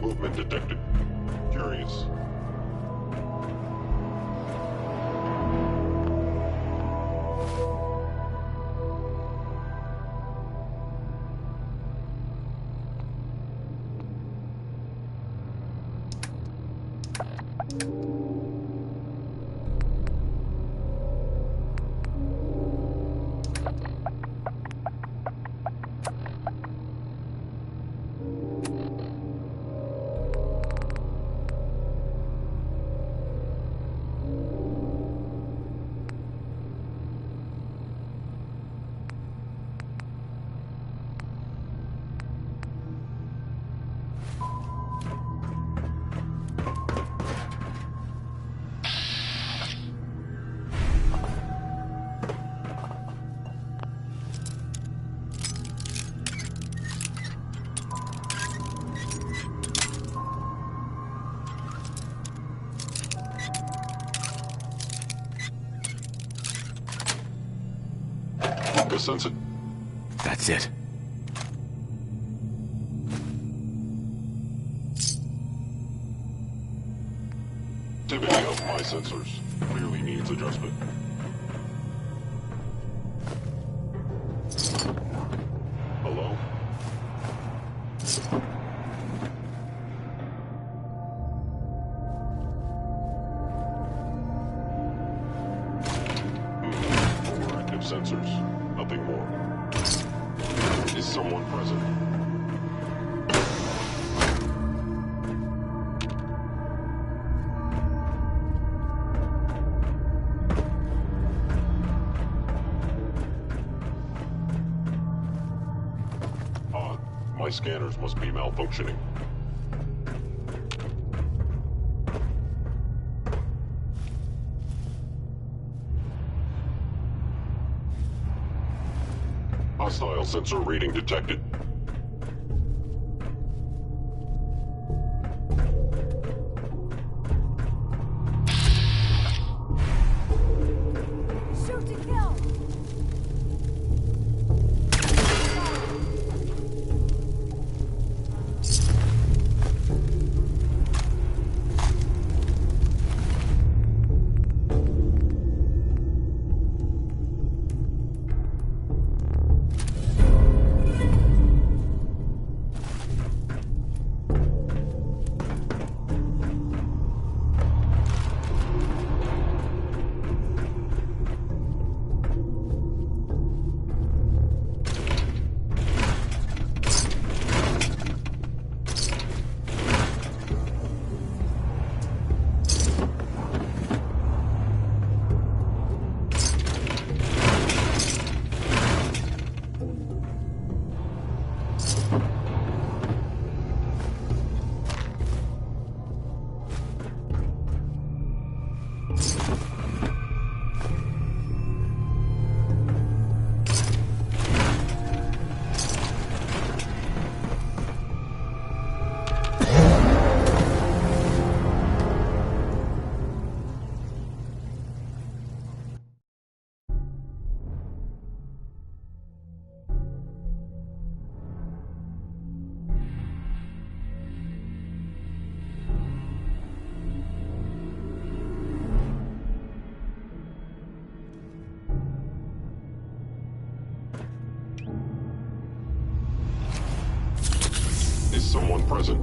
Movement detected. Curious. Sense it. That's it. Activity of my sensors clearly needs adjustment. Hello? Overactive sensors. Nothing more. Is someone present? Odd. My scanners must be malfunctioning. Hostile sensor reading detected. Shoot to kill! Is someone present?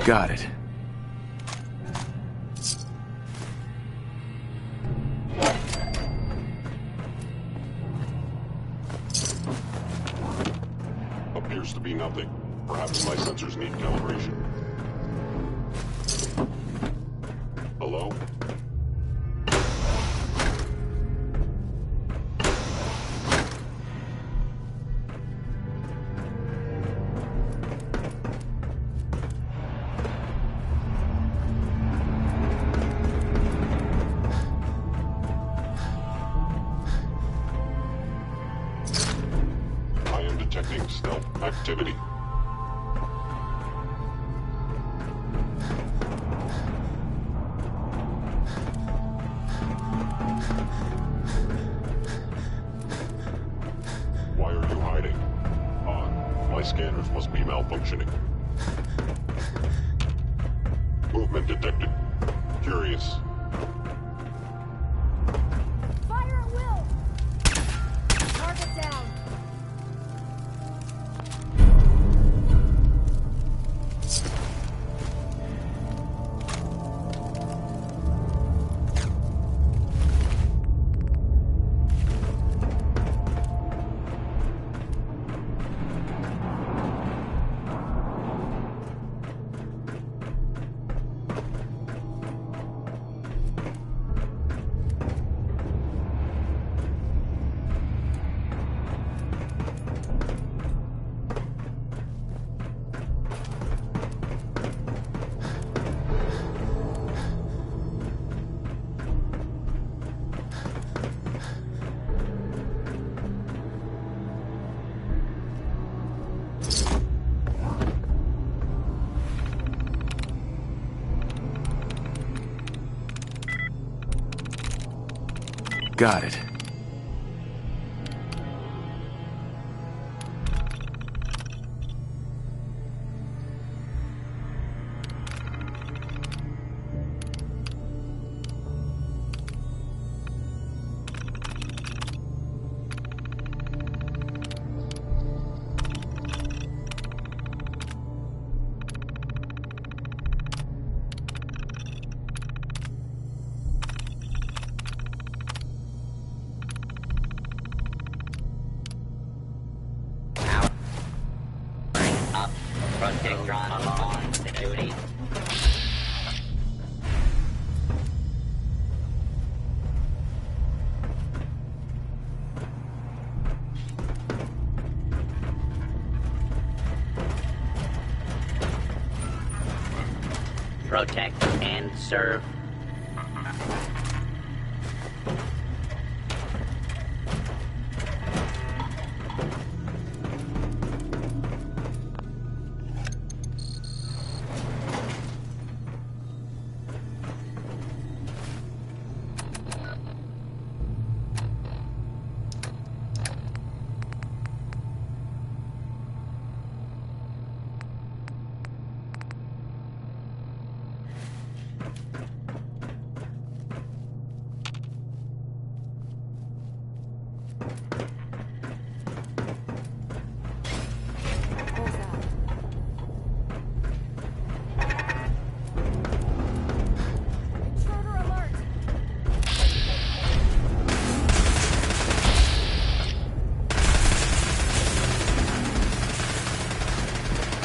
Got it. Appears to be nothing. Perhaps my sensors need calibration. Hello? detecting stealth activity. Why are you hiding? My scanners must be malfunctioning. Movement detected. Curious. Fire at will! Target down! Got it. Protectron on duty. Protect and serve.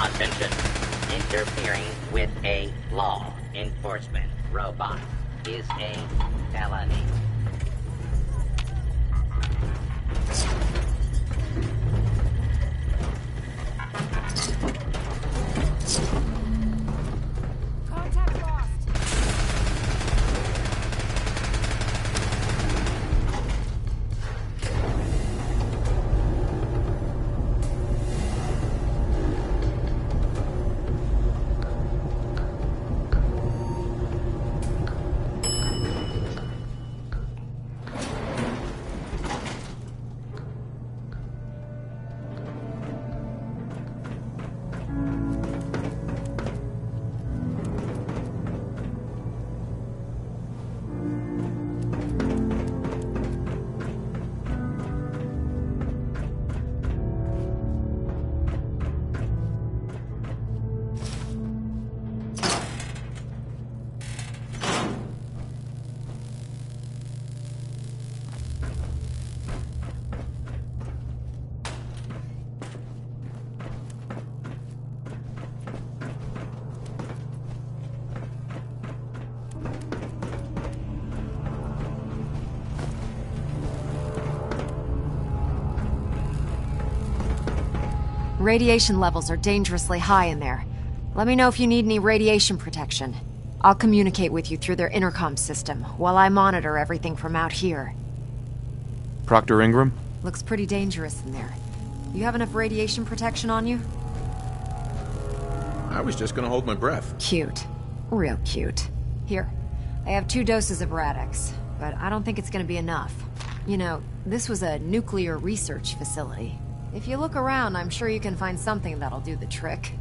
Attention. Interfering with a law enforcement robot is a felony. Contact lost! Radiation levels are dangerously high in there. Let me know if you need any radiation protection. I'll communicate with you through their intercom system, while I monitor everything from out here. Proctor Ingram? Looks pretty dangerous in there. You have enough radiation protection on you? I was just gonna hold my breath. Cute. Real cute. Here, I have 2 doses of Rad-X, but I don't think it's gonna be enough. You know, this was a nuclear research facility. If you look around, I'm sure you can find something that'll do the trick.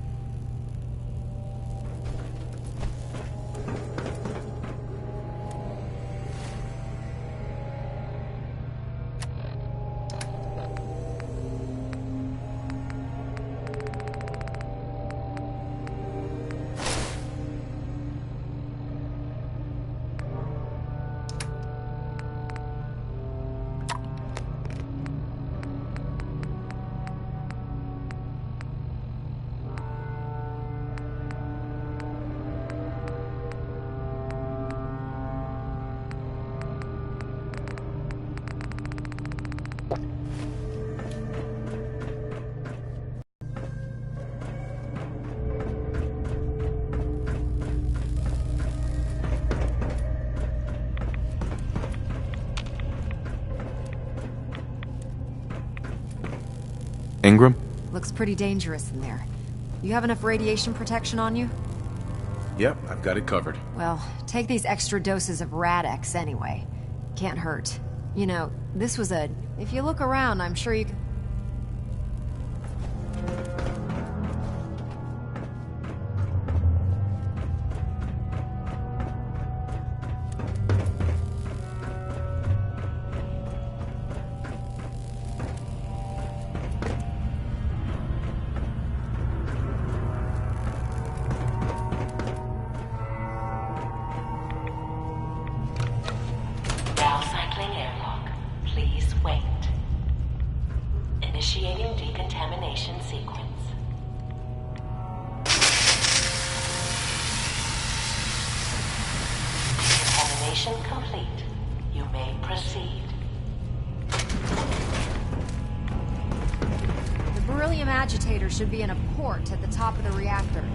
Ingram? Looks pretty dangerous in there. You have enough radiation protection on you? Yep, I've got it covered. Well, take these extra doses of Rad-X anyway. Can't hurt. You know, this was a... If you look around, I'm sure you can... Now cycling airlock. Please wait. Initiating decontamination sequence. Decontamination complete. You may proceed. The beryllium agitator should be in a port at the top of the reactor.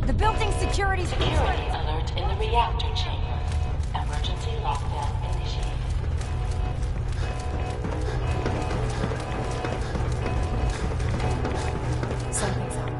The building security's... Security alert in the reactor chamber. Emergency lockdown initiated. Something's happening.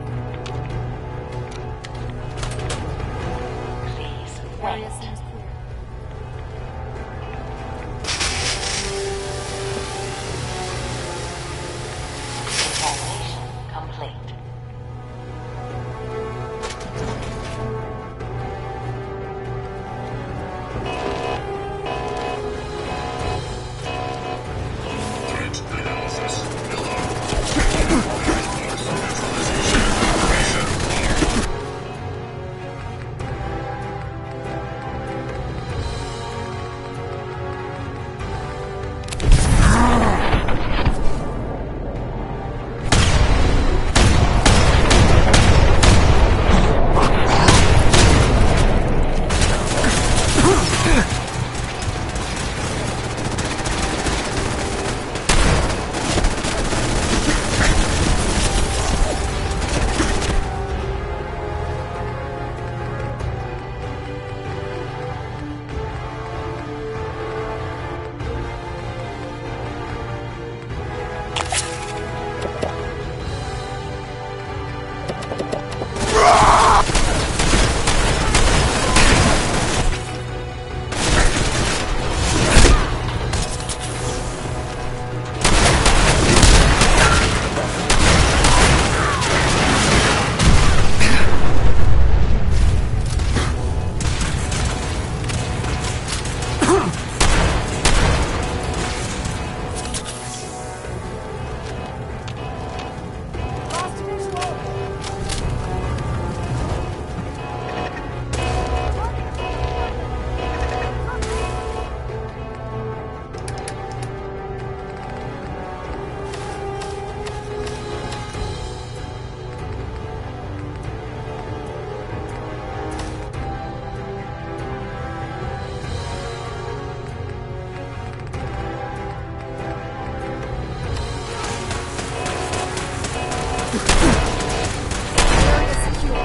Area secure.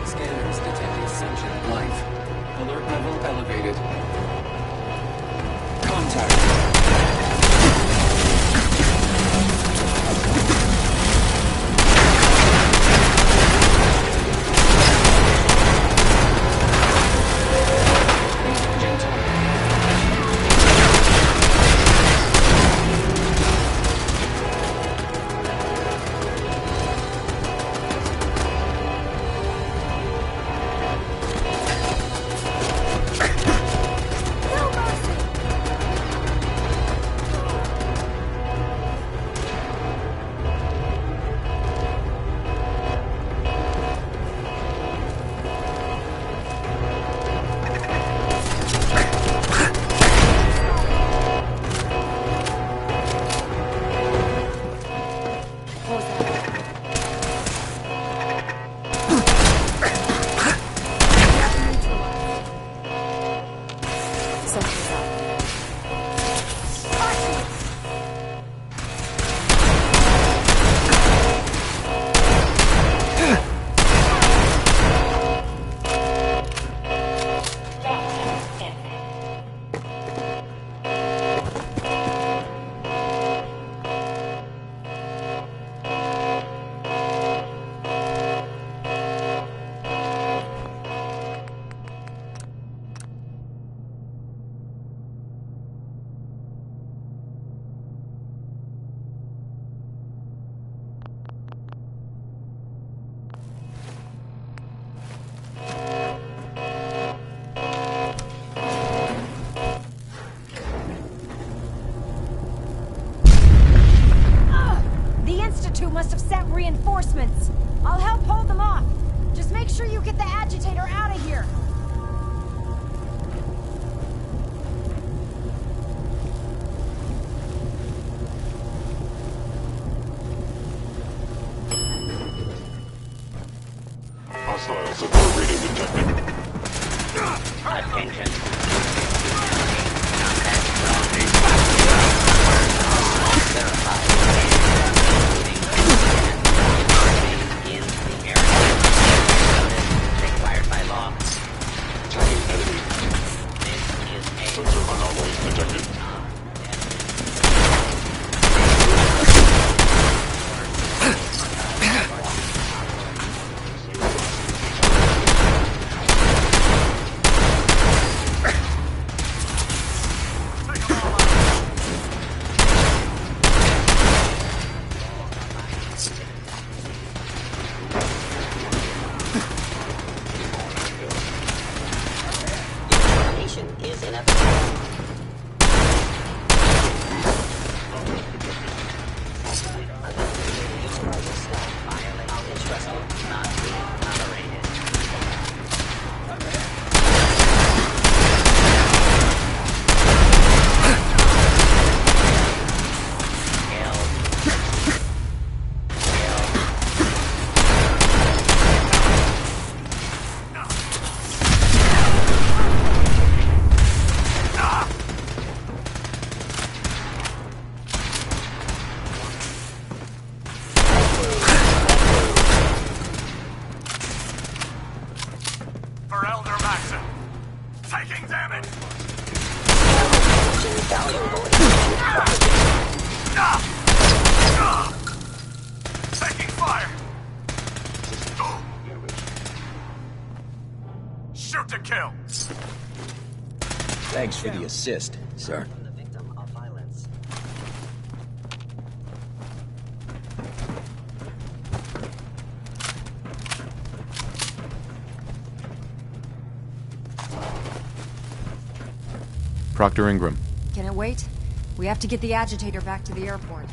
Scanners detecting sentient life. Alert level elevated. Contact. No mercy! Close that. Sensors out. Lockdown in. The Institute must have sent reinforcements. I'll help hold them off. Just make sure you get the agitator out of here. Hostile sensor reading detected. Attention. In the area. Required by law. Attacking enemy. This is a Sensor anomaly detected. information is inevitable. Violate instruction not be tolerated. For Elder Maxon. Taking damage. Taking fire. Shoot to kill. Thanks for the assist, sir. The victim of violence. Proctor Ingram. Can it wait? We have to get the agitator back to the airport.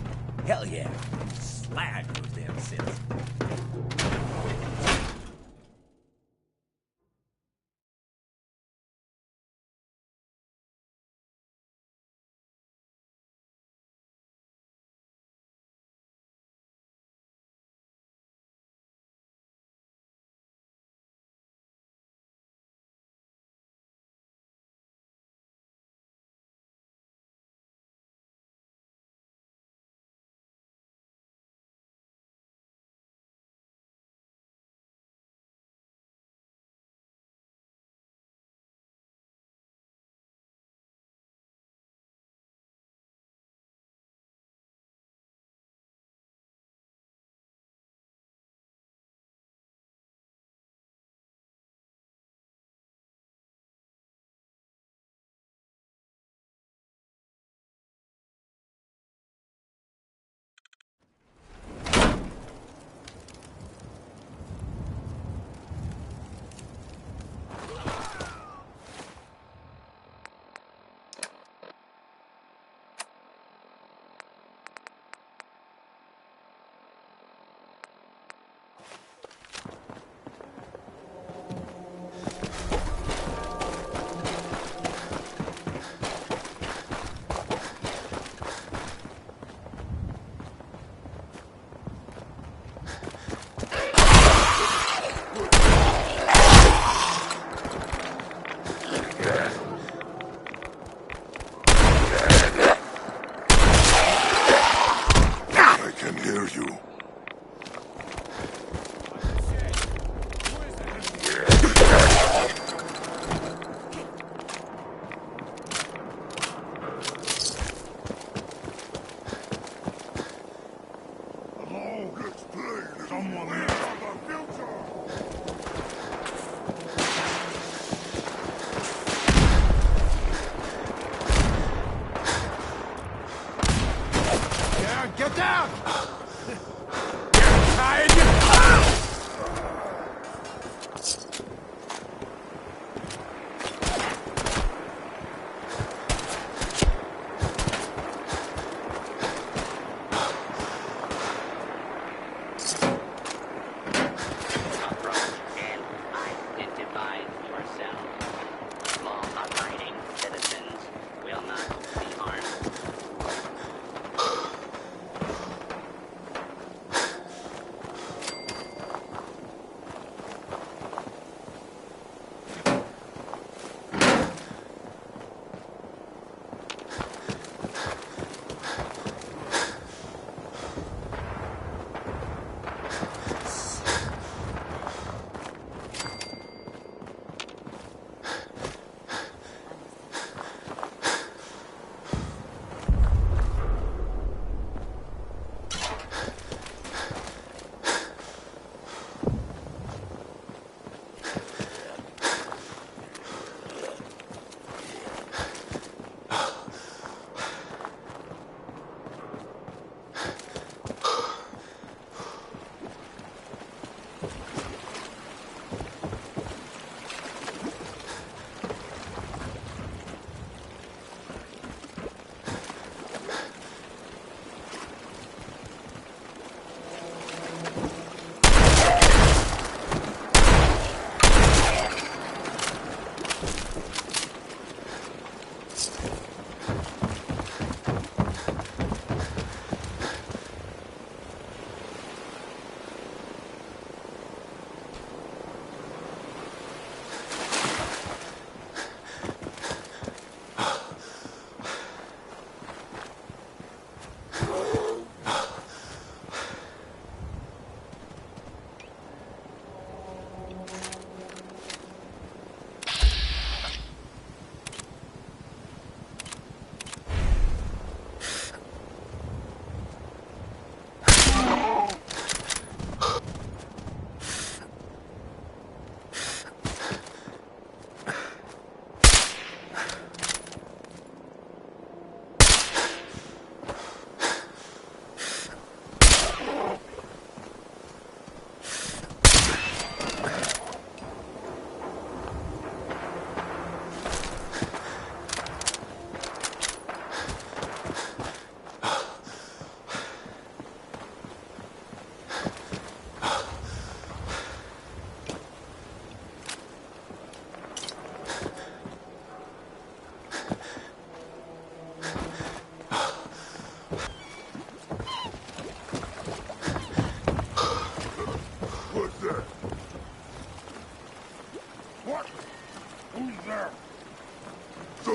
Hell yeah. Slide those damn sins.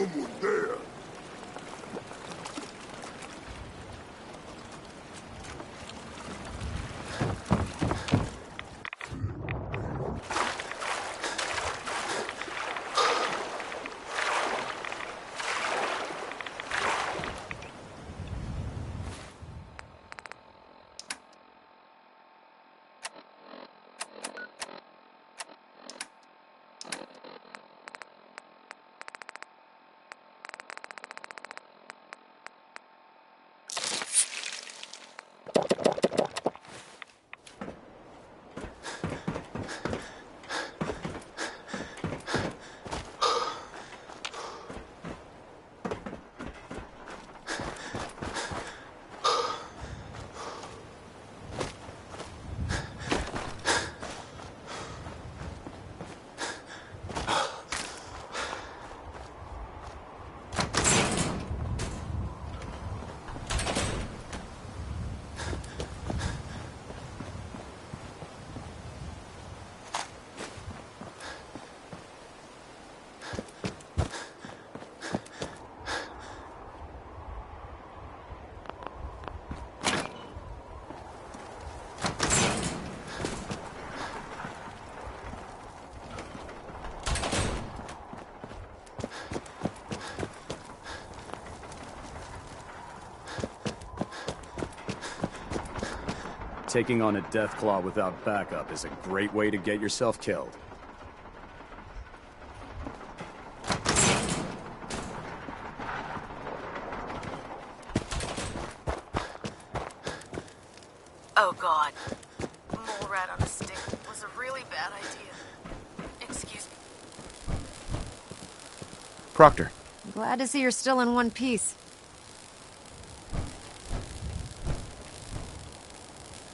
someone there. Taking on a Deathclaw without backup is a great way to get yourself killed. Oh god. Mole rat on a stick was a really bad idea. Excuse me. Proctor. Glad to see you're still in one piece.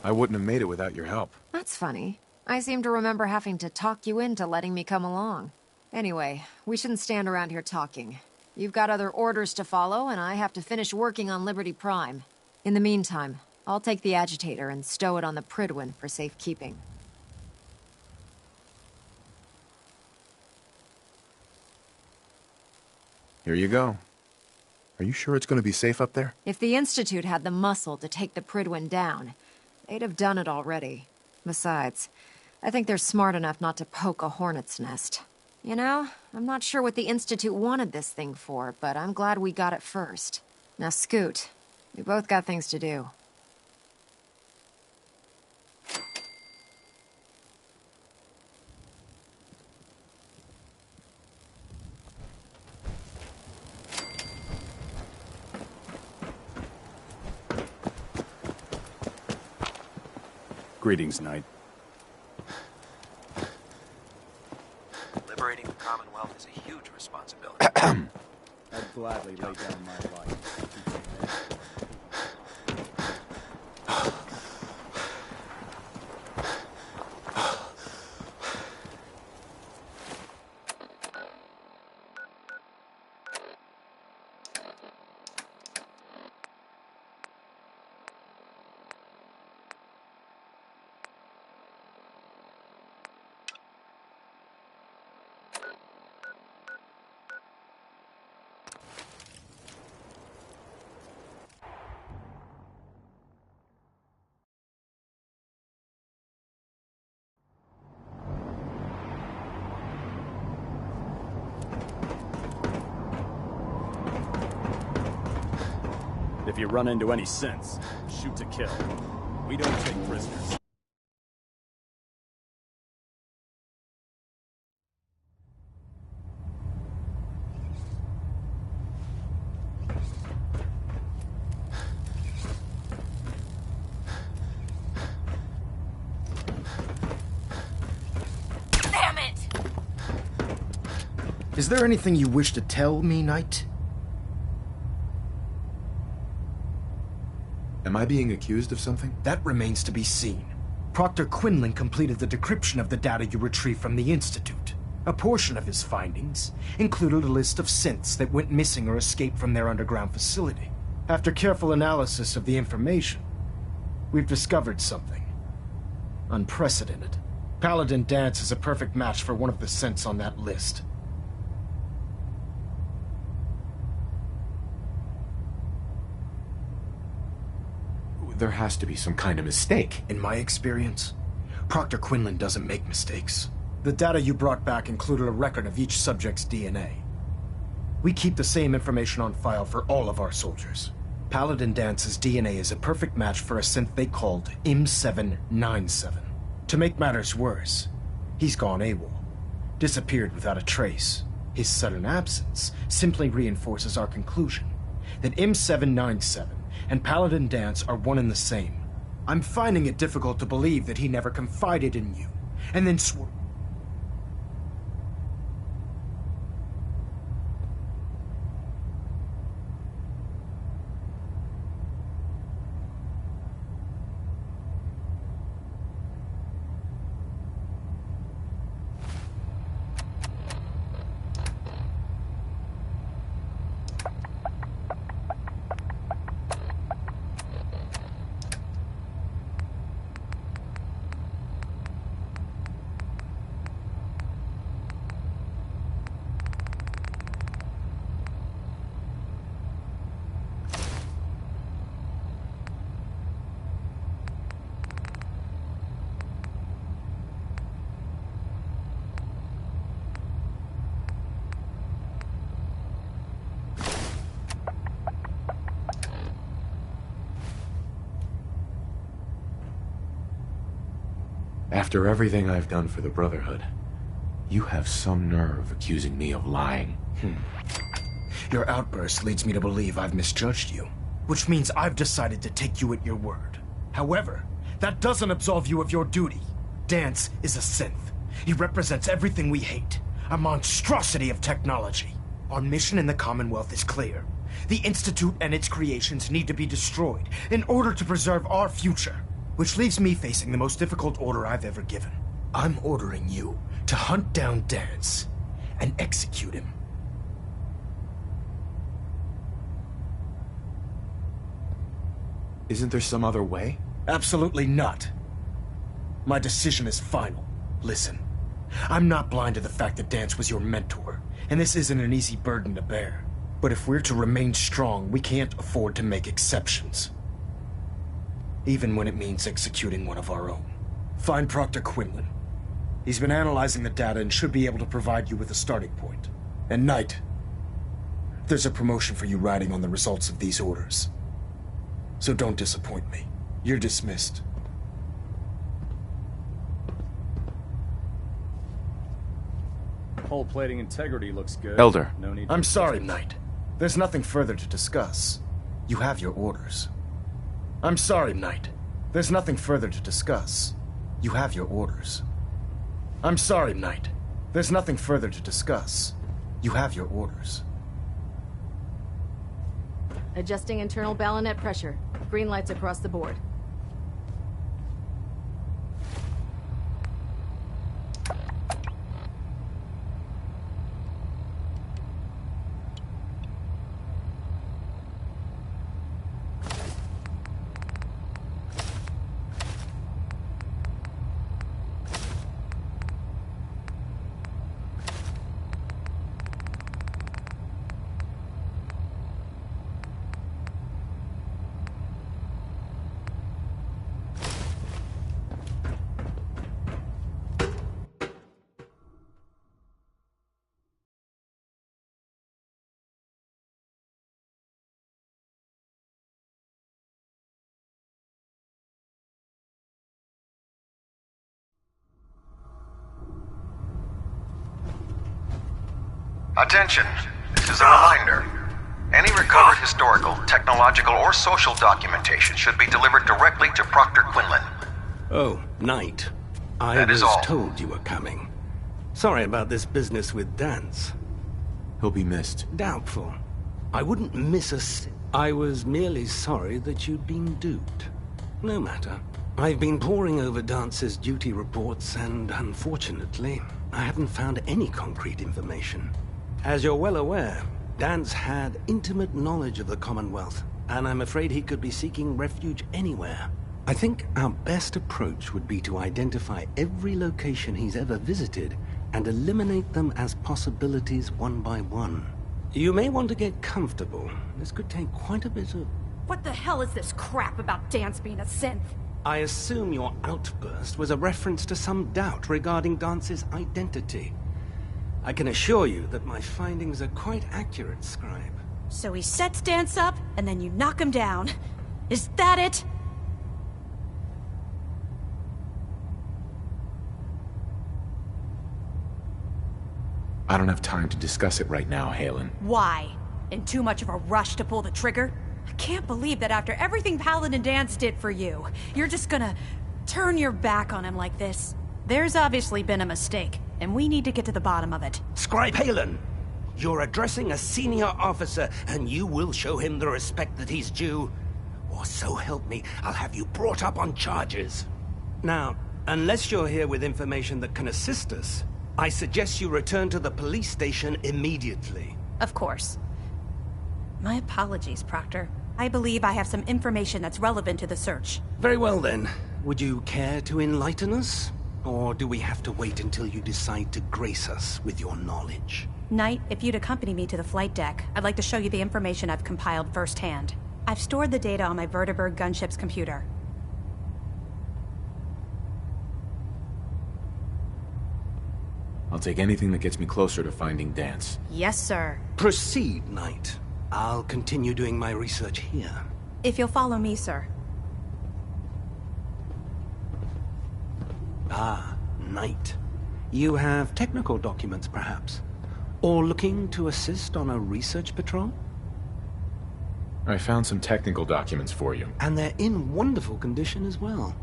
I wouldn't have made it without your help. That's funny. I seem to remember having to talk you into letting me come along. Anyway, we shouldn't stand around here talking. You've got other orders to follow, and I have to finish working on Liberty Prime. In the meantime, I'll take the agitator and stow it on the Prydwen for safekeeping. Here you go. Are you sure it's going to be safe up there? If the Institute had the muscle to take the Prydwen down, they'd have done it already. Besides, I think they're smart enough not to poke a hornet's nest. You know, I'm not sure what the Institute wanted this thing for, but I'm glad we got it first. Now scoot. We both got things to do. Greetings, Knight. Liberating the Commonwealth is a huge responsibility. I'd gladly lay down my life. If you run into any sense, shoot to kill. We don't take prisoners. Damn it! Is there anything you wish to tell me, Knight? Am I being accused of something? That remains to be seen. Proctor Quinlan completed the decryption of the data you retrieved from the Institute. A portion of his findings included a list of synths that went missing or escaped from their underground facility. After careful analysis of the information, we've discovered something unprecedented. Paladin Danse is a perfect match for one of the synths on that list. There has to be some kind of mistake. In my experience, Proctor Quinlan doesn't make mistakes. The data you brought back included a record of each subject's DNA. We keep the same information on file for all of our soldiers. Paladin Dance's DNA is a perfect match for a synth they called M797. To make matters worse, he's gone AWOL, disappeared without a trace. His sudden absence simply reinforces our conclusion that M797 and Paladin Dance are one and the same. I'm finding it difficult to believe that he never confided in you, and then swore... After everything I've done for the Brotherhood, you have some nerve accusing me of lying. Your outburst leads me to believe I've misjudged you, which means I've decided to take you at your word. However, that doesn't absolve you of your duty. Dance is a synth. He represents everything we hate, a monstrosity of technology. Our mission in the Commonwealth is clear. The Institute and its creations need to be destroyed in order to preserve our future. Which leaves me facing the most difficult order I've ever given. I'm ordering you to hunt down Dance and execute him. Isn't there some other way? Absolutely not. My decision is final. Listen, I'm not blind to the fact that Dance was your mentor, and this isn't an easy burden to bear. But if we're to remain strong, we can't afford to make exceptions. Even when it means executing one of our own. Find Proctor Quinlan. He's been analyzing the data and should be able to provide you with a starting point. And Knight, there's a promotion for you riding on the results of these orders. So don't disappoint me. You're dismissed. Hull plating integrity looks good. Elder. No need. I'm sorry, Knight. There's nothing further to discuss. You have your orders. I'm sorry, Knight. There's nothing further to discuss. You have your orders. I'm sorry, Knight. There's nothing further to discuss. You have your orders. Adjusting internal ballonet pressure. Green lights across the board. Attention! This is a reminder. Any recovered historical, technological, or social documentation should be delivered directly to Proctor Quinlan. Oh, Knight. That is was all. told you were coming. Sorry about this business with Dance. He'll be missed. Doubtful. I wouldn't miss I was merely sorry that you'd been duped. No matter. I've been poring over Dance's duty reports, and unfortunately, I haven't found any concrete information. As you're well aware, Dance had intimate knowledge of the Commonwealth, and I'm afraid he could be seeking refuge anywhere. I think our best approach would be to identify every location he's ever visited and eliminate them as possibilities one by one. You may want to get comfortable. This could take quite a bit of What the hell is this crap about Dance being a synth? I assume your outburst was a reference to some doubt regarding Dance's identity. I can assure you that my findings are quite accurate, Scribe. So he sets Dance up, and then you knock him down. Is that it? I don't have time to discuss it right now, Halen. Why? In too much of a rush to pull the trigger? I can't believe that after everything Paladin Dance did for you, you're just gonna turn your back on him like this. There's obviously been a mistake, and we need to get to the bottom of it. Scribe Halen! You're addressing a senior officer, and you will show him the respect that he's due. Or so help me, I'll have you brought up on charges. Now, unless you're here with information that can assist us, I suggest you return to the police station immediately. Of course. My apologies, Proctor. I believe I have some information that's relevant to the search. Very well then. Would you care to enlighten us? Or do we have to wait until you decide to grace us with your knowledge? Knight, if you'd accompany me to the flight deck, I'd like to show you the information I've compiled firsthand. I've stored the data on my Vertibird gunship's computer. I'll take anything that gets me closer to finding Dance. Yes, sir. Proceed, Knight. I'll continue doing my research here. If you'll follow me, sir. Ah, Knight. You have technical documents, perhaps? Or looking to assist on a research patrol? I found some technical documents for you. And they're in wonderful condition as well.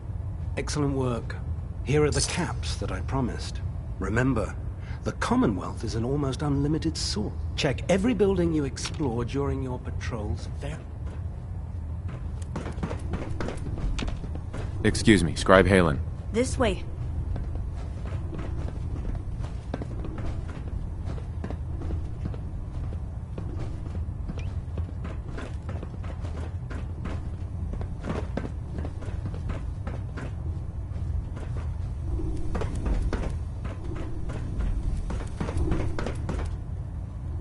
Excellent work. Here are the caps that I promised. Remember, the Commonwealth is an almost unlimited source. Check every building you explore during your patrols. Excuse me, Scribe Halen. This way.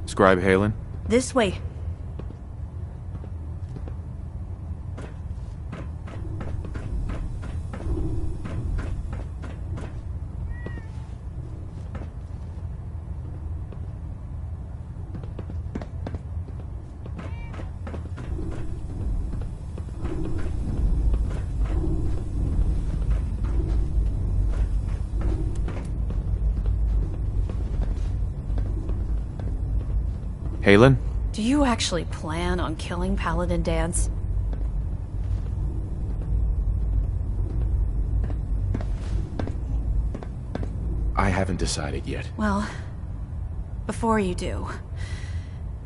Scribe Halen? This way. Halen? Do you actually plan on killing Paladin Dance? I haven't decided yet. Well, before you do,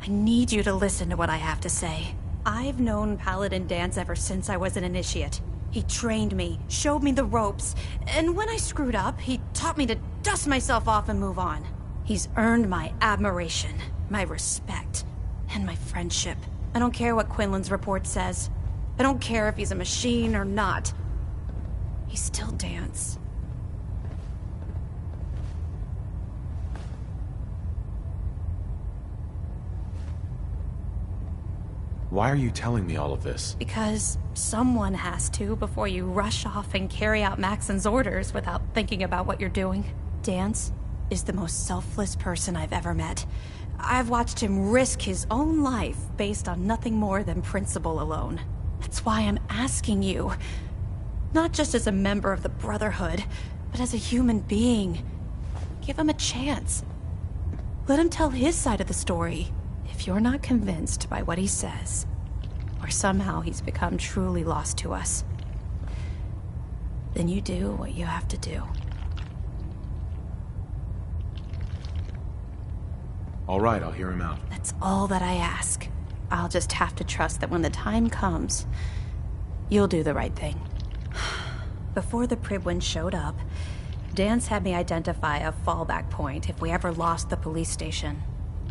I need you to listen to what I have to say. I've known Paladin Dance ever since I was an initiate. He trained me, showed me the ropes, and when I screwed up, he taught me to dust myself off and move on. He's earned my admiration, my respect, and my friendship. I don't care what Quinlan's report says. I don't care if he's a machine or not. He's still Dance. Why are you telling me all of this? Because someone has to before you rush off and carry out Maxon's orders without thinking about what you're doing. Dance is the most selfless person I've ever met. I've watched him risk his own life based on nothing more than principle alone. That's why I'm asking you, not just as a member of the Brotherhood, but as a human being. Give him a chance. Let him tell his side of the story. If you're not convinced by what he says, or somehow he's become truly lost to us, then you do what you have to do. All right, I'll hear him out. That's all that I ask. I'll just have to trust that when the time comes, you'll do the right thing. Before the Pribwin showed up, Dance had me identify a fallback point if we ever lost the police station.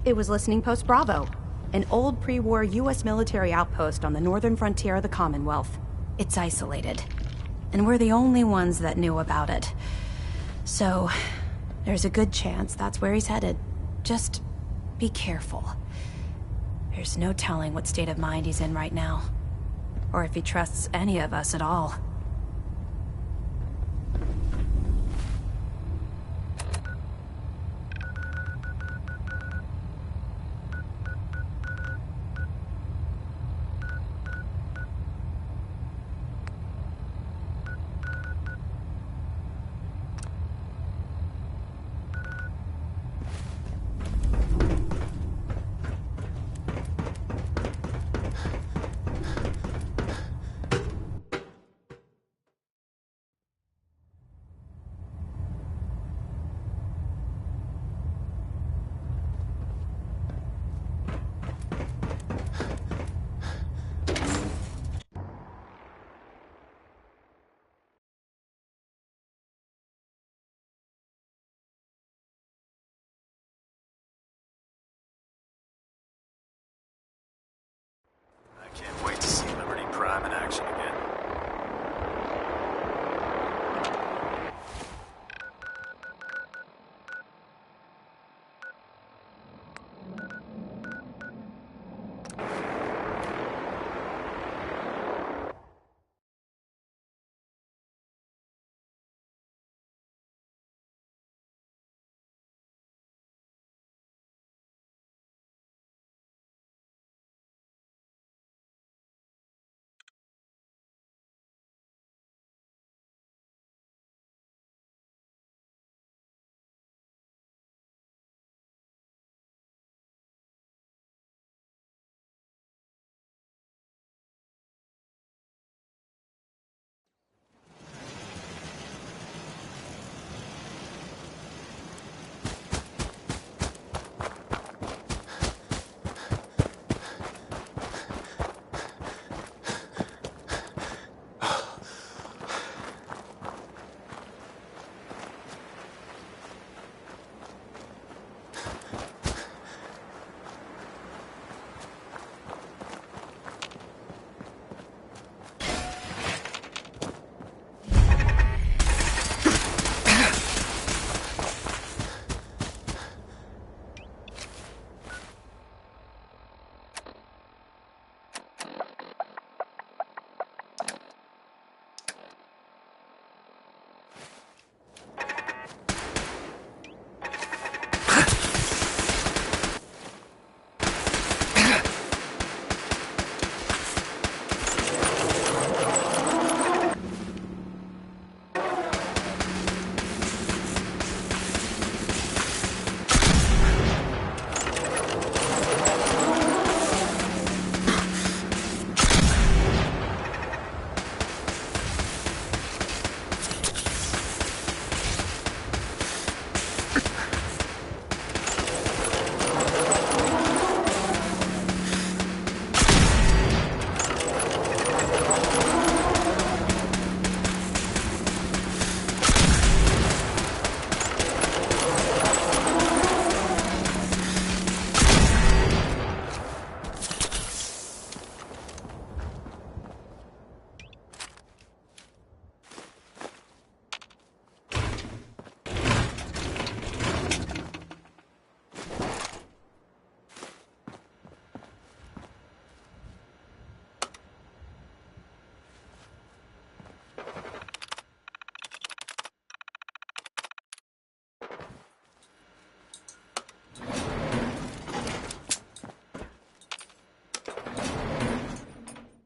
It was Listening Post Bravo, an old pre-war US military outpost on the northern frontier of the Commonwealth. It's isolated, and we're the only ones that knew about it. So, there's a good chance that's where he's headed. Just be careful. There's no telling what state of mind he's in right now. Or if he trusts any of us at all. I can't wait to see Liberty Prime in action again.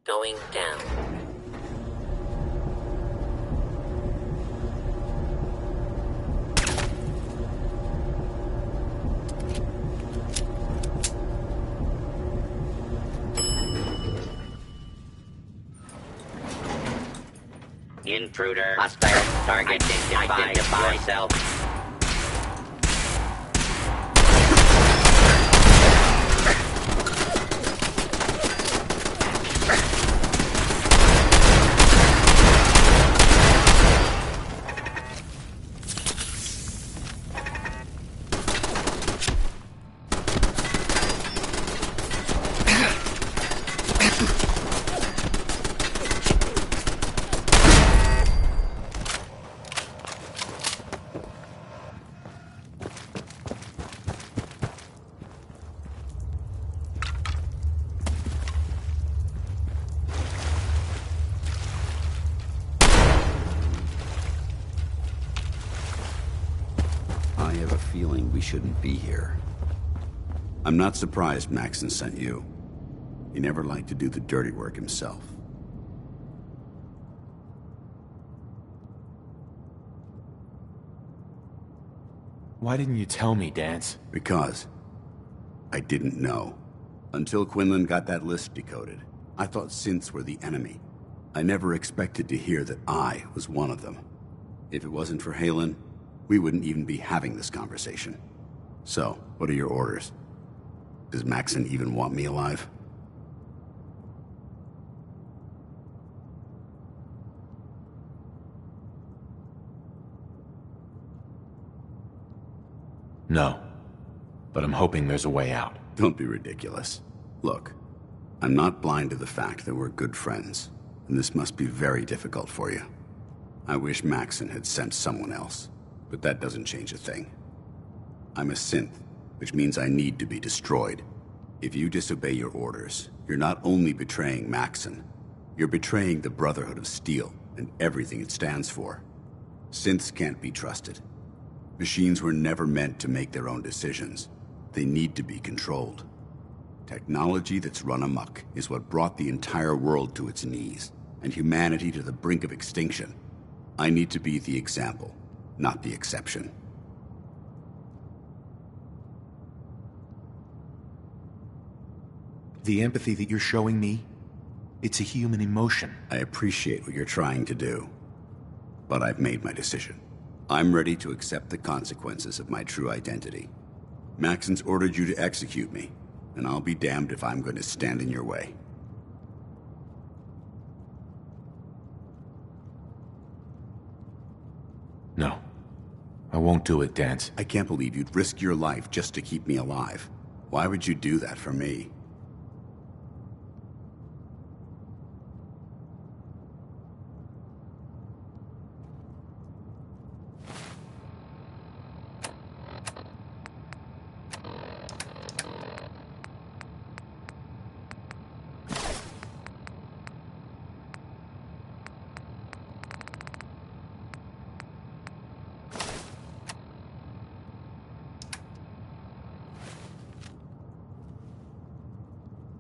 Going down. Intruder. Hostile. Target identify yourself. feeling we shouldn't be here. I'm not surprised Maxon sent you. He never liked to do the dirty work himself. Why didn't you tell me, Danse? Because I didn't know. Until Quinlan got that list decoded, I thought synths were the enemy. I never expected to hear that I was one of them. If it wasn't for Haylen, we wouldn't even be having this conversation. So, what are your orders? Does Maxon even want me alive? No. But I'm hoping there's a way out. Don't be ridiculous. Look, I'm not blind to the fact that we're good friends, and this must be very difficult for you. I wish Maxon had sent someone else, but that doesn't change a thing. I'm a synth, which means I need to be destroyed. If you disobey your orders, you're not only betraying Maxon, you're betraying the Brotherhood of Steel and everything it stands for. Synths can't be trusted. Machines were never meant to make their own decisions. They need to be controlled. Technology that's run amok is what brought the entire world to its knees, and humanity to the brink of extinction. I need to be the example, not the exception. The empathy that you're showing me, it's a human emotion. I appreciate what you're trying to do, but I've made my decision. I'm ready to accept the consequences of my true identity. Maxon's ordered you to execute me, and I'll be damned if I'm going to stand in your way. No. I won't do it, Danse. I can't believe you'd risk your life just to keep me alive. Why would you do that for me?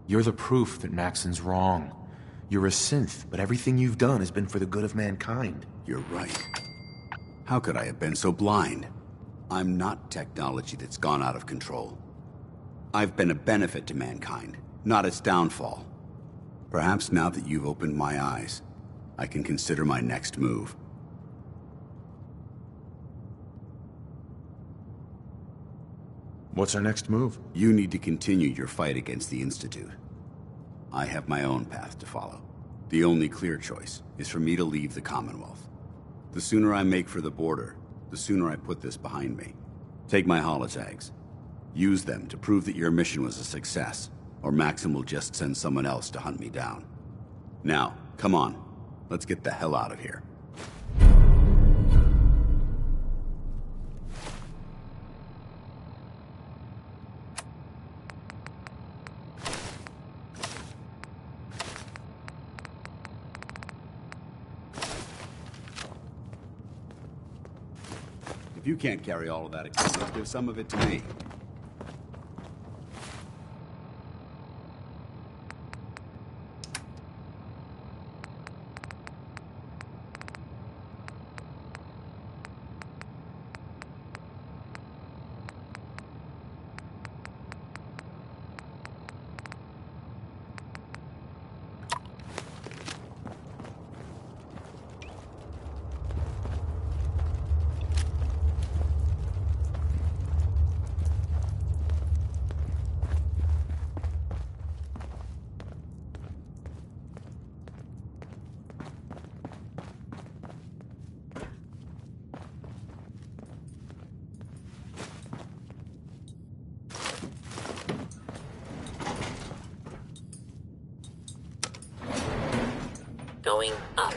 You're the proof that Maxon's wrong. You're a synth, but everything you've done has been for the good of mankind. You're right. How could I have been so blind? I'm not technology that's gone out of control. I've been a benefit to mankind, not its downfall. Perhaps now that you've opened my eyes, I can consider my next move. What's our next move? You need to continue your fight against the Institute. I have my own path to follow. The only clear choice is for me to leave the Commonwealth. The sooner I make for the border, the sooner I put this behind me. Take my holotags. Use them to prove that your mission was a success, or Maxon will just send someone else to hunt me down. Now, come on. Let's get the hell out of here. If you can't carry all of that equipment, give some of it to me. Going up.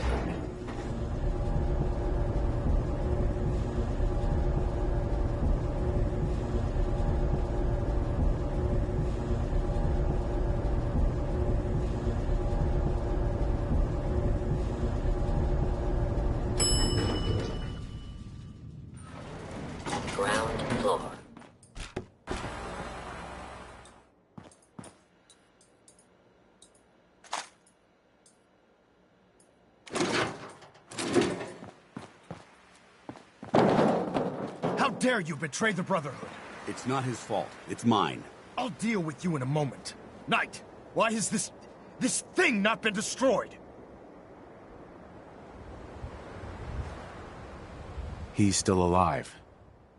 Ground floor. dare you betray the Brotherhood? It's not his fault. It's mine. I'll deal with you in a moment. Knight, why has this thing not been destroyed? He's still alive.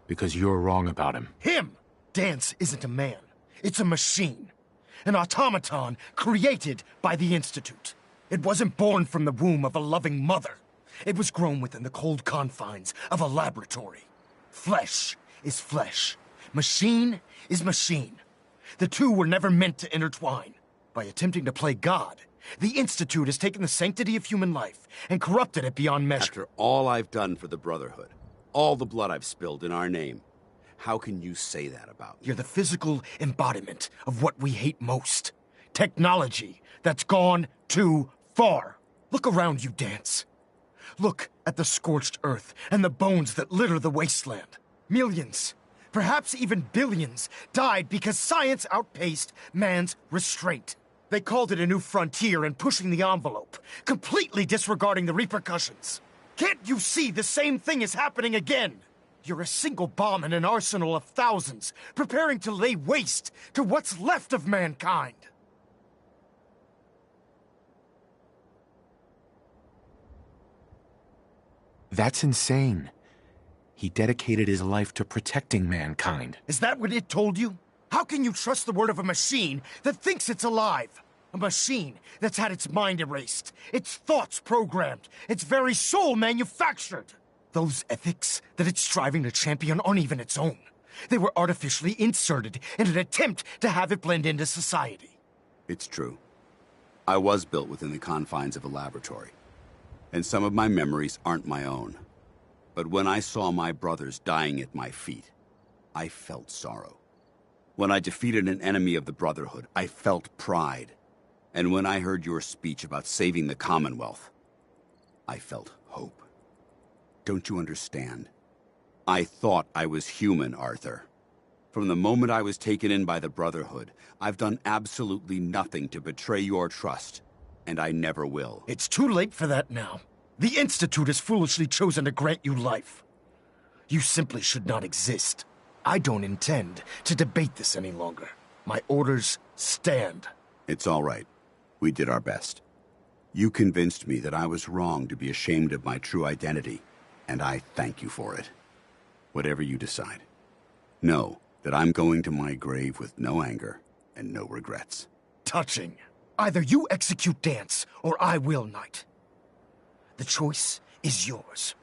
Because you're wrong about him. Him! Dance isn't a man. It's a machine. An automaton created by the Institute. It wasn't born from the womb of a loving mother. It was grown within the cold confines of a laboratory. Flesh is flesh. Machine is machine. The two were never meant to intertwine. By attempting to play God, the Institute has taken the sanctity of human life and corrupted it beyond measure. After all I've done for the Brotherhood, all the blood I've spilled in our name, how can you say that about me? You're the physical embodiment of what we hate most. Technology that's gone too far. Look around you, Dance. Look at the scorched earth and the bones that litter the wasteland. Millions, perhaps even billions, died because science outpaced man's restraint. They called it a new frontier and pushing the envelope, completely disregarding the repercussions. Can't you see the same thing is happening again? You're a single bomb in an arsenal of thousands, preparing to lay waste to what's left of mankind. That's insane. He dedicated his life to protecting mankind. Is that what it told you? How can you trust the word of a machine that thinks it's alive? A machine that's had its mind erased, its thoughts programmed, its very soul manufactured. Those ethics that it's striving to champion aren't even its own. They were artificially inserted in an attempt to have it blend into society. It's true. I was built within the confines of a laboratory. And some of my memories aren't my own. But when I saw my brothers dying at my feet, I felt sorrow. When I defeated an enemy of the Brotherhood, I felt pride. And when I heard your speech about saving the Commonwealth, I felt hope. Don't you understand? I thought I was human, Arthur. From the moment I was taken in by the Brotherhood, I've done absolutely nothing to betray your trust. And I never will. It's too late for that now. The Institute has foolishly chosen to grant you life. You simply should not exist. I don't intend to debate this any longer. My orders stand. It's all right. We did our best. You convinced me that I was wrong to be ashamed of my true identity, and I thank you for it. Whatever you decide. Know that I'm going to my grave with no anger and no regrets. Touching. Either you execute Dance, or I will, Knight. The choice is yours.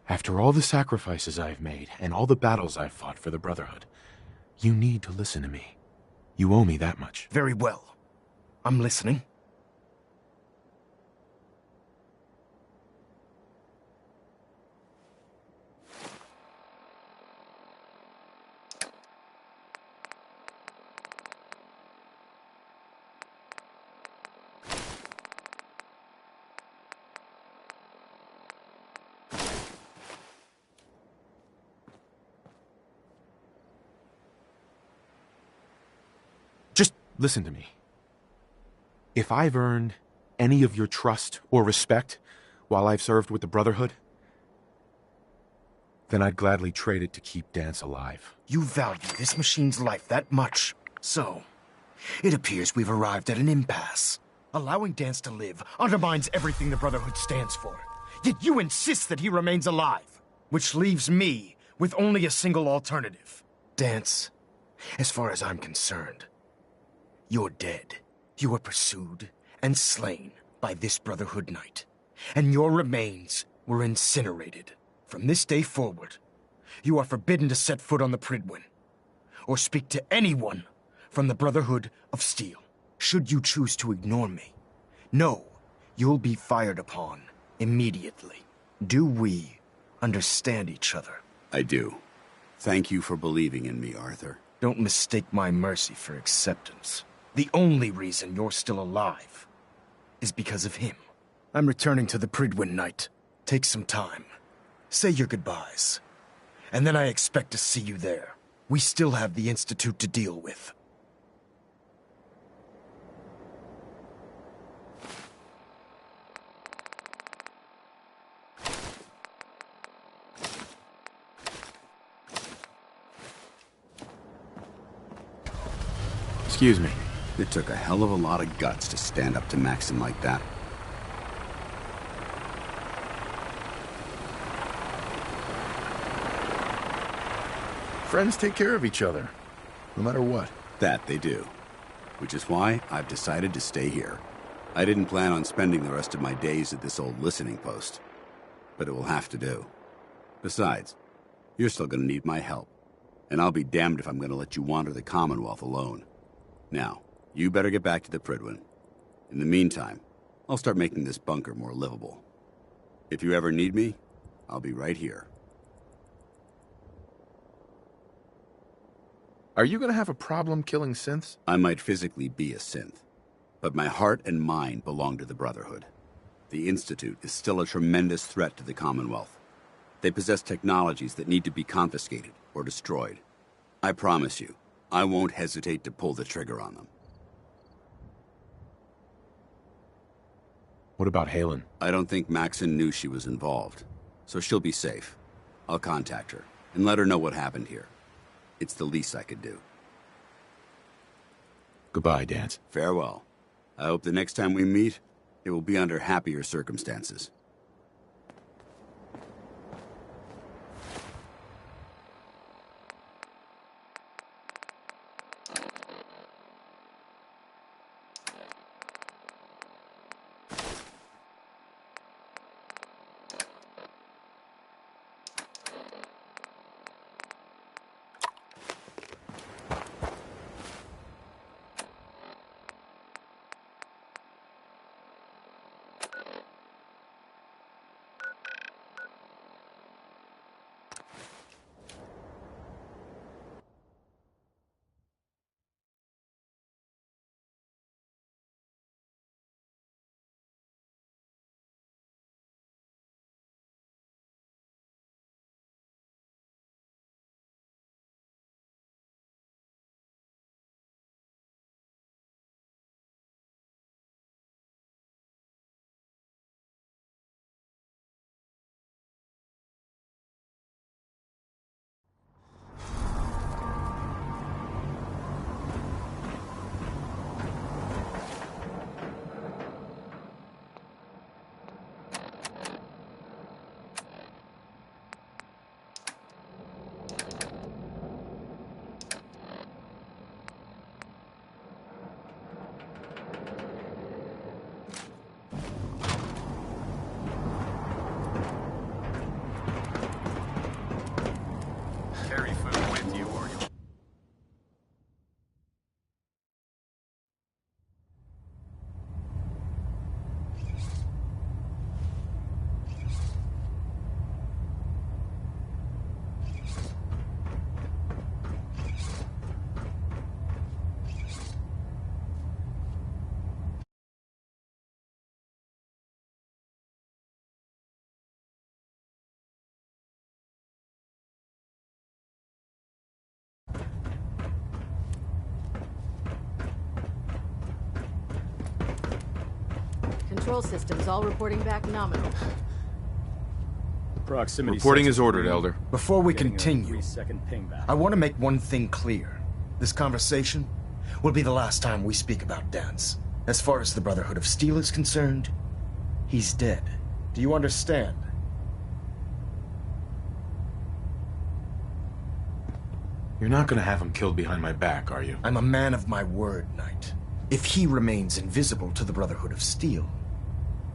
After all the sacrifices I've made, and all the battles I've fought for the Brotherhood, you need to listen to me. You owe me that much. Very well. I'm listening. Just listen to me. If I've earned any of your trust or respect while I've served with the Brotherhood, then I'd gladly trade it to keep Dance alive. You value this machine's life that much. So, it appears we've arrived at an impasse. Allowing Dance to live undermines everything the Brotherhood stands for. Yet you insist that he remains alive, which leaves me with only a single alternative. Dance, as far as I'm concerned, you're dead. You were pursued and slain by this Brotherhood Knight, and your remains were incinerated. From this day forward, you are forbidden to set foot on the Prydwen, or speak to anyone from the Brotherhood of Steel. Should you choose to ignore me, know you'll be fired upon immediately. Do we understand each other? I do. Thank you for believing in me, Arthur. Don't mistake my mercy for acceptance. The only reason you're still alive is because of him. I'm returning to the Prydwen, Knight. Take some time. Say your goodbyes. And then I expect to see you there. We still have the Institute to deal with. Excuse me. It took a hell of a lot of guts to stand up to Maxon like that. Friends take care of each other, no matter what. That they do. Which is why I've decided to stay here. I didn't plan on spending the rest of my days at this old listening post. But it will have to do. Besides, you're still gonna need my help. And I'll be damned if I'm gonna let you wander the Commonwealth alone. Now, you better get back to the Prydwen. In the meantime, I'll start making this bunker more livable. If you ever need me, I'll be right here. Are you gonna have a problem killing synths? I might physically be a synth, but my heart and mind belong to the Brotherhood. The Institute is still a tremendous threat to the Commonwealth. They possess technologies that need to be confiscated or destroyed. I promise you, I won't hesitate to pull the trigger on them. What about Haylen? I don't think Maxon knew she was involved, so she'll be safe. I'll contact her and let her know what happened here. It's the least I could do. Goodbye, Danse. Farewell. I hope the next time we meet, it will be under happier circumstances. Control systems all reporting back nominal. Proximity Reporting is ordered, Elder. Before we continue, 3-second ping back. I want to make one thing clear. This conversation will be the last time we speak about Danse. As far as the Brotherhood of Steel is concerned, he's dead. Do you understand? You're not gonna have him killed behind my back, are you? I'm a man of my word, Knight. If he remains invisible to the Brotherhood of Steel,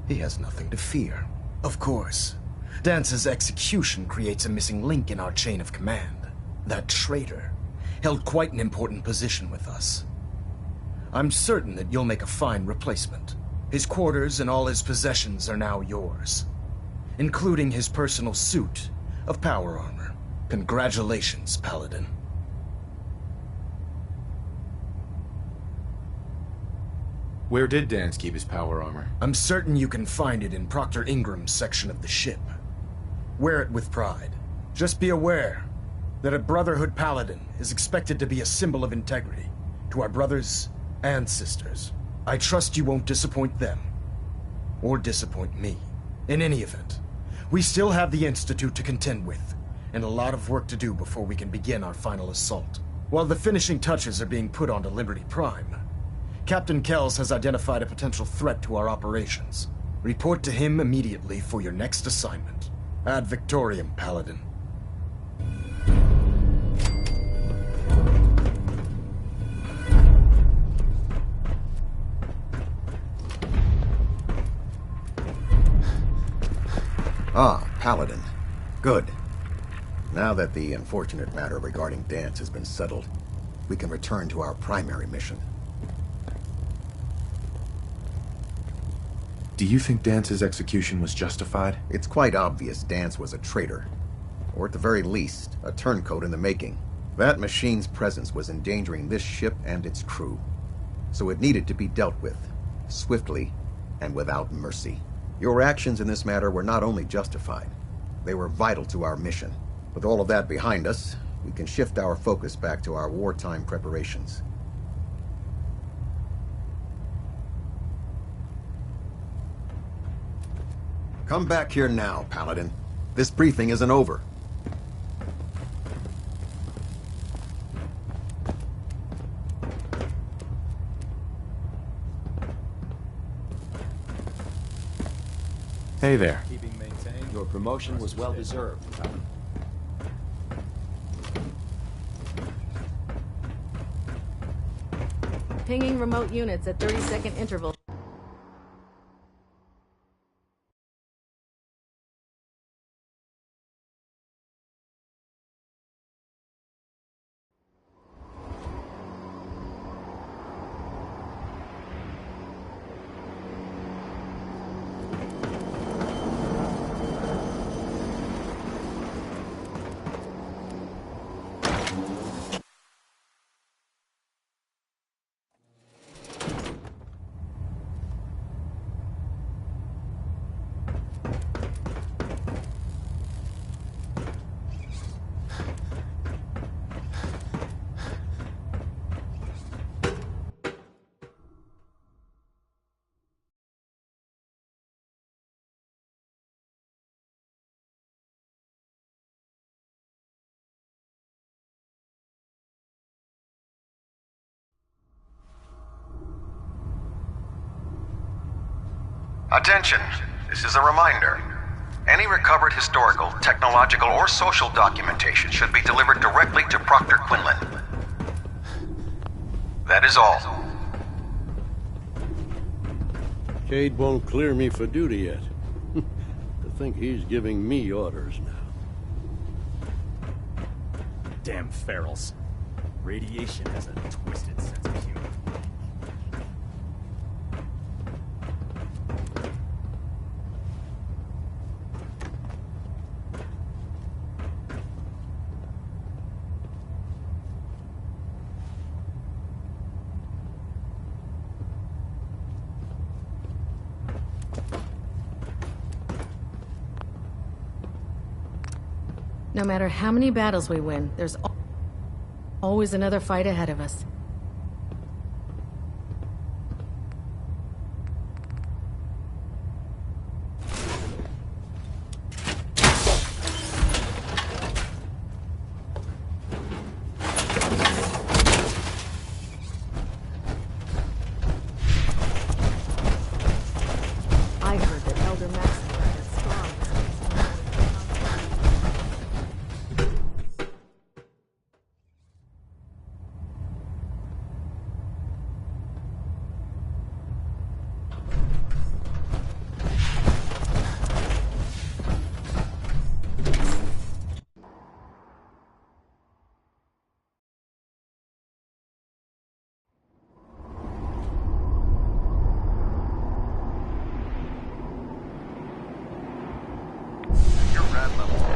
he has nothing to fear. Of course, Dance's execution creates a missing link in our chain of command. That traitor held quite an important position with us. I'm certain that you'll make a fine replacement. His quarters and all his possessions are now yours, including his personal suit of power armor. Congratulations, Paladin. Where did Danse keep his power armor? I'm certain you can find it in Proctor Ingram's section of the ship. Wear it with pride. Just be aware, that a Brotherhood Paladin is expected to be a symbol of integrity to our brothers and sisters. I trust you won't disappoint them, or disappoint me. In any event, we still have the Institute to contend with, and a lot of work to do before we can begin our final assault. While the finishing touches are being put onto Liberty Prime, Captain Kells has identified a potential threat to our operations. Report to him immediately for your next assignment. Ad Victoriam, Paladin. Ah, Paladin. Good. Now that the unfortunate matter regarding Danse has been settled, we can return to our primary mission. Do you think Dance's execution was justified? It's quite obvious Danse was a traitor. Or at the very least, a turncoat in the making. That machine's presence was endangering this ship and its crew. So it needed to be dealt with, swiftly and without mercy. Your actions in this matter were not only justified, they were vital to our mission. With all of that behind us, we can shift our focus back to our wartime preparations. Come back here now, Paladin. This briefing isn't over. Hey there. Keeping maintained. Your promotion was well deserved. Pinging remote units at 30-second intervals. Attention! This is a reminder. Any recovered historical, technological, or social documentation should be delivered directly to Proctor Quinlan. That is all. Cade won't clear me for duty yet. To think he's giving me orders now. Damn ferals. Radiation has a twisted sense of humor. No matter how many battles we win, there's always another fight ahead of us. I heard that Elder Maxon is strong. You're rad level 10.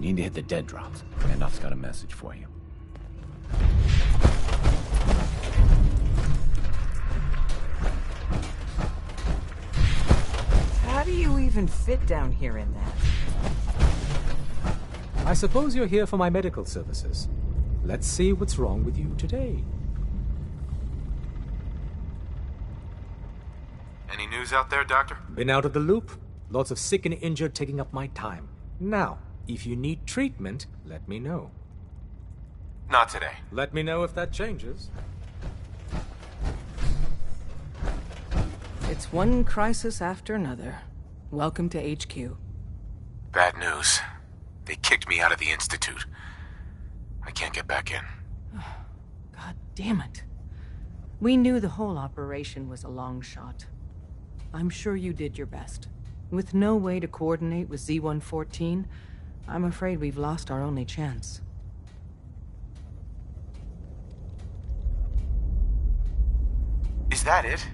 need to hit the dead drops. Randolph's got a message for you. How do you even fit down here in that? I suppose you're here for my medical services. Let's see what's wrong with you today. Any news out there, Doctor? Been out of the loop. Lots of sick and injured taking up my time. Now, if you need treatment, let me know. Not today. Let me know if that changes. It's one crisis after another. Welcome to HQ. Bad news. They kicked me out of the Institute. I can't get back in. God damn it. We knew the whole operation was a long shot. I'm sure you did your best. With no way to coordinate with Z-114, I'm afraid we've lost our only chance. Is that it?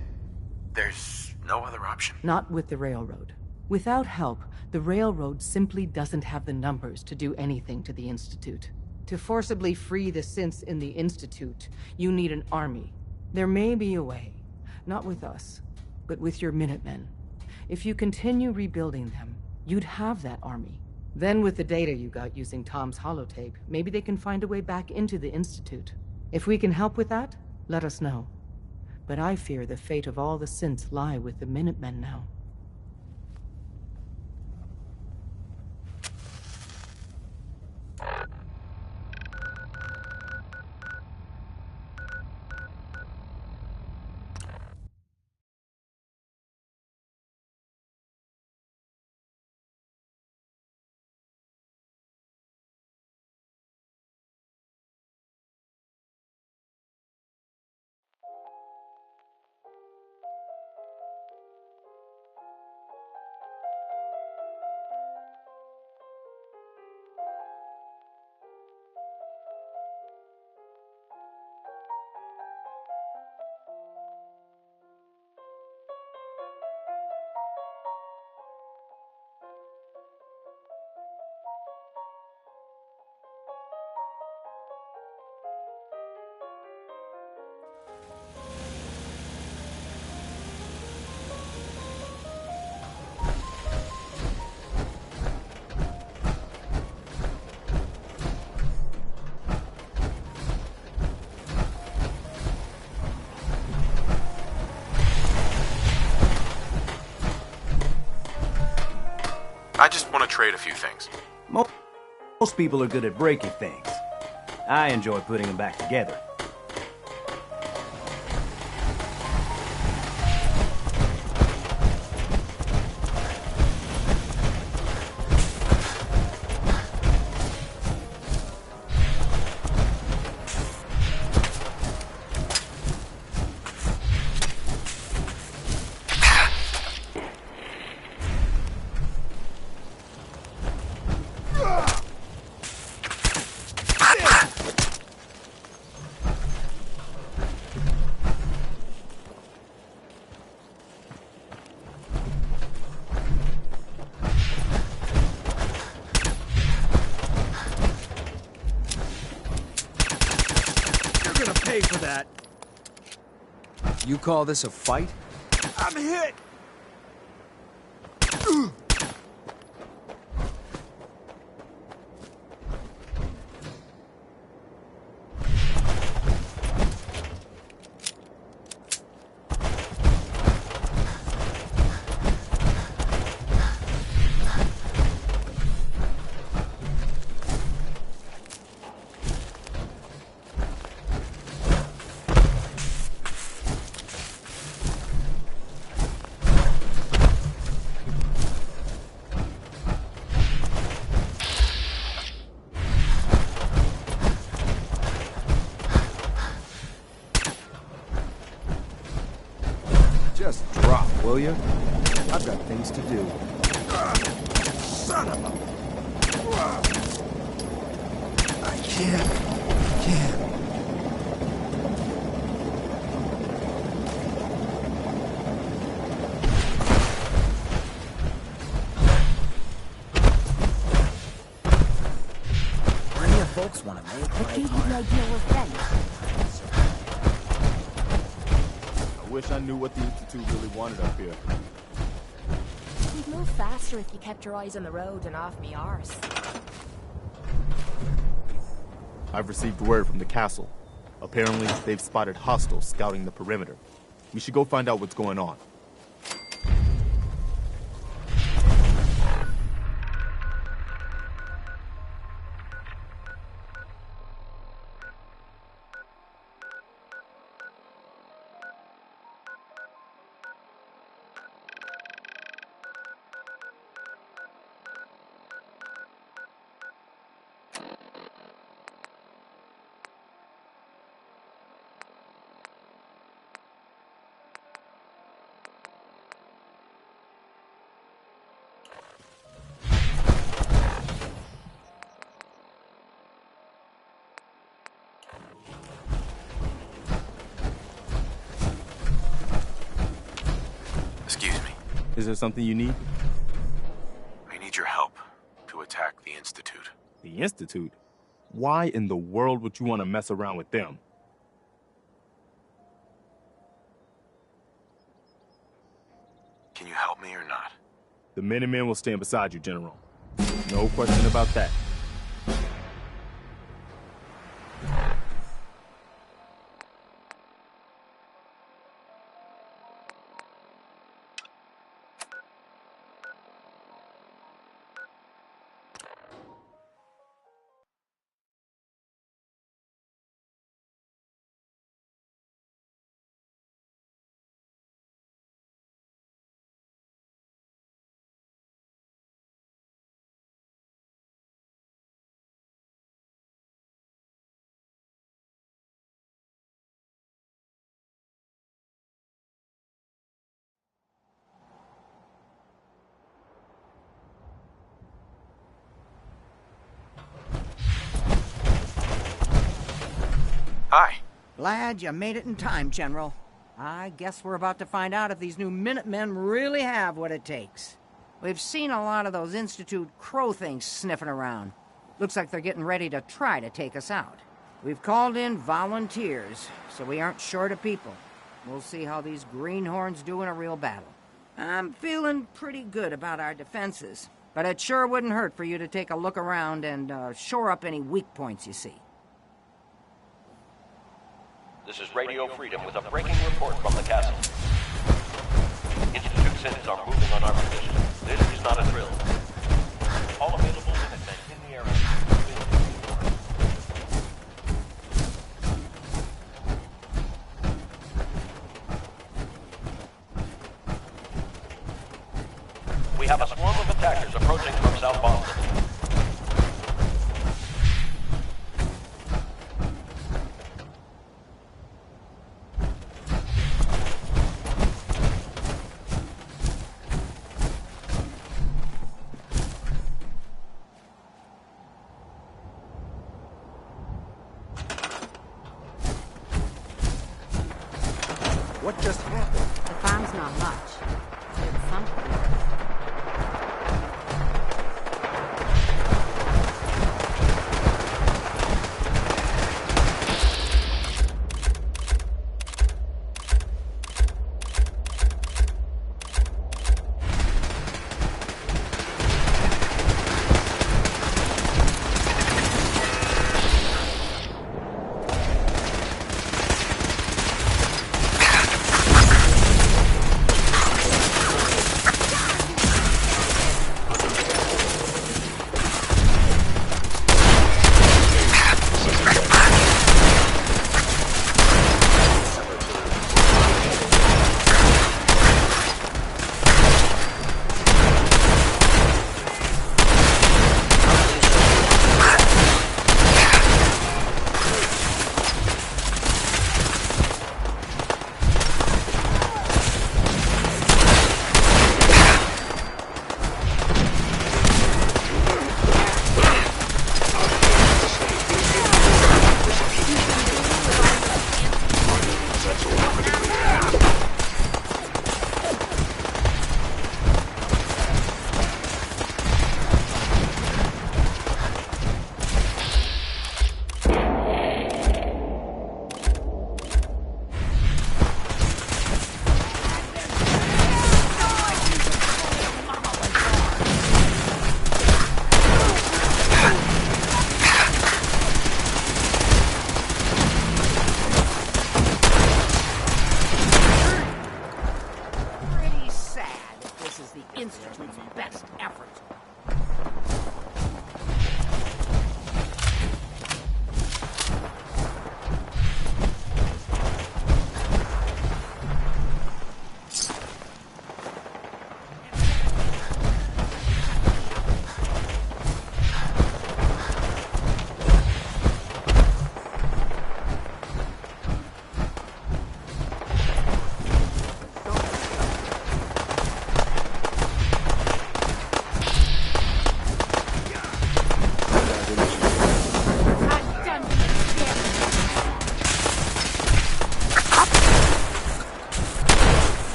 There's no other option? Not with the Railroad. Without help, the Railroad simply doesn't have the numbers to do anything to the Institute. To forcibly free the synths in the Institute, you need an army. There may be a way. Not with us, but with your Minutemen. If you continue rebuilding them, you'd have that army. Then with the data you got using Tom's holotape, maybe they can find a way back into the Institute. If we can help with that, let us know. But I fear the fate of all the synths lie with the Minutemen now. I just want to trade a few things. Most people are good at breaking things. I enjoy putting them back together. For that. You call this a fight? I'm hit! Just drop, will you? I've got things to do. Son of a... I can't. folks want to make What life gave you hard. the idea we're friends? I wish I knew what the Institute really wanted up here. We'd move faster if you kept your eyes on the road and off me arse. I've received word from the castle. Apparently, they've spotted hostiles scouting the perimeter. We should go find out what's going on. Excuse me. Is there something you need? I need your help to attack the Institute. The Institute? Why in the world would you want to mess around with them? Can you help me or not? The Minutemen will stand beside you, General. No question about that. Hi. Glad you made it in time, General. I guess we're about to find out if these new Minutemen really have what it takes. We've seen a lot of those Institute crow things sniffing around. Looks like they're getting ready to try to take us out. We've called in volunteers, so we aren't short of people. We'll see how these greenhorns do in a real battle. I'm feeling pretty good about our defenses, but it sure wouldn't hurt for you to take a look around and shore up any weak points you see. This is Radio Freedom with a breaking report from the castle. Institute sins are moving on our position. This is not a drill. All available Minutemen in the area. We have a swarm of attackers approaching from South Boston. What just happened? The farm's not much. It's something.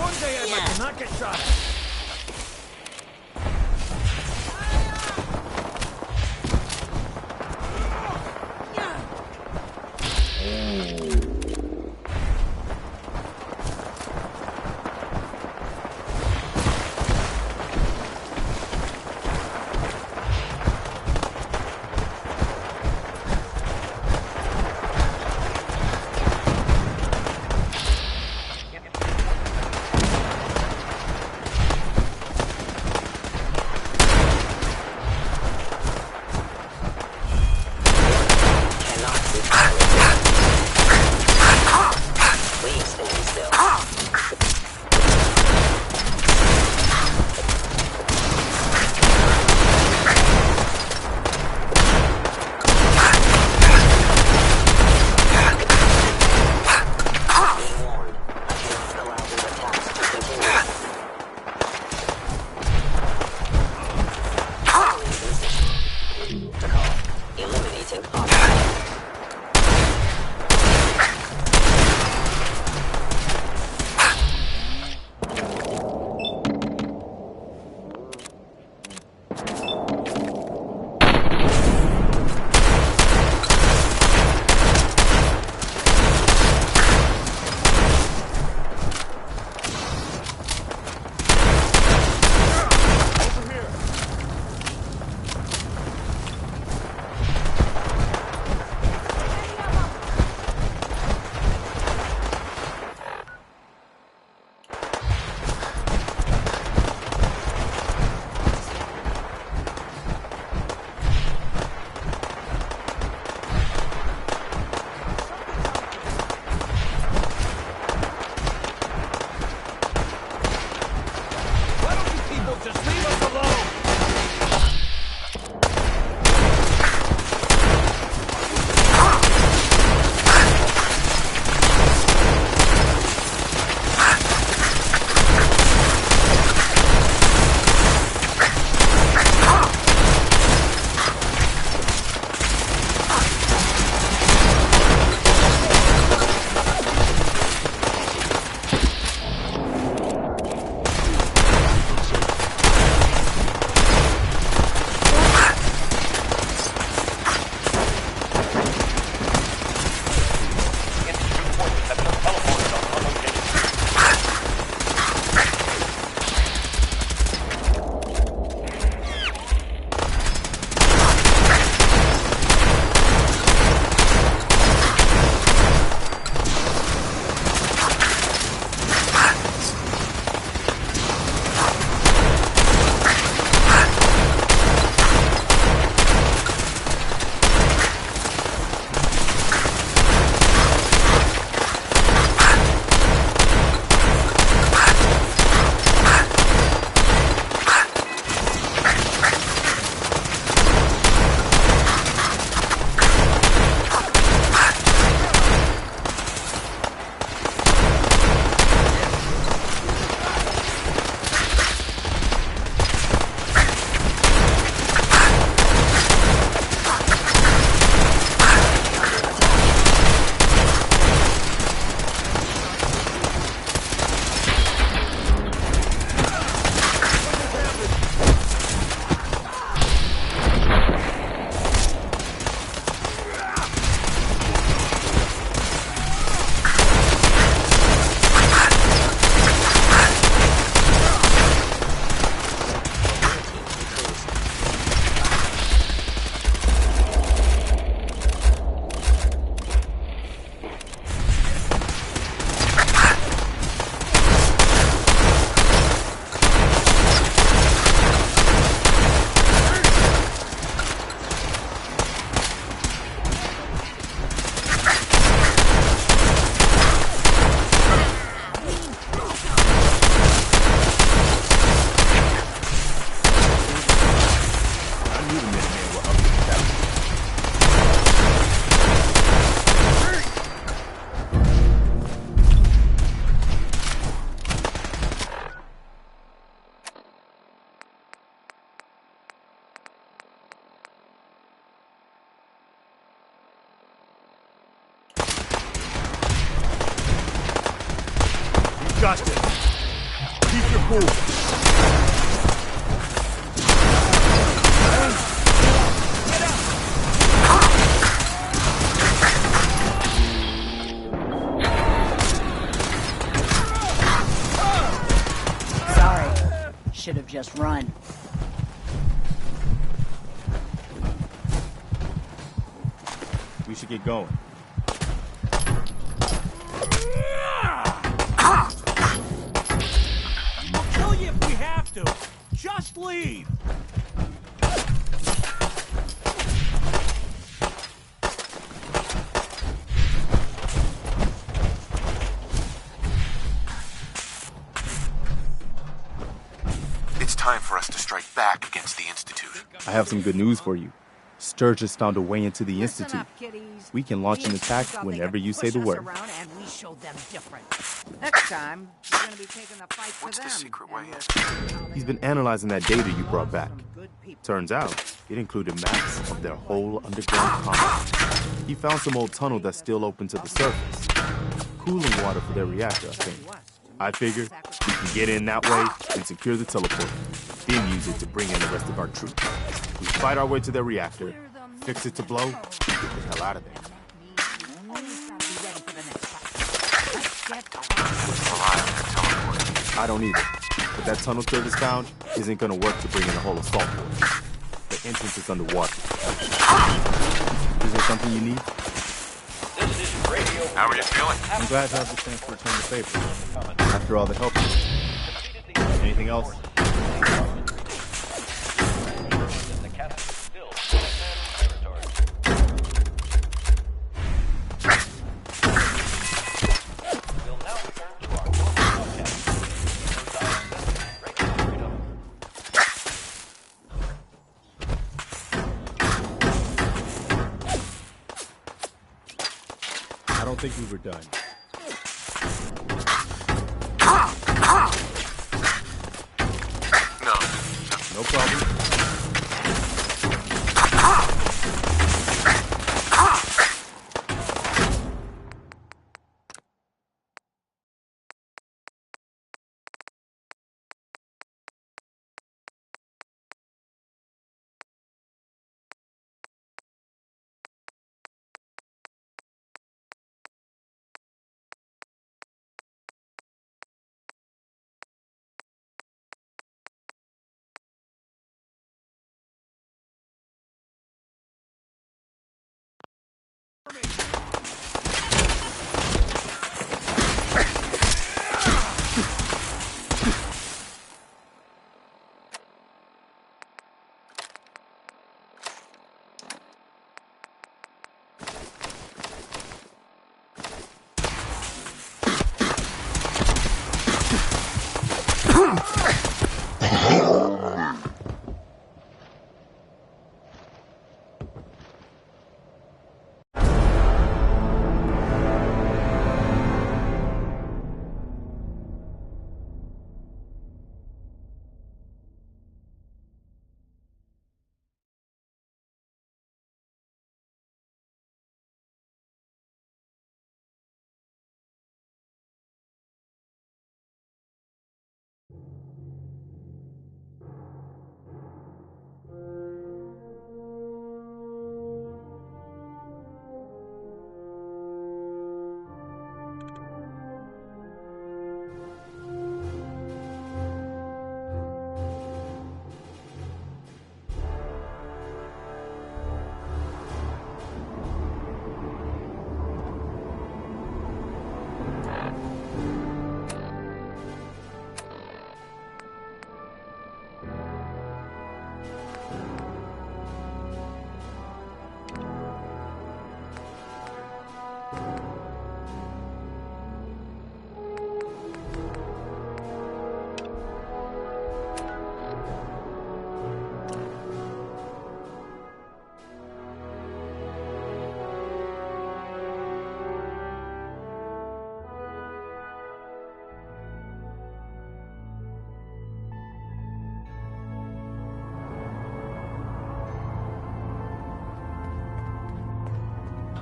One day I'd like to not get shot at. Justice. Sorry. Should have just run. We should get going. I'll kill you if we have to. Just leave. It's time for us to strike back against the Institute. I have some good news for you. Sturgis found a way into the Institute. We can launch an attack whenever you say the word. And we showed them different. Next time, we're going to be taking the fight for them. What's the secret way? He's been analyzing that data you brought back. Turns out, it included maps of their whole underground complex. He found some old tunnel that's still open to the surface. Cooling water for their reactor, I think. I figured we can get in that way and secure the teleport, then use it to bring in the rest of our troops. We fight our way to their reactor, fix it to blow, get the hell out of there. I don't either. But that tunnel Sturgis found isn't gonna work to bring in a whole assault force. The entrance is underwater. Is there something you need? How are you feeling? I'm glad to have the chance to return the favor. After all the help. Anything else? I don't think we were done. No problem.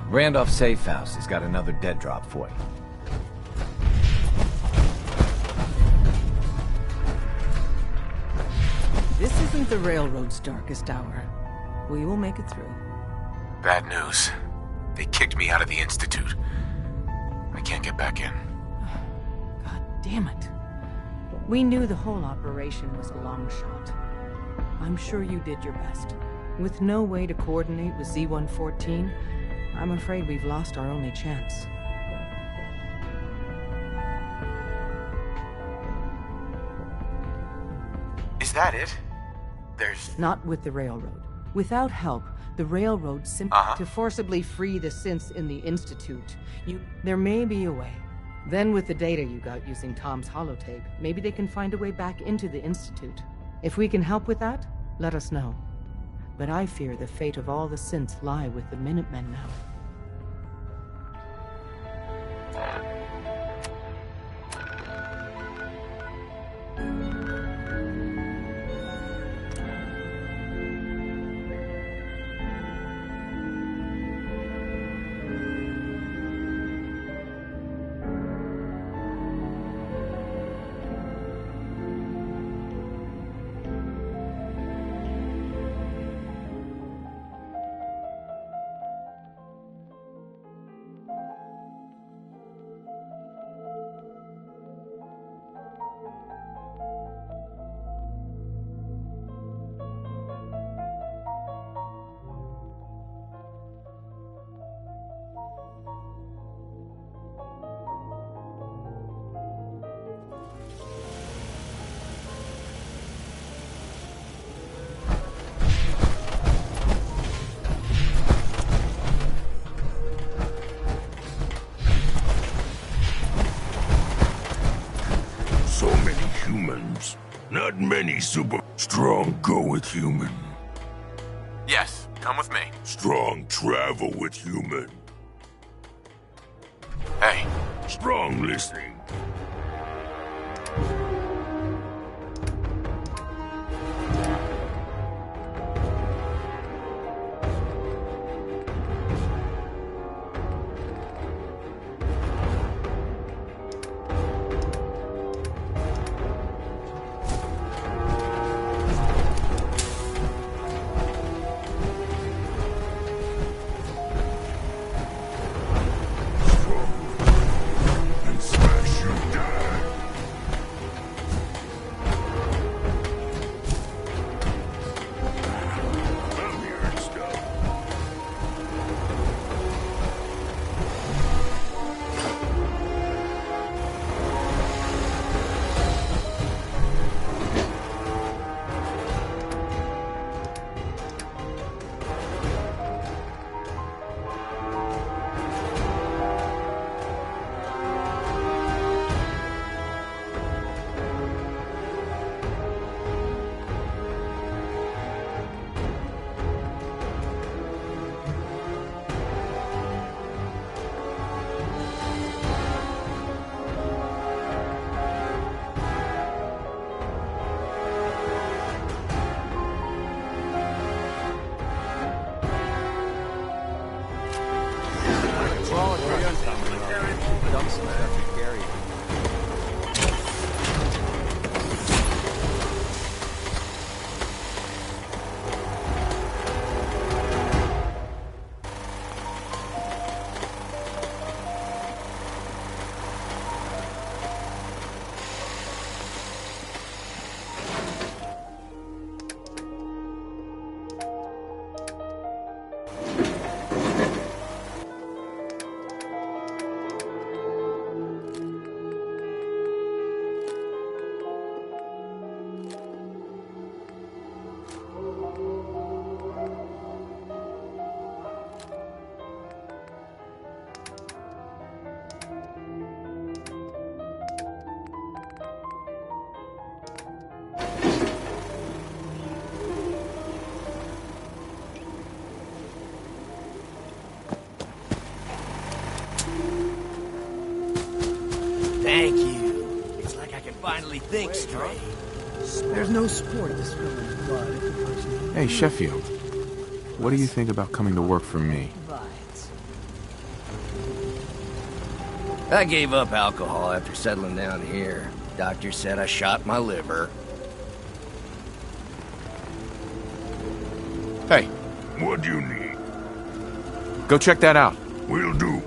Randolph Safe House has got another dead drop for you. isn't the railroad's darkest hour. We will make it through. Bad news. They kicked me out of the Institute. I can't get back in. God damn it. We knew the whole operation was a long shot. I'm sure you did your best. With no way to coordinate with Z-114, I'm afraid we've lost our only chance. Is that it? There's... Not with the railroad. Without help, the railroad simply... To forcibly free the synths in the Institute, there may be a way. Then with the data you got using Tom's holotape, maybe they can find a way back into the Institute. If we can help with that, let us know. But I fear the fate of all the synths lie with the Minutemen now. Not many super strong go with human. Yes, come with me. Strong travel with human. Hey. Strong listening. Thank you. It's like I can finally think straight. There's no sport to spilling blood if the person... Hey, Sheffield. What do you think about coming to work for me? I gave up alcohol after settling down here. Doctor said I shot my liver. Hey. What do you need? Go check that out. Will do.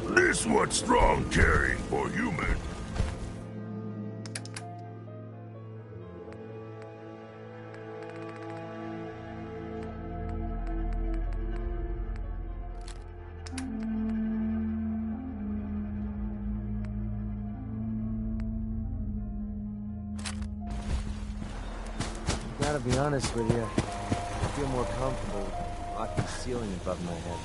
This what strong carrying for human. Gotta be honest with you, I feel more comfortable with a rocky ceiling above my head.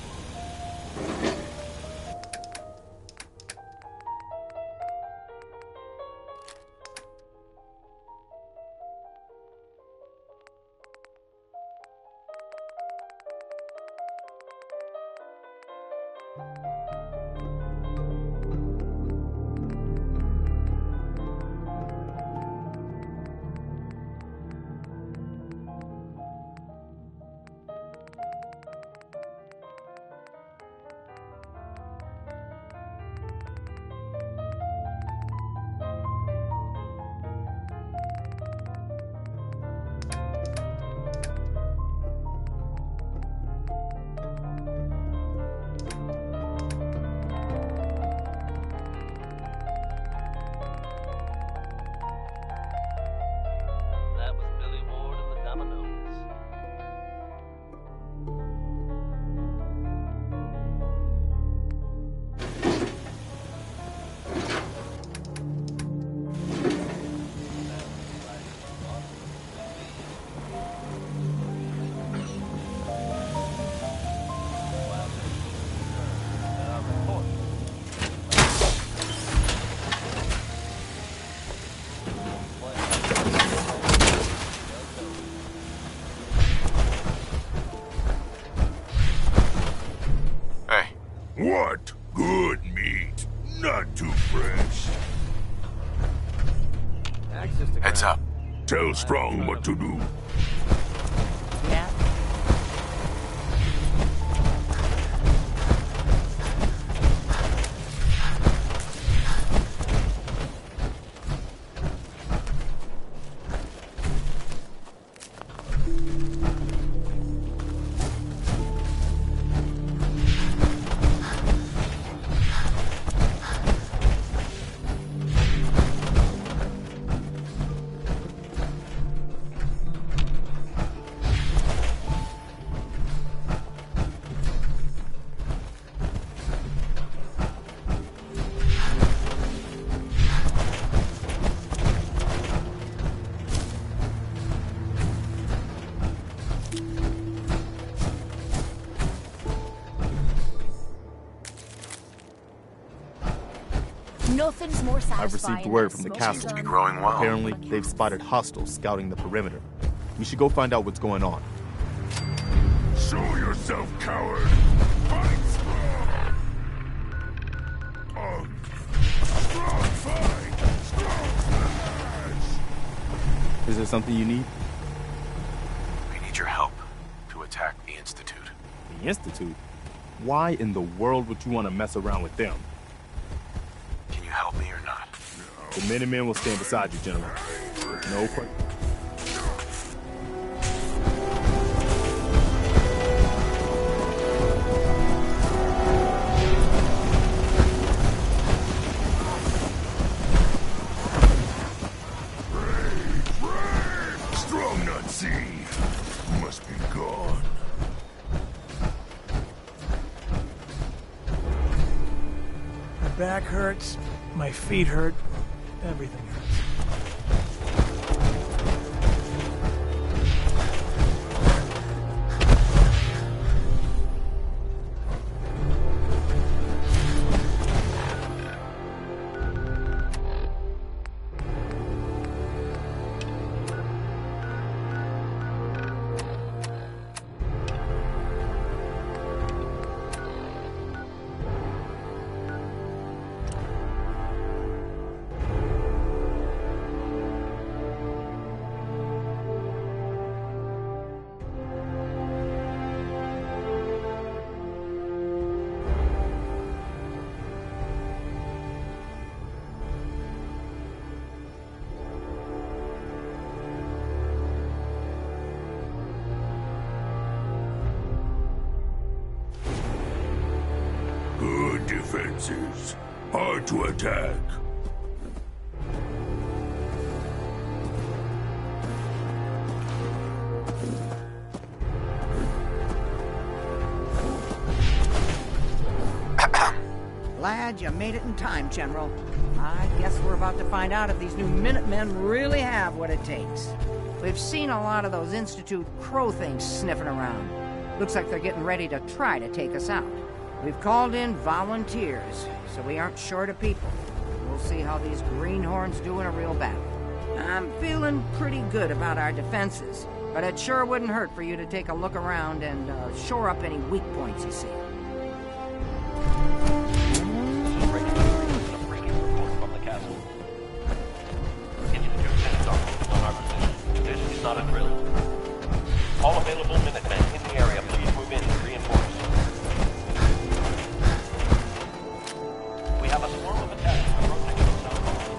That was Billy Ward and the Dominoes. What? Good meat. Not too fresh. Heads up. Tell Strong what to do. Yeah? Nothing's more satisfying. I've received word from the castle. Growing well. Apparently, they've spotted hostiles scouting the perimeter. We should go find out what's going on. Show yourself, coward. Fight strong. Strong fight. Strong smash. Is there something you need? We need your help to attack the Institute. The Institute? Why in the world would you want to mess around with them? Can you help me or not? The Minutemen will stand beside you, General. No question. Strong not seen. Must be gone. My back hurts, my feet hurt, everything hurts. attack. Glad you made it in time, General. I guess we're about to find out if these new Minutemen really have what it takes. We've seen a lot of those Institute Crow things sniffing around. Looks like they're getting ready to try to take us out. We've called in volunteers, so we aren't short of people. We'll see how these greenhorns do in a real battle. I'm feeling pretty good about our defenses, but it sure wouldn't hurt for you to take a look around and shore up any weak points you see. It's not a drill. All available Minutemen in the area, please move in to reinforce. We have a swarm of attacks approaching from southwest.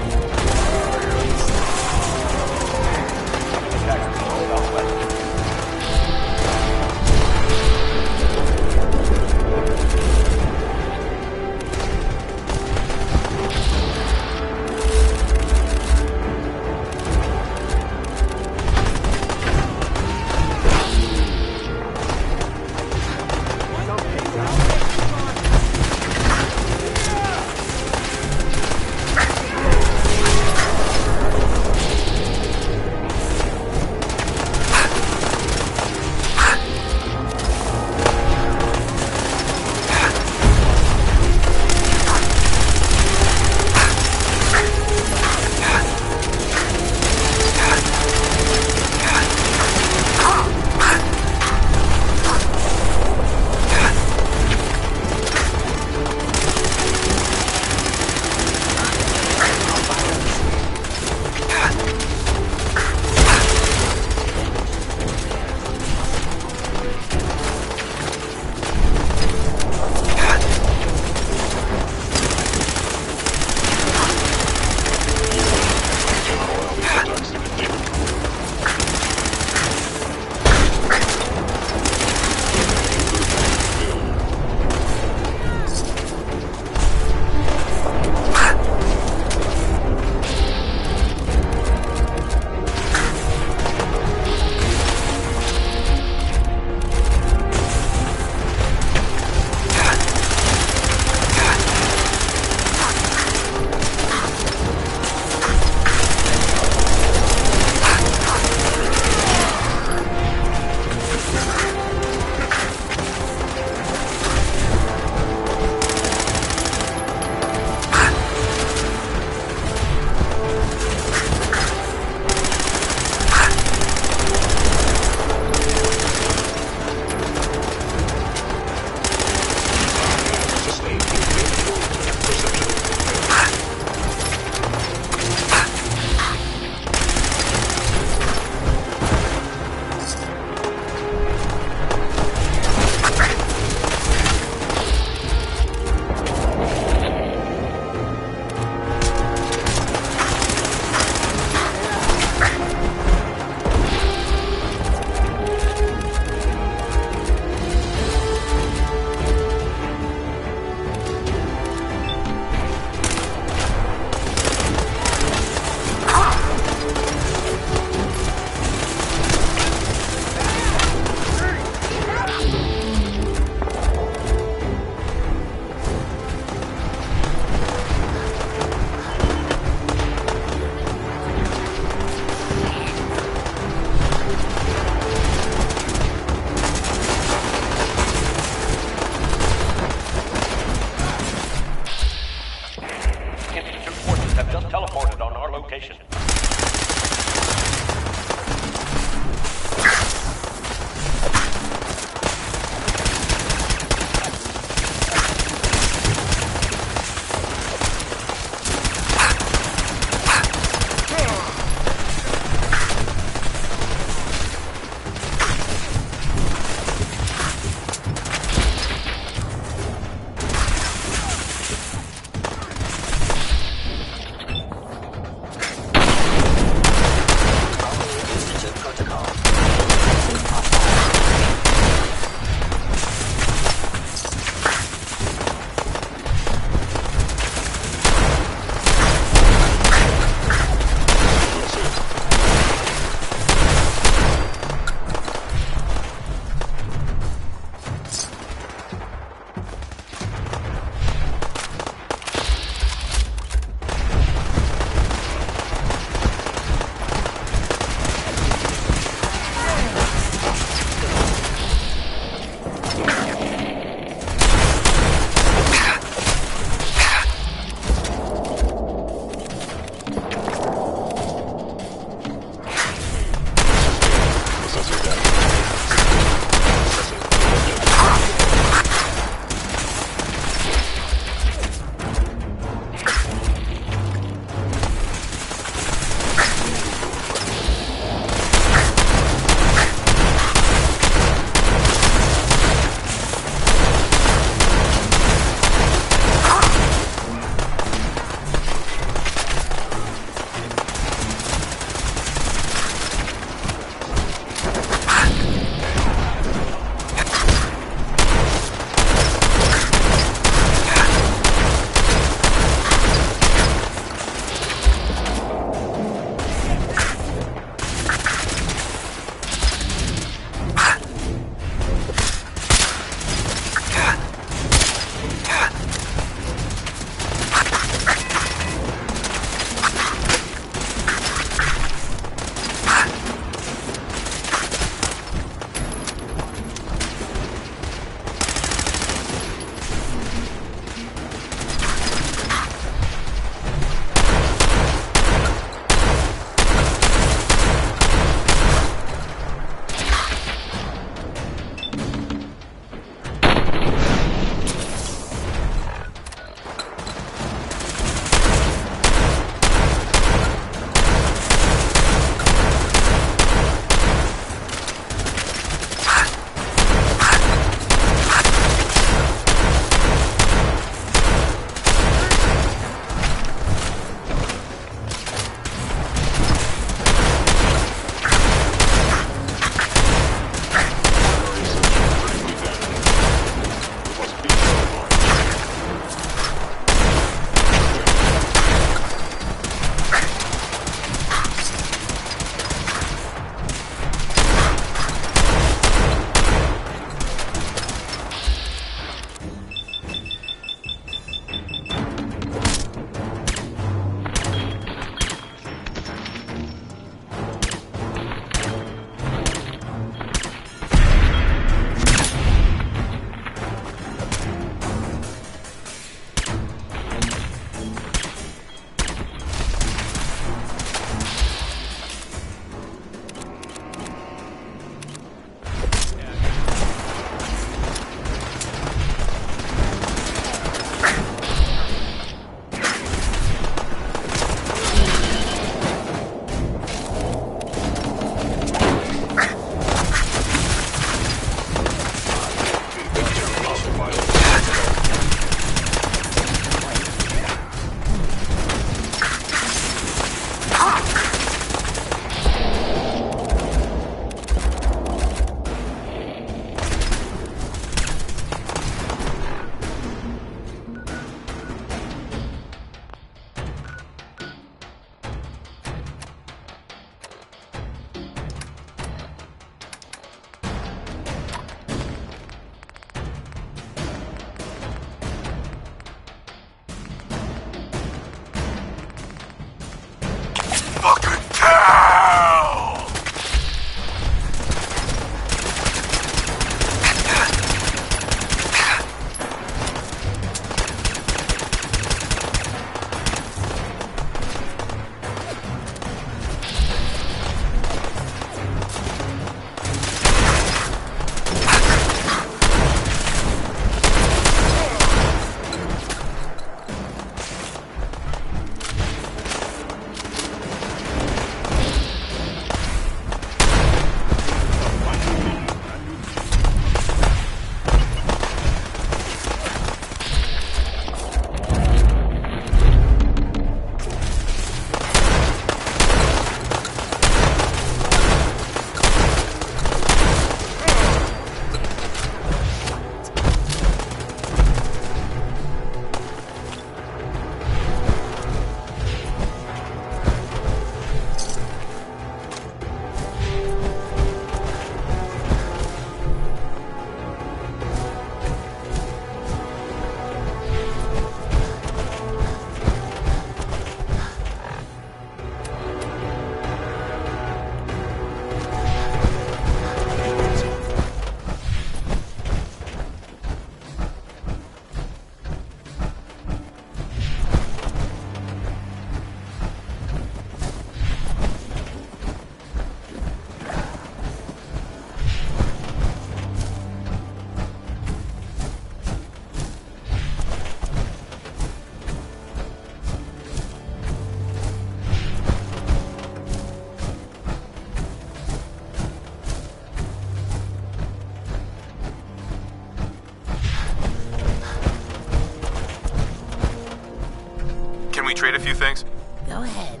we trade a few things? Go ahead.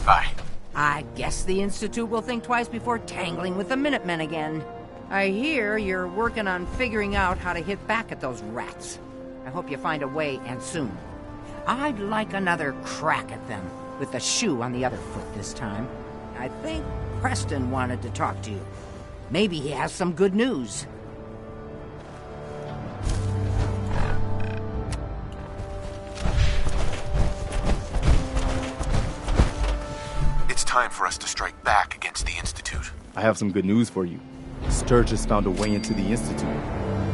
Bye. I guess the Institute will think twice before tangling with the Minutemen again. I hear you're working on figuring out how to hit back at those rats. I hope you find a way, and soon. I'd like another crack at them, with the shoe on the other foot this time. I think Preston wanted to talk to you. Maybe he has some good news. It's time for us to strike back against the Institute. I have some good news for you. Sturgis found a way into the Institute.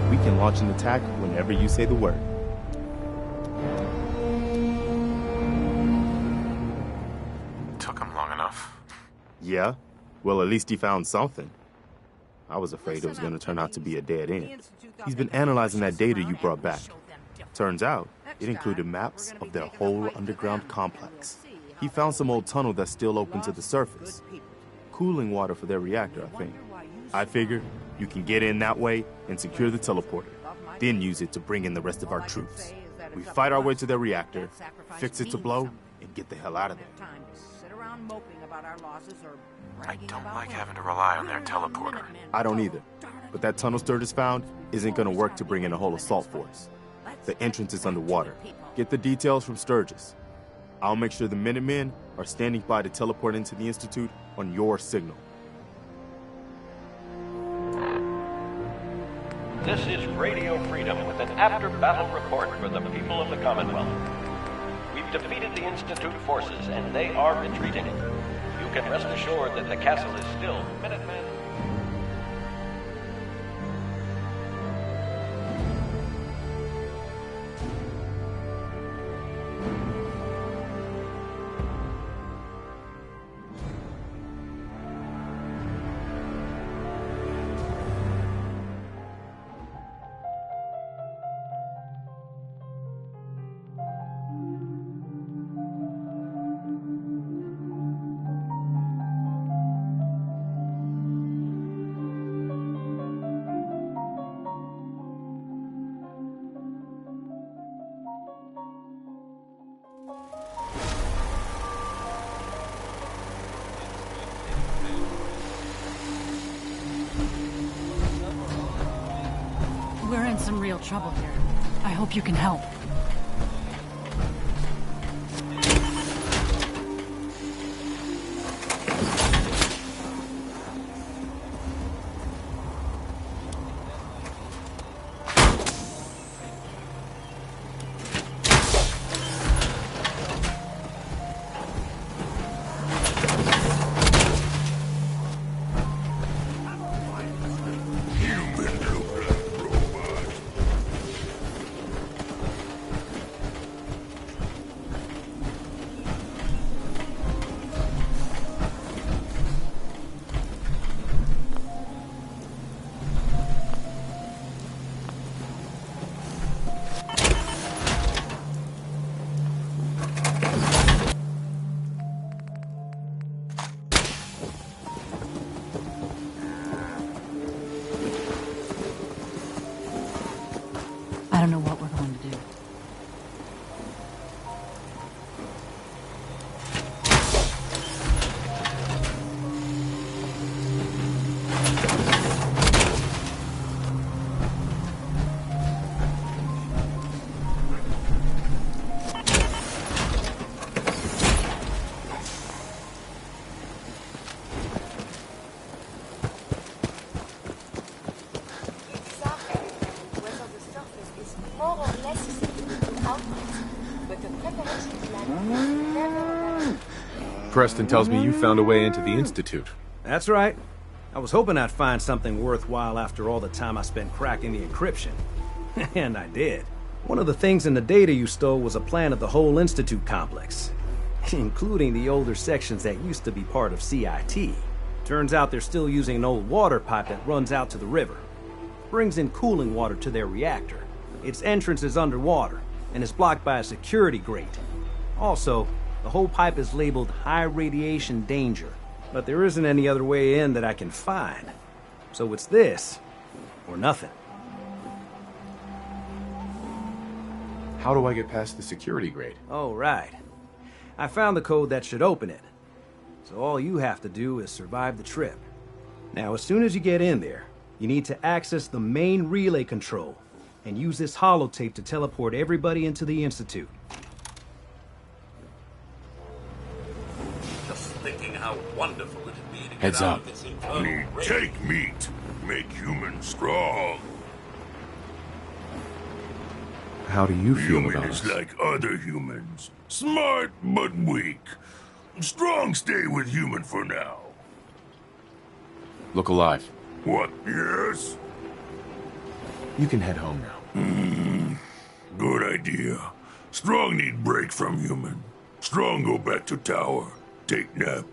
We can launch an attack whenever you say the word. Took him long enough. Yeah? Well, at least he found something. I was afraid it was going to turn out to be a dead end. He's been analyzing that data you brought back. Turns out, it included maps of their whole underground complex. He found some old tunnel that's still open to the surface. Cooling water for their reactor, I think. I figured you can get in that way and secure the teleporter, then use it to bring in the rest of our troops. We fight our way to their reactor, fix it to blow, and get the hell out of there. I don't like having to rely on their teleporter. I don't either. But that tunnel Sturgis found isn't going to work to bring in a whole assault force. The entrance is underwater. Get the details from Sturgis. I'll make sure the Minutemen are standing by to teleport into the Institute on your signal. This is Radio Freedom with an after-battle report for the people of the Commonwealth. We've defeated the Institute forces, and they are retreating. You can rest assured that the castle is still Minutemen. We're in some real trouble here. I hope you can help. I don't know what we're going to do. Preston tells me you found a way into the Institute. That's right. I was hoping I'd find something worthwhile after all the time I spent cracking the encryption. And I did. One of the things in the data you stole was a plan of the whole Institute complex, including the older sections that used to be part of CIT. Turns out they're still using an old water pipe that runs out to the river. Brings in cooling water to their reactor. Its entrance is underwater, and is blocked by a security grate. Also, the whole pipe is labeled high radiation danger, but there isn't any other way in that I can find. So it's this, or nothing. How do I get past the security grate? Oh, right. I found the code that should open it. So all you have to do is survive the trip. Now, as soon as you get in there, you need to access the main relay control and use this holotape to teleport everybody into the Institute. Just thinking how wonderful it'd be to get Heads out up. of this infernal race. Take meat, make humans strong. How do you feel Human about is us? like other humans. Smart, but weak. Strong stay with human for now. Look alive. What, yes? You can head home now. Good idea. Strong need break from human. Strong go back to tower. Take nap.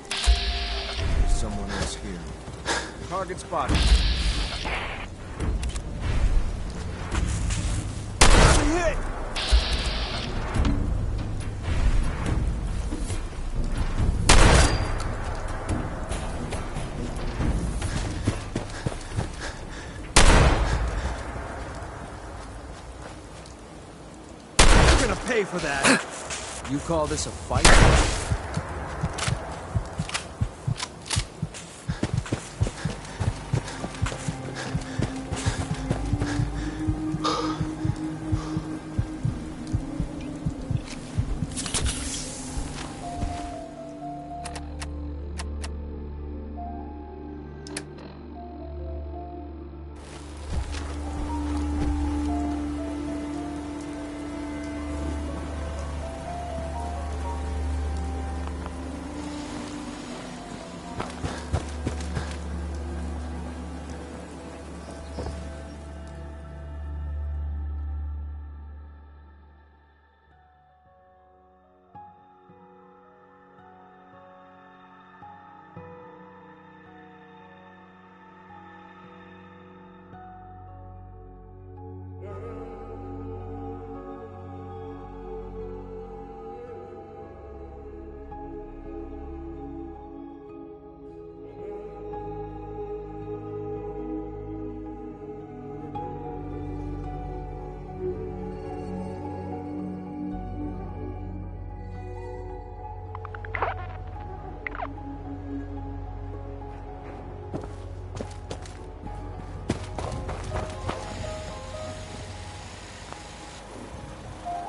There's someone else here. Target spotted. Hit! You're gonna pay for that. You call this a fight?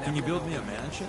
Can you build me a mansion?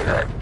Got it.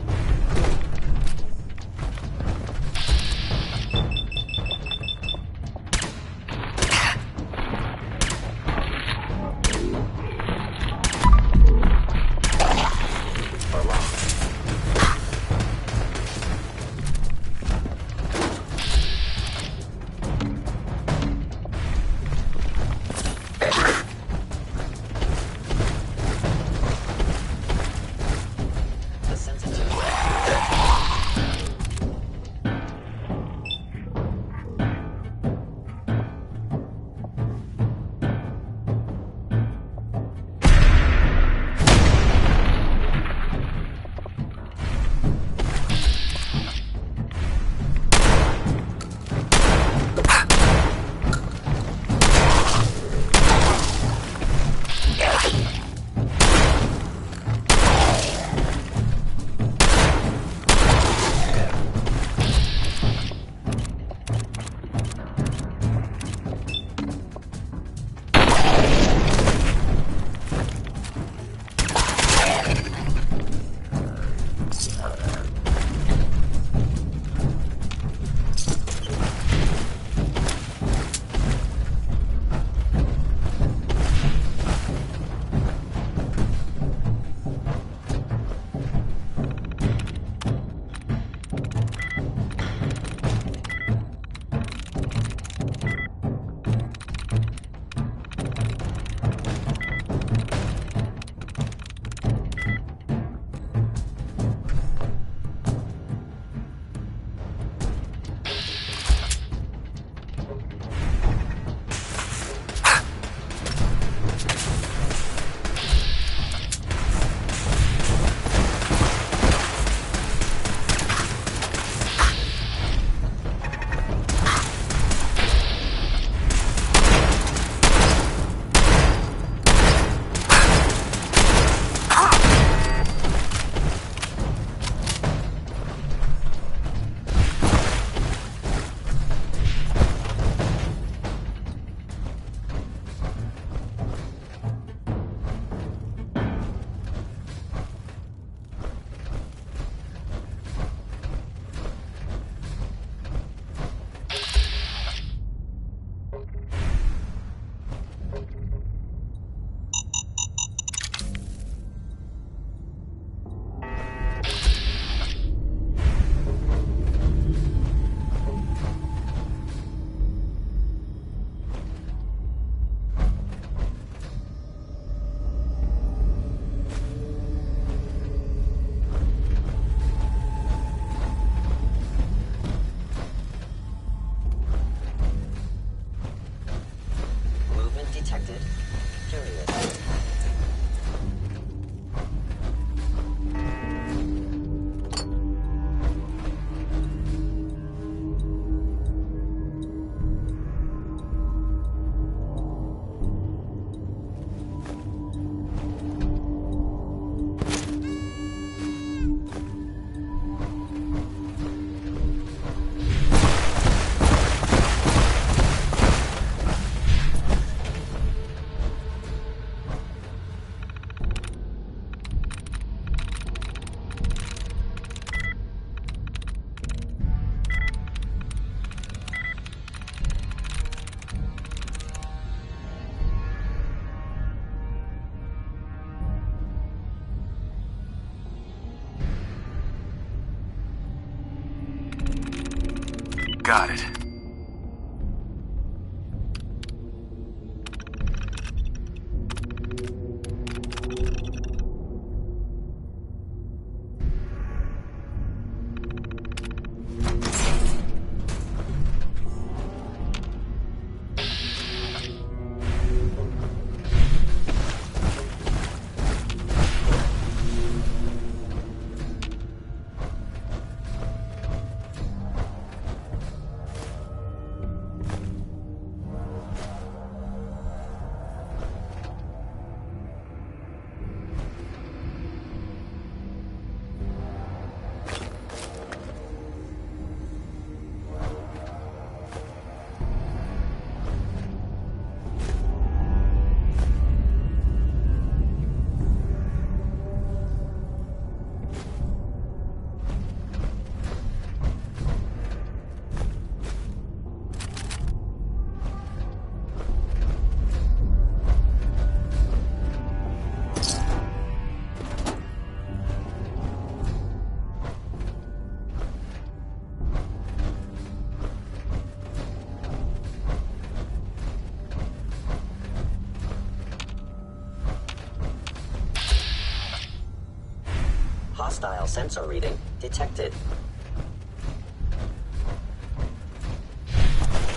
Hostile sensor reading detected.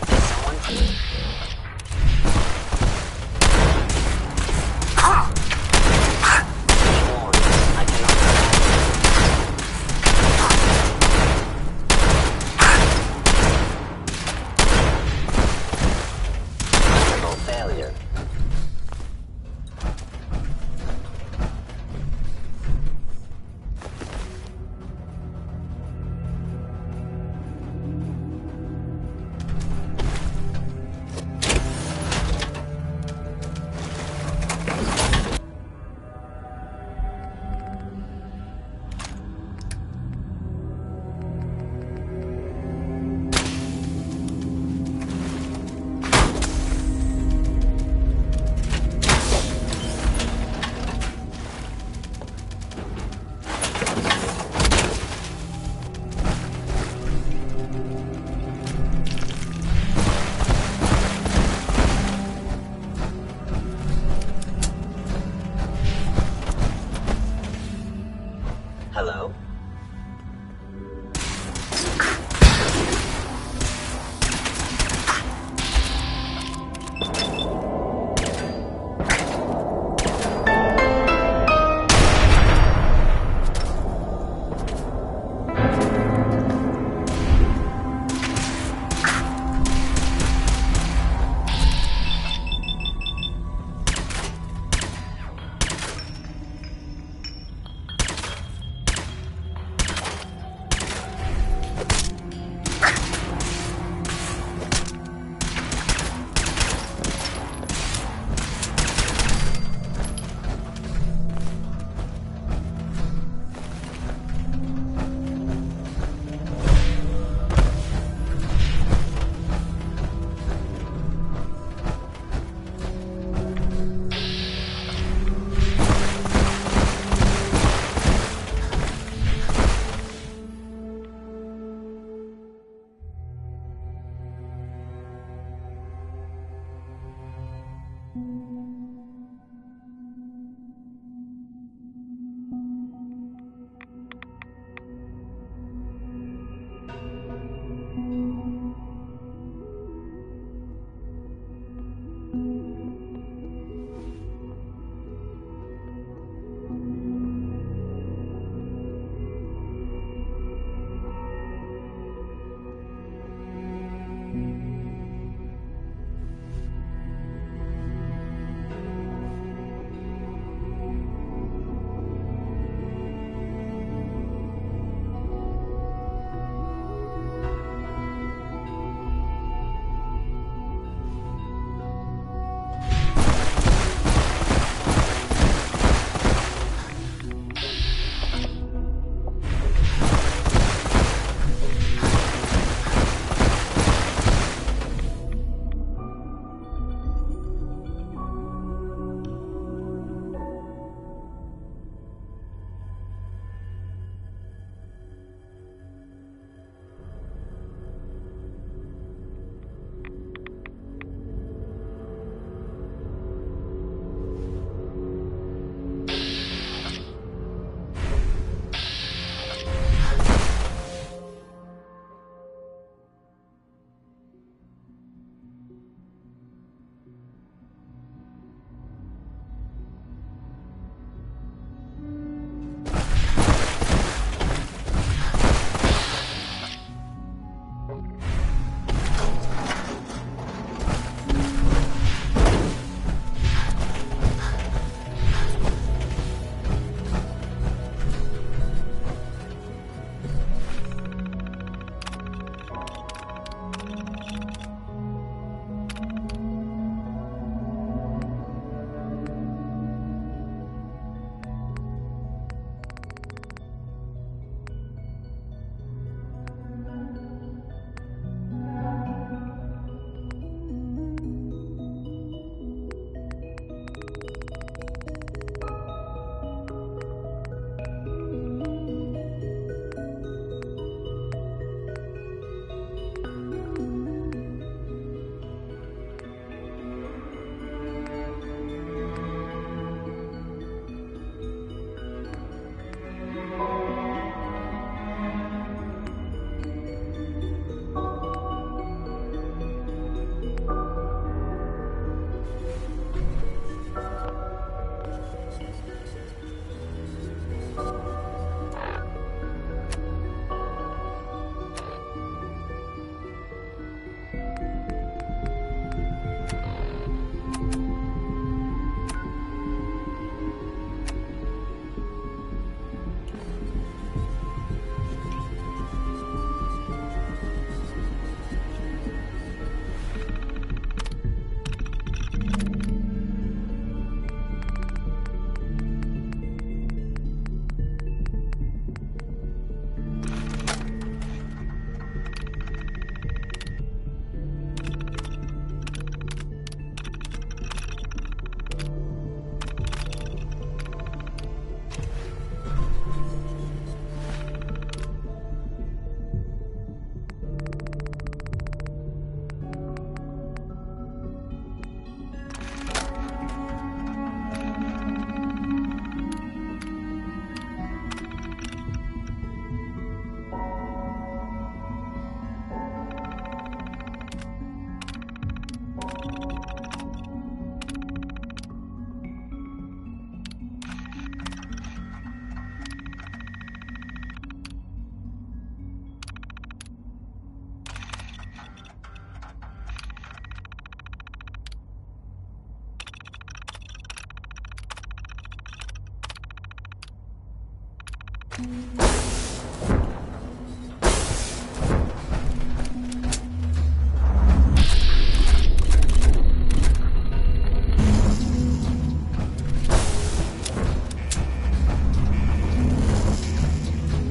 Is someone... Failure. Hello?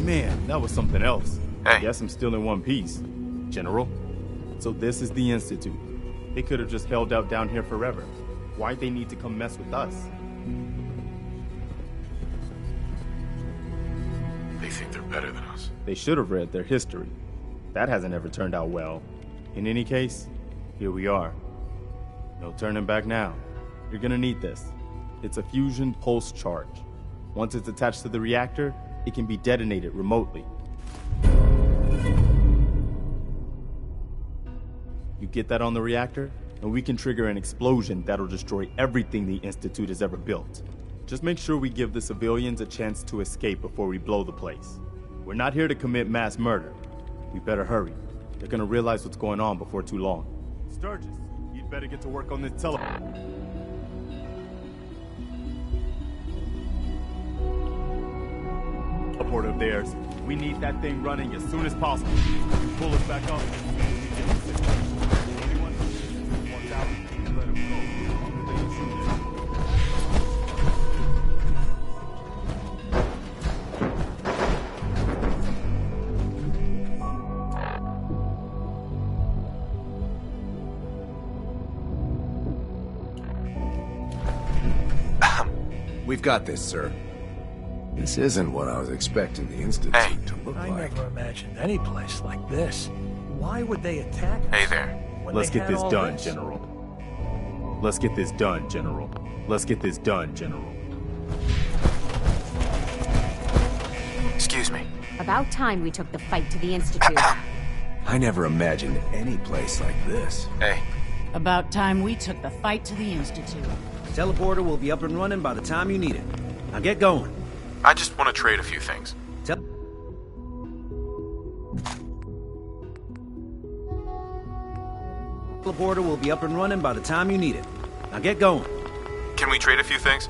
Man, that was something else. Hey. I guess I'm still in one piece. General? So this is the Institute. They could have just held out down here forever. Why'd they need to come mess with us? They think they're better than us. They should have read their history. That hasn't ever turned out well. In any case, here we are. No turning back now. You're gonna need this. It's a fusion pulse charge. Once it's attached to the reactor, it can be detonated remotely. You get that on the reactor, and we can trigger an explosion that'll destroy everything the Institute has ever built. Just make sure we give the civilians a chance to escape before we blow the place. We're not here to commit mass murder. We better hurry. They're gonna realize what's going on before too long. Sturgis, you'd better get to work on this teleport of theirs. We need that thing running as soon as possible. Pull us back up. Anyone? Watch out and let him go. We've got this, sir. This isn't what I was expecting the Institute to look I like. never imagined any place like this. Why would they attack us? Hey there. when Let's they get had this all done, this? General. Let's get this done, General. Let's get this done, General. Excuse me. About time we took the fight to the Institute. I never imagined any place like this. Hey. About time we took the fight to the Institute. Teleporter will be up and running by the time you need it. Now get going. I just want to trade a few things. Teleporter will be up and running by the time you need it. Now get going. Can we trade a few things?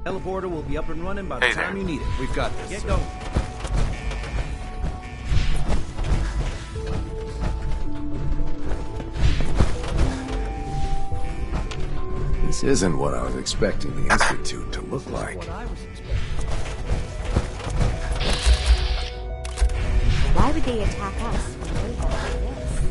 Teleporter will be up and running by the Hey time there. you need it. We've got this. Get sir. going. This isn't what I was expecting the Institute to look like. What I was expecting. Why would they attack us when they have this?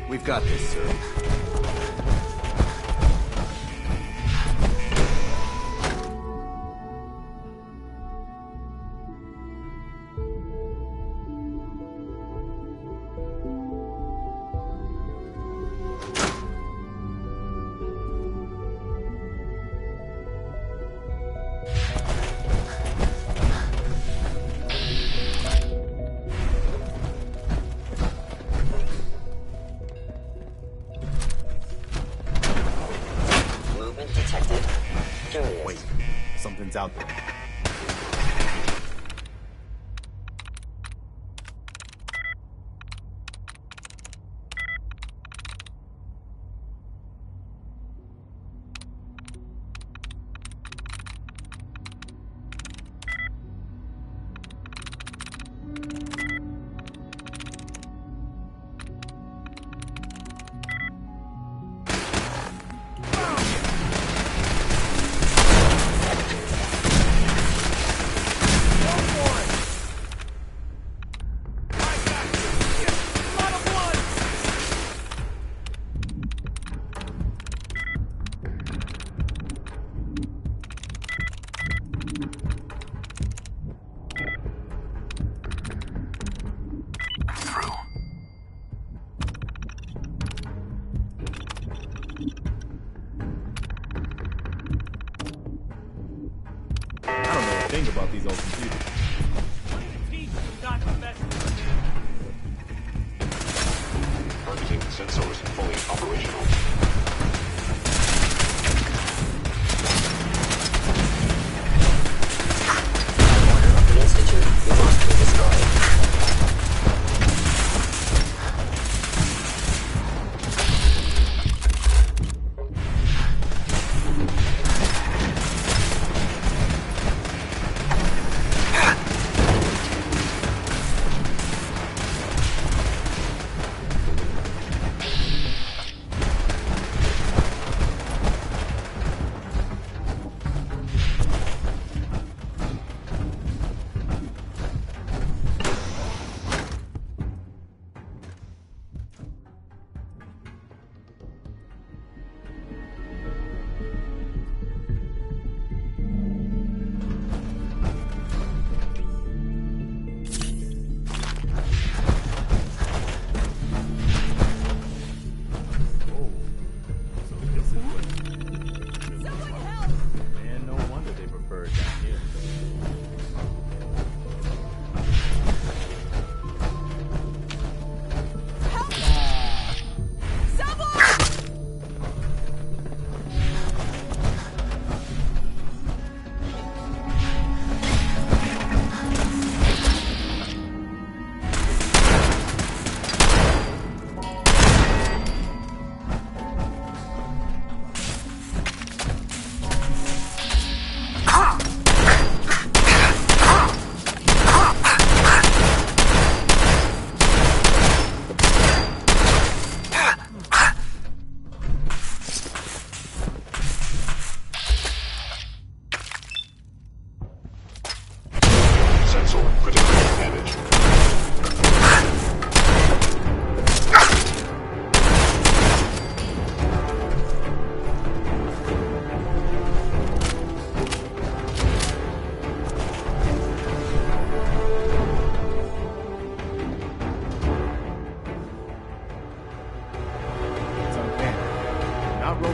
We've got this, sir. Something's out there. Think about these old computers. Targeting sensors fully operational. The Institute must be destroyed.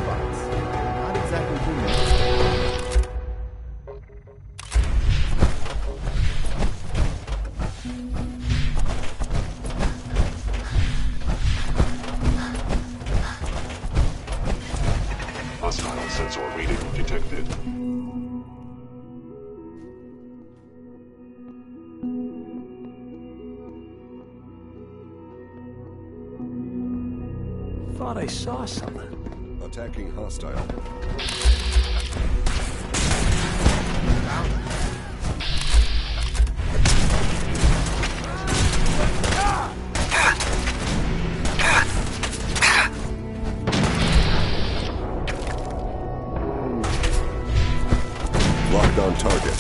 robots. Not exactly human. Hostile sensor reading detected. Thought I saw something. Attacking hostile. Locked on target.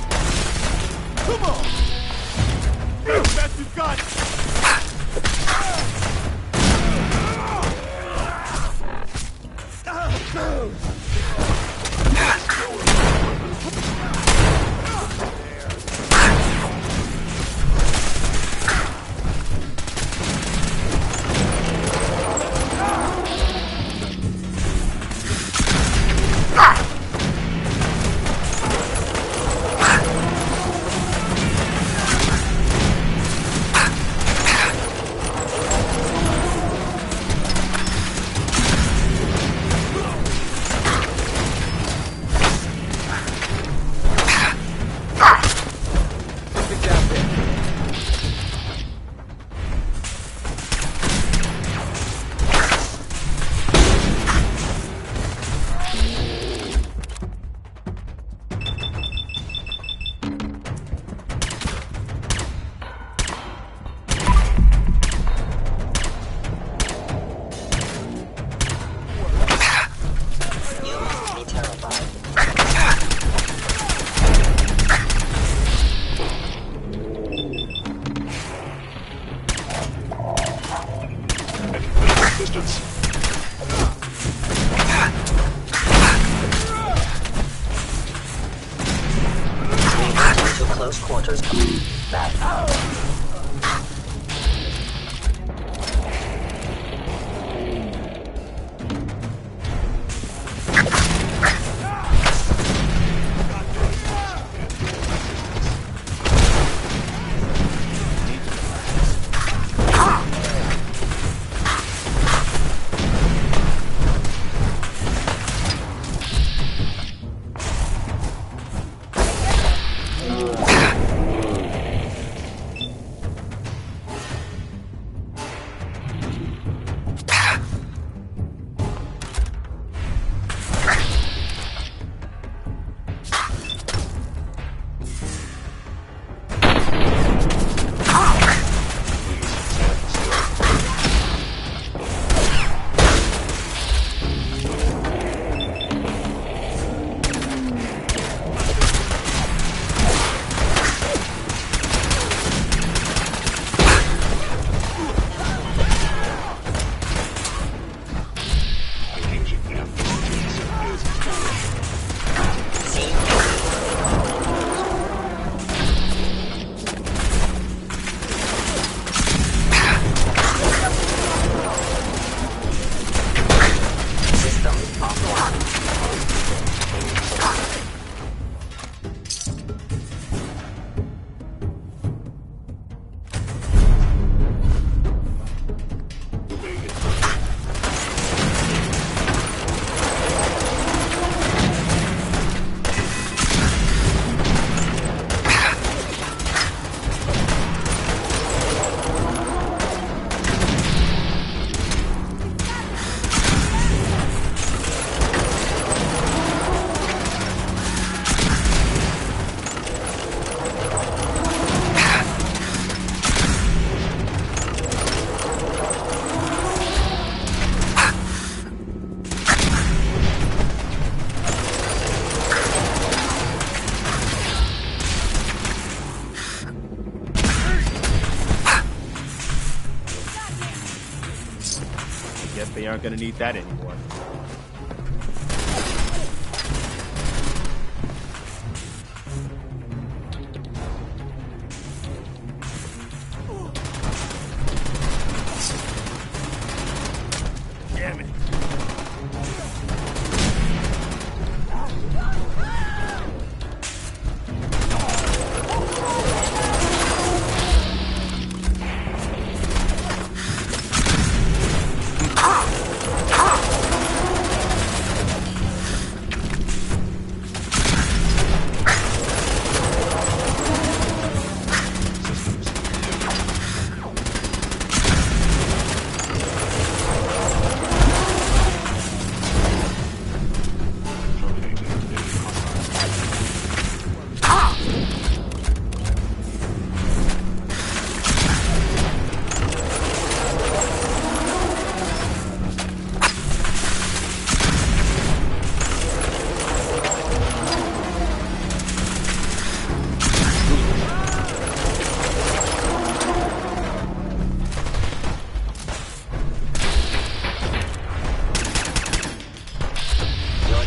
Come on! Best you've got! Close quarters. They aren't gonna need that anymore. Damn it.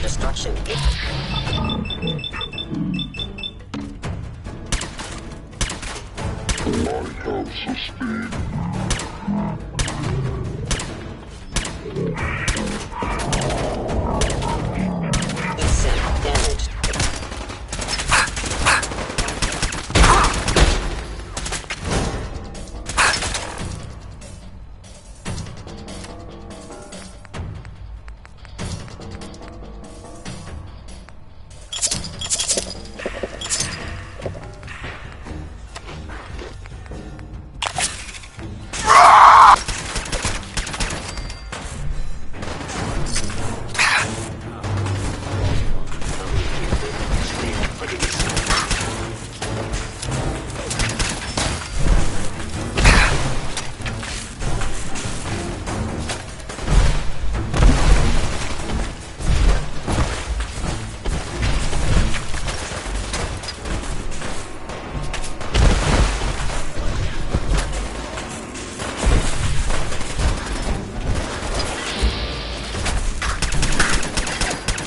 destruction. Descent damaged.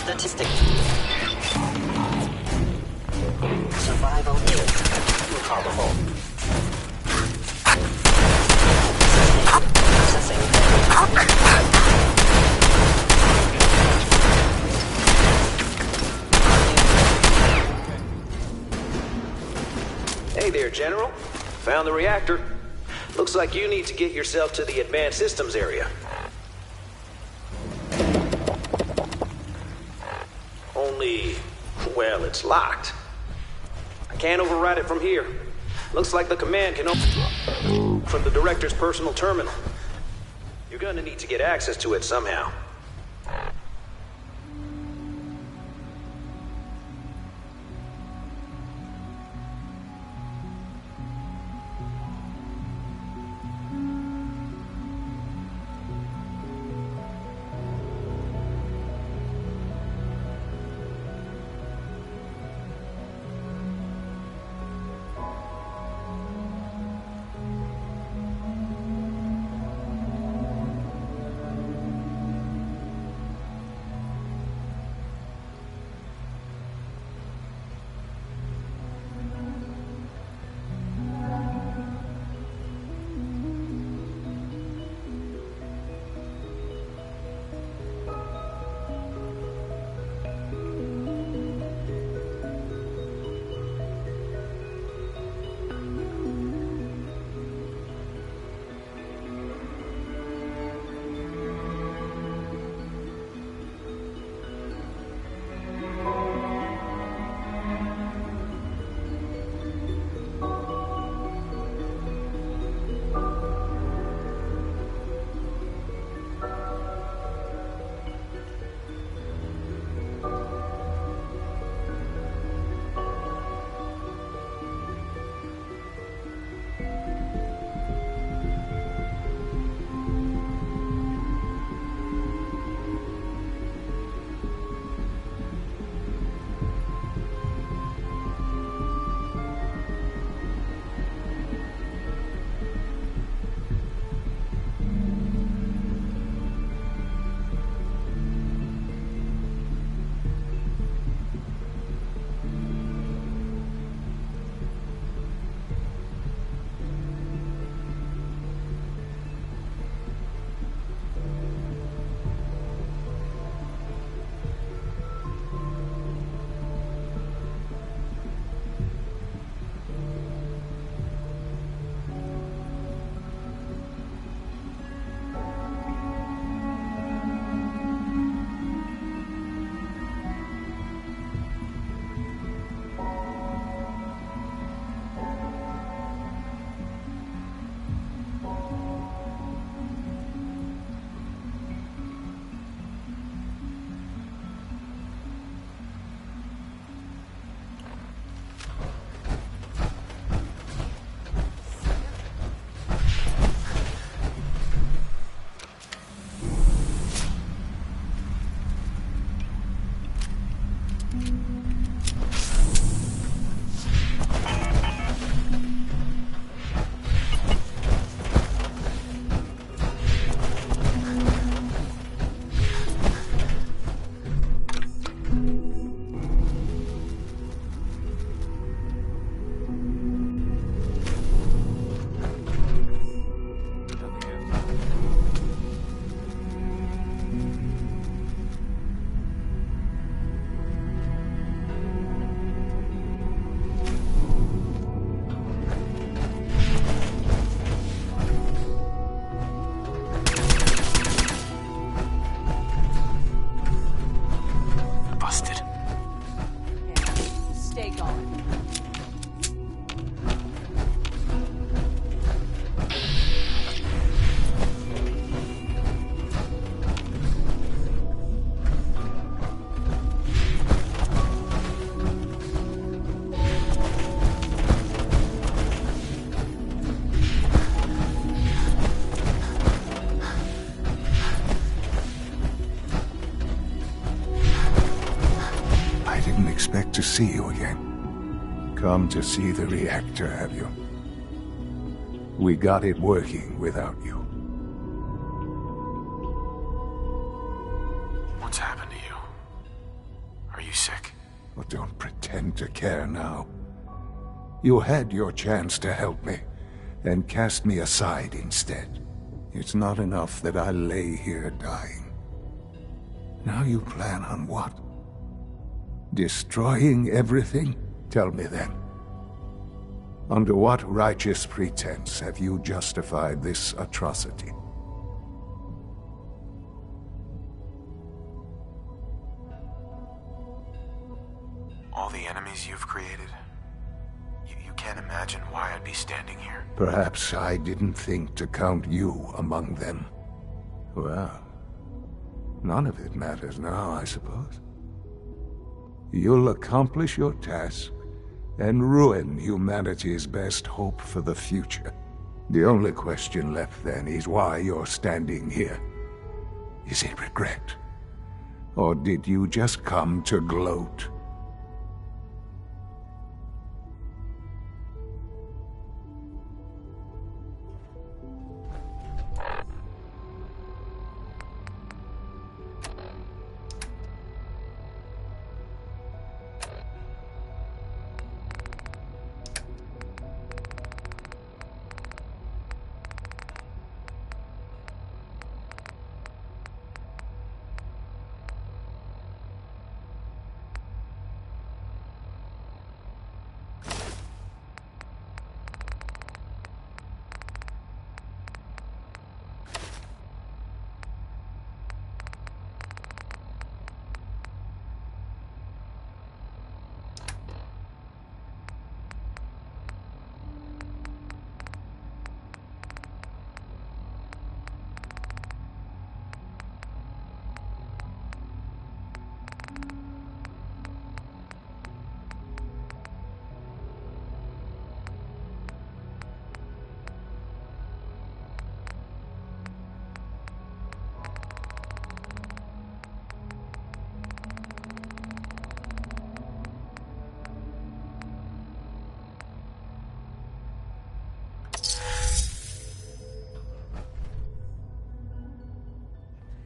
Statistic. Survival is improbable. Processing. Hey there, General. Found the reactor. Looks like you need to get yourself to the advanced systems area. Only, well, it's locked. I can't override it from here. Looks like the command can open from the director's personal terminal. You're gonna need to get access to it somehow. expect to see you again. Come to see the reactor, have you? We got it working without you. What's happened to you? Are you sick? Well, don't pretend to care now. You had your chance to help me, and cast me aside instead. It's not enough that I lay here dying. Now you plan on what? Destroying everything? Tell me then. Under what righteous pretense have you justified this atrocity? All the enemies you've created? You can't imagine why I'd be standing here. Perhaps I didn't think to count you among them. Well, none of it matters now, I suppose. You'll accomplish your task and ruin humanity's best hope for the future. The only question left then is why you're standing here. Is it regret? Or did you just come to gloat?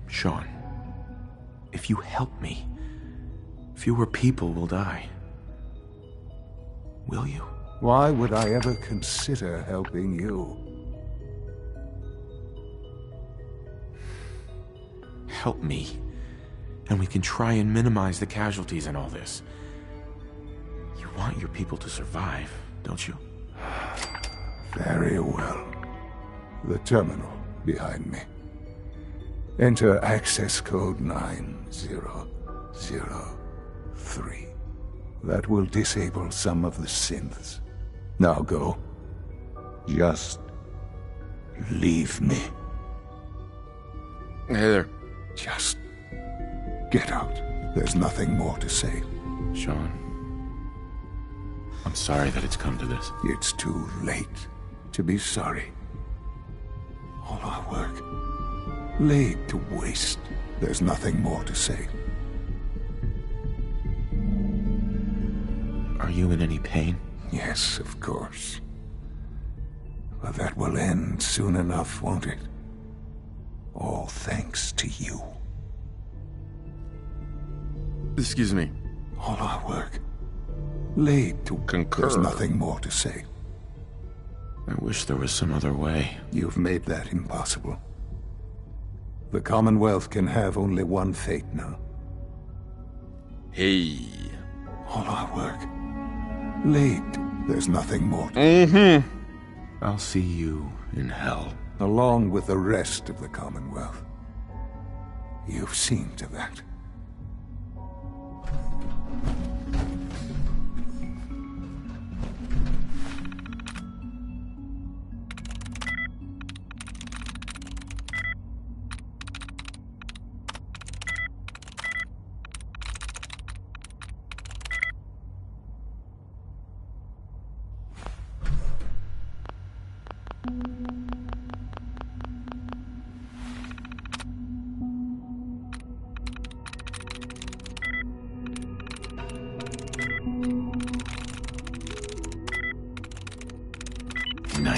Sean, if you help me, fewer people will die. Will you? Why would I ever consider helping you? Help me, and we can try and minimize the casualties in all this. You want your people to survive, don't you? Very well. The terminal behind me. Enter access code 9003. That will disable some of the synths. Now go. Just leave me. Hey there. Just get out. There's nothing more to say. Sean, I'm sorry that it's come to this. It's too late to be sorry. All our work laid to waste. There's nothing more to say. Are you in any pain? Yes, of course. But that will end soon enough, won't it? All thanks to you. Excuse me. All our work laid to concur. There's nothing more to say. I wish there was some other way. You've made that impossible. The Commonwealth can have only one fate now. Hey. All our work laid to... There's nothing more to... Mm-hmm. I'll see you in hell. Along with the rest of the Commonwealth. You've seen to that.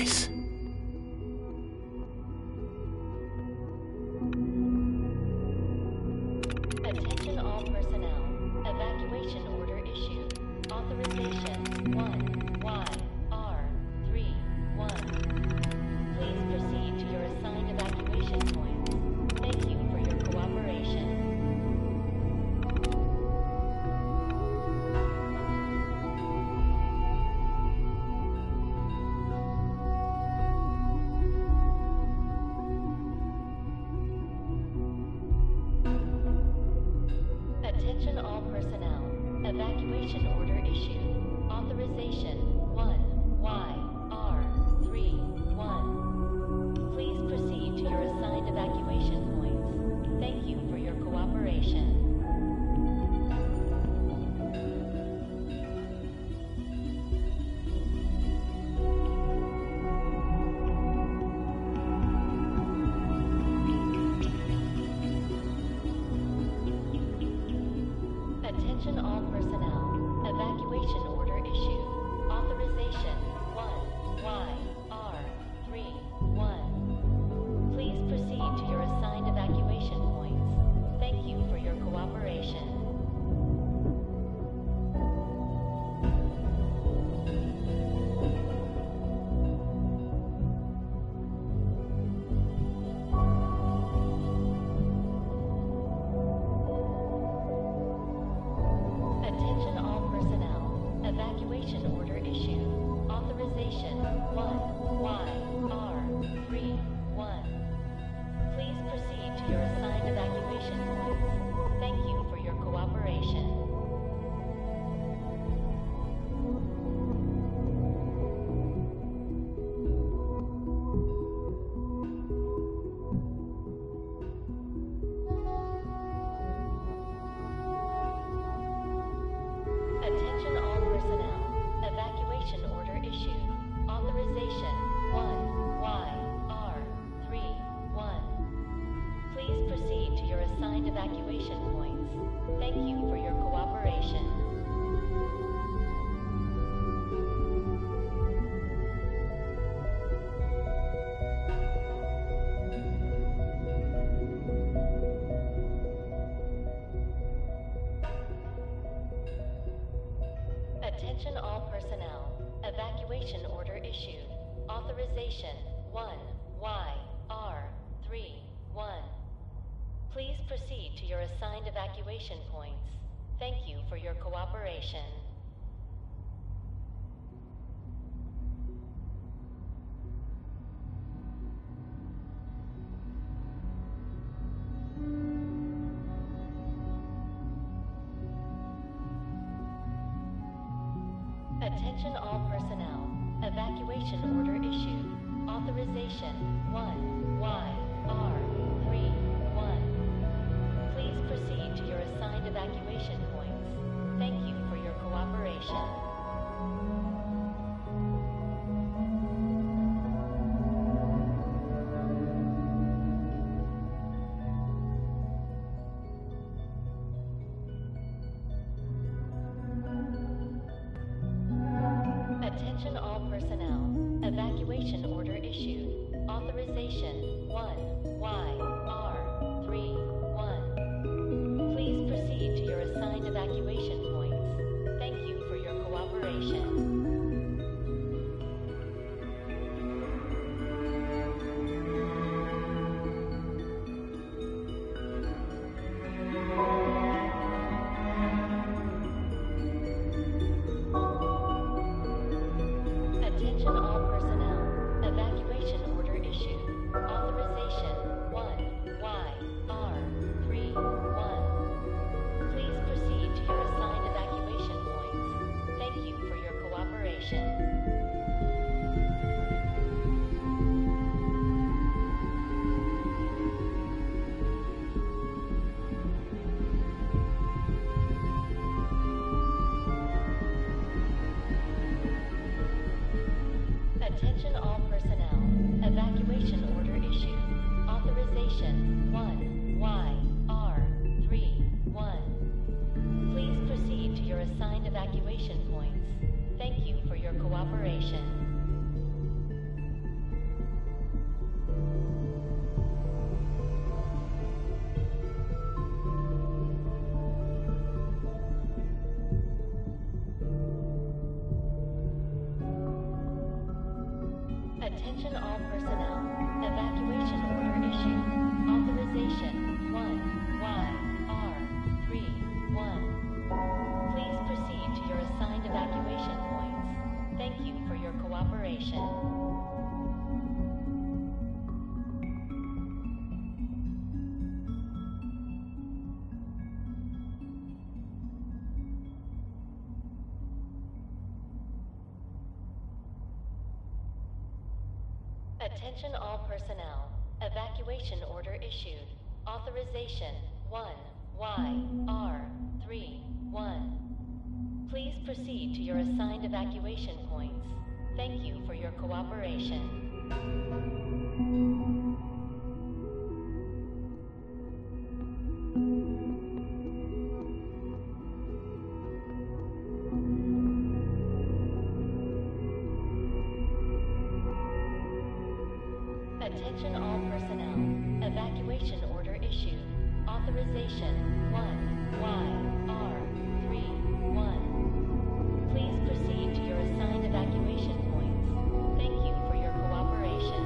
Nice. Attention all personnel. Evacuation order issued. Authorization 1YR31. Please proceed to your assigned evacuation points. Thank you for your cooperation. Attention all personnel. Evacuation order issued. Authorization 1YR31. Please proceed to your assigned evacuation points. Thank you for your cooperation. Attention all personnel. Evacuation order issued. Authorization 1YR31. Please proceed to your assigned evacuation points. Thank you for your cooperation. Attention all personnel. Evacuation order issued. Authorization 1YR31. Please proceed to your assigned evacuation points. Thank you for your cooperation. Attention all personnel. Evacuation order issued. Authorization 1YR31. Please proceed to your assigned evacuation points. Thank you for your cooperation. Attention all personnel. Evacuation order issued. Authorization 1YR31. Please proceed to your assigned evacuation points. Thank you for your cooperation. Attention all personnel. Evacuation order issued. Authorization 1YR31. Please proceed to your assigned evacuation points. Thank you for your cooperation. Attention all personnel. Evacuation order issued. Authorization 1YR31. Please proceed to your assigned evacuation points. Thank you for your cooperation. Attention all personnel. Evacuation order issued. Authorization 1YR31. Please proceed to your assigned evacuation points. Thank you for your cooperation. Attention all personnel. Evacuation order issued. Authorization 1YR31. Please proceed to your assigned evacuation points. Thank you for your cooperation. Attention all personnel. Evacuation order issued. Authorization 1YR31. Please proceed to your assigned evacuation points. Thank you for your cooperation. Attention all personnel. Evacuation order issued. Authorization 1YR31. Please proceed to your assigned evacuation points. Thank you for your cooperation. Attention all personnel. Evacuation order issued. Authorization 1YR31. Please proceed to your assigned evacuation points. Thank you for your cooperation.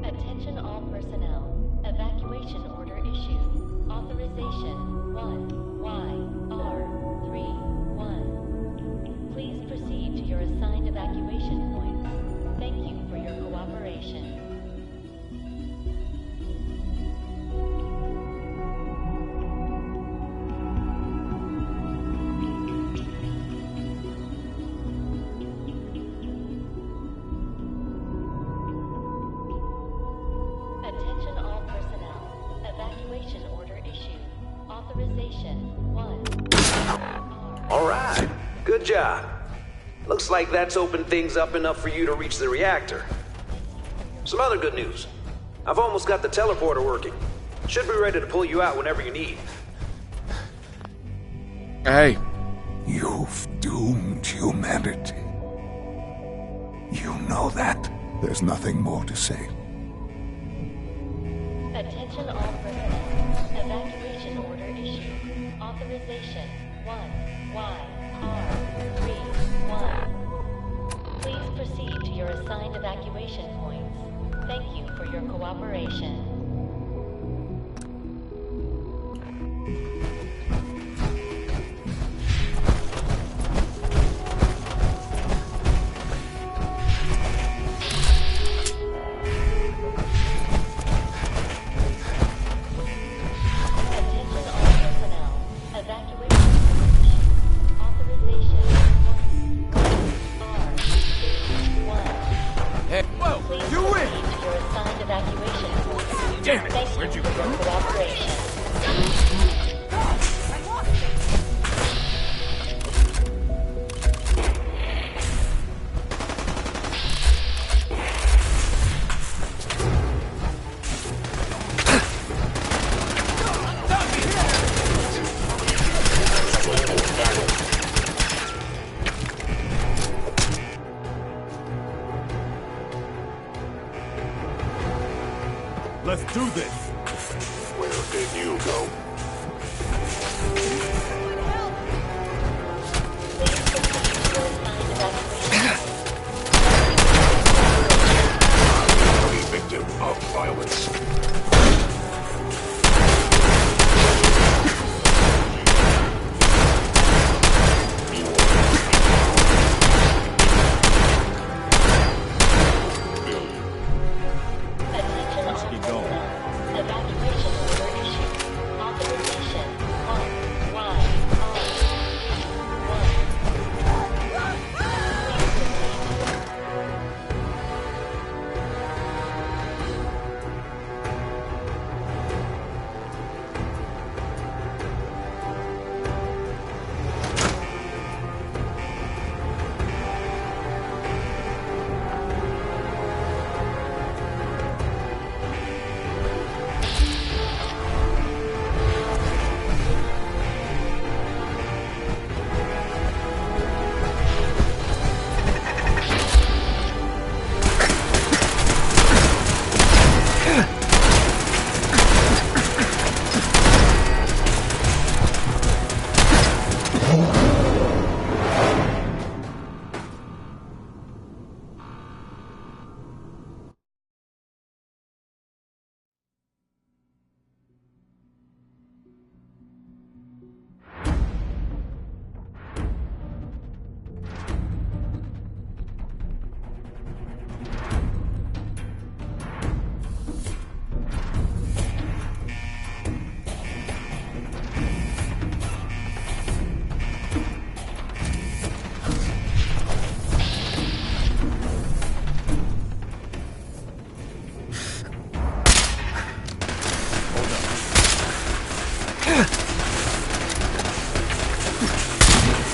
Attention all personnel. Evacuation order issued. Authorization 1YR31. Please proceed to your assigned evacuation points. Thank you for your cooperation. Attention all personnel. Evacuation order issued. Authorization 1. All right. Good job. Looks like that's opened things up enough for you to reach the reactor. Some other good news. I've almost got the teleporter working. Should be ready to pull you out whenever you need. Hey. You've doomed humanity. You know that. There's nothing more to say. Attention all personnel. Evacuation order issued. Authorization 1YR31. Please proceed to your assigned evacuation points. Thank you for your cooperation. Let's do this. Where did you go? The victim of violence.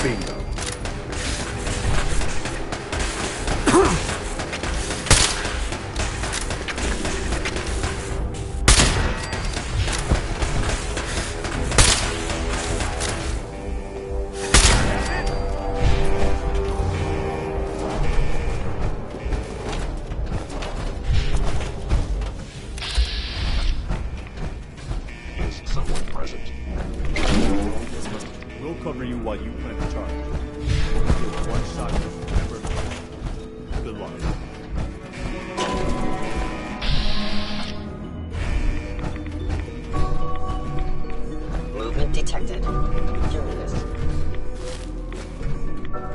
Bingo. Is someone present? We'll cover you while you plant the charge. Give one shot, remember? Good luck. Movement detected. Curious.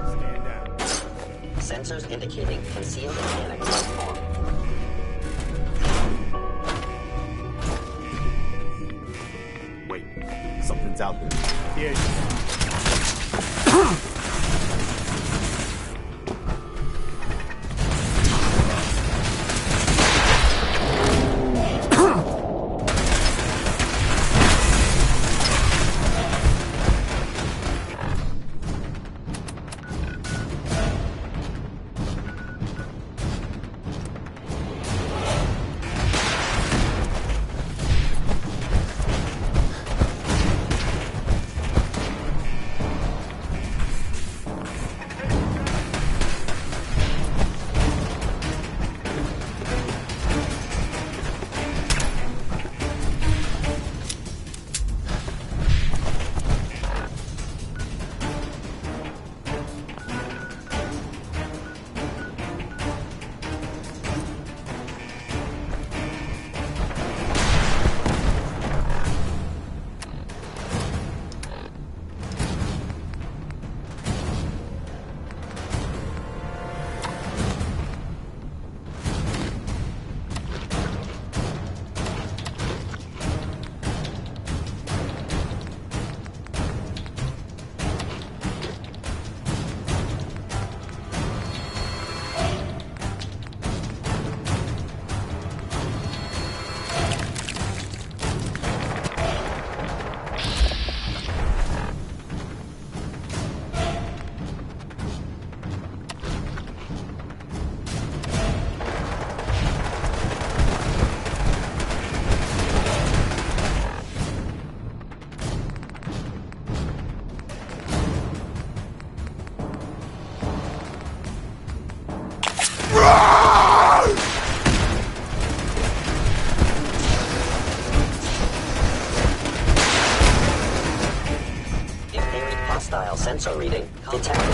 Stand down. Sensors indicating concealed organic life form. Wait, something's out there. Here you Hostile sensor reading detected.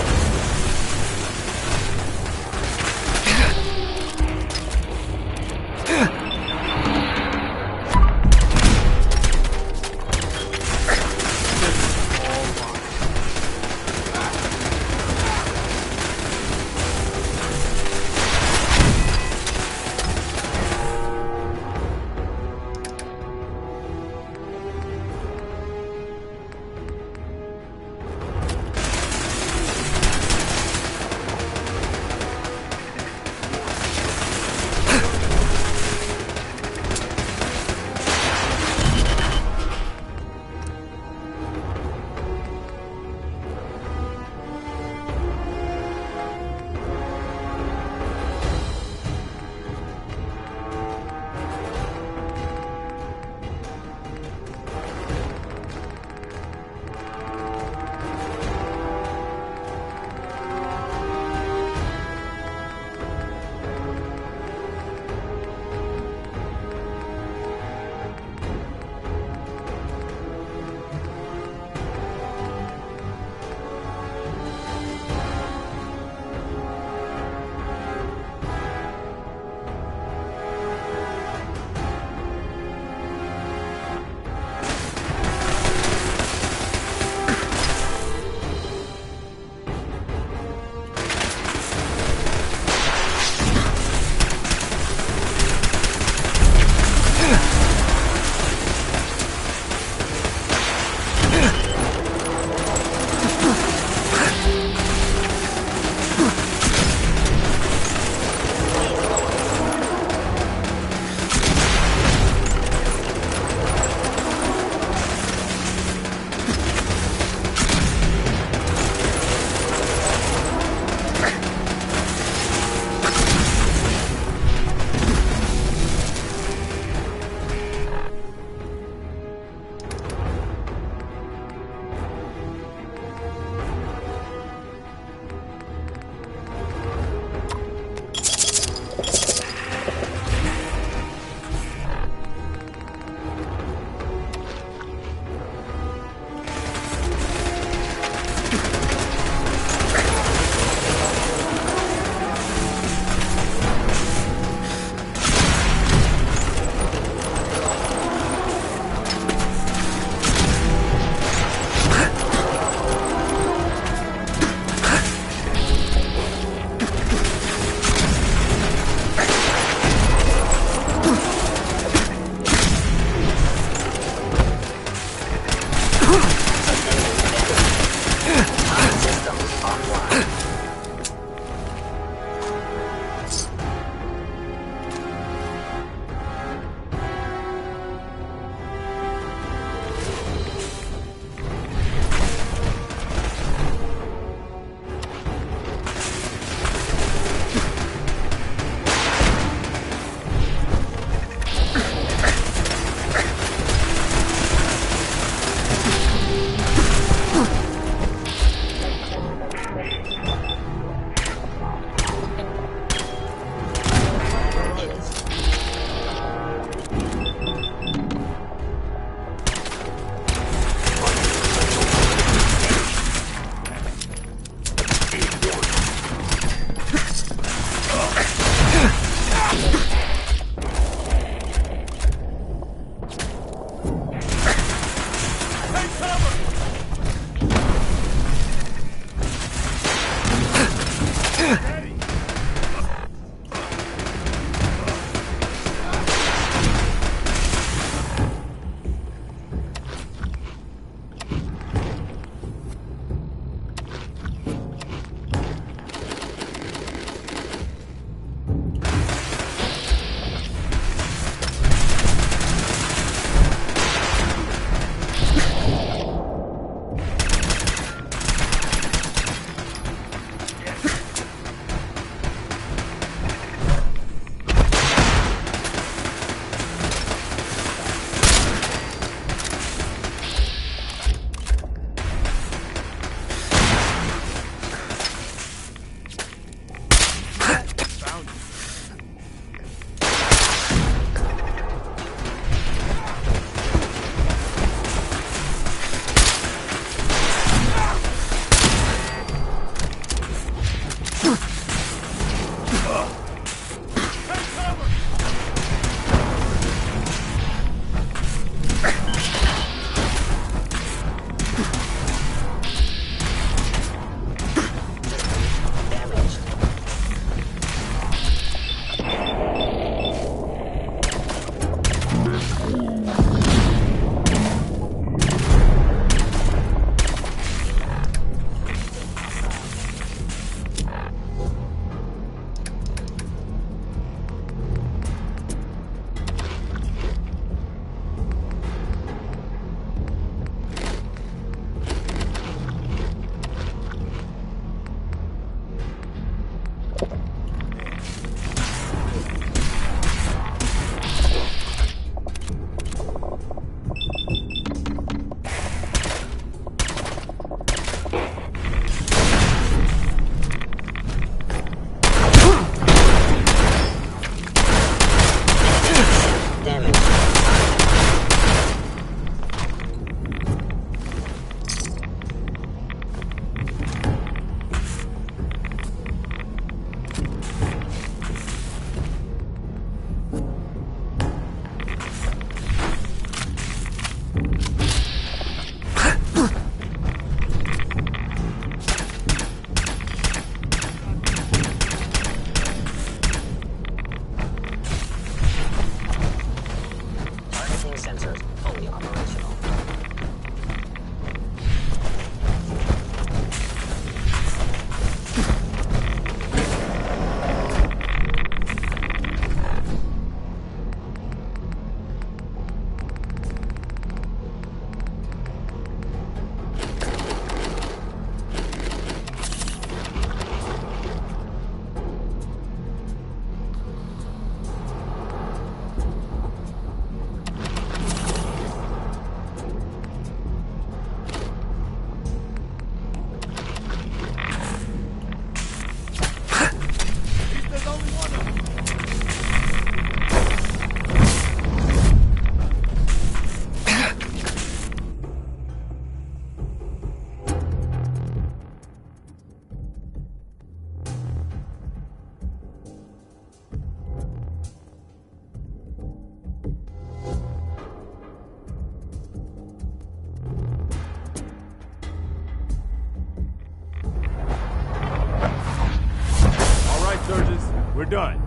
We're done.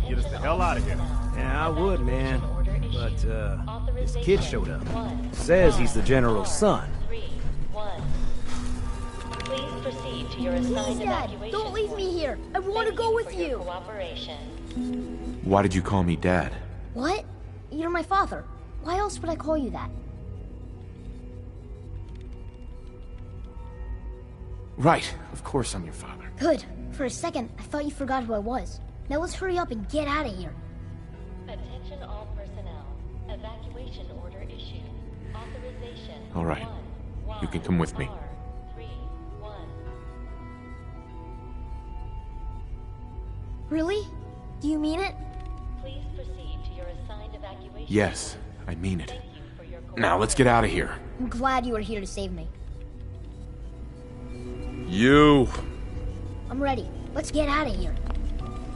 Get us the hell out of here. Yeah, I would, man. But, this kid showed up. Says he's the general's son. Please proceed to your assigned evacuation. Don't leave me here. I want to go with you. Why did you call me Dad? What? You're my father. Why else would I call you that? Right, of course I'm your father. Good. For a second, I thought you forgot who I was. Now let's hurry up and get out of here. Attention all personnel. Evacuation order issued. Authorization. All right. You can come with me. Really? Do you mean it? Please proceed to your assigned evacuation. Yes, I mean it. Now let's get out of here. I'm glad you were here to save me. You. I'm ready. Let's get out of here.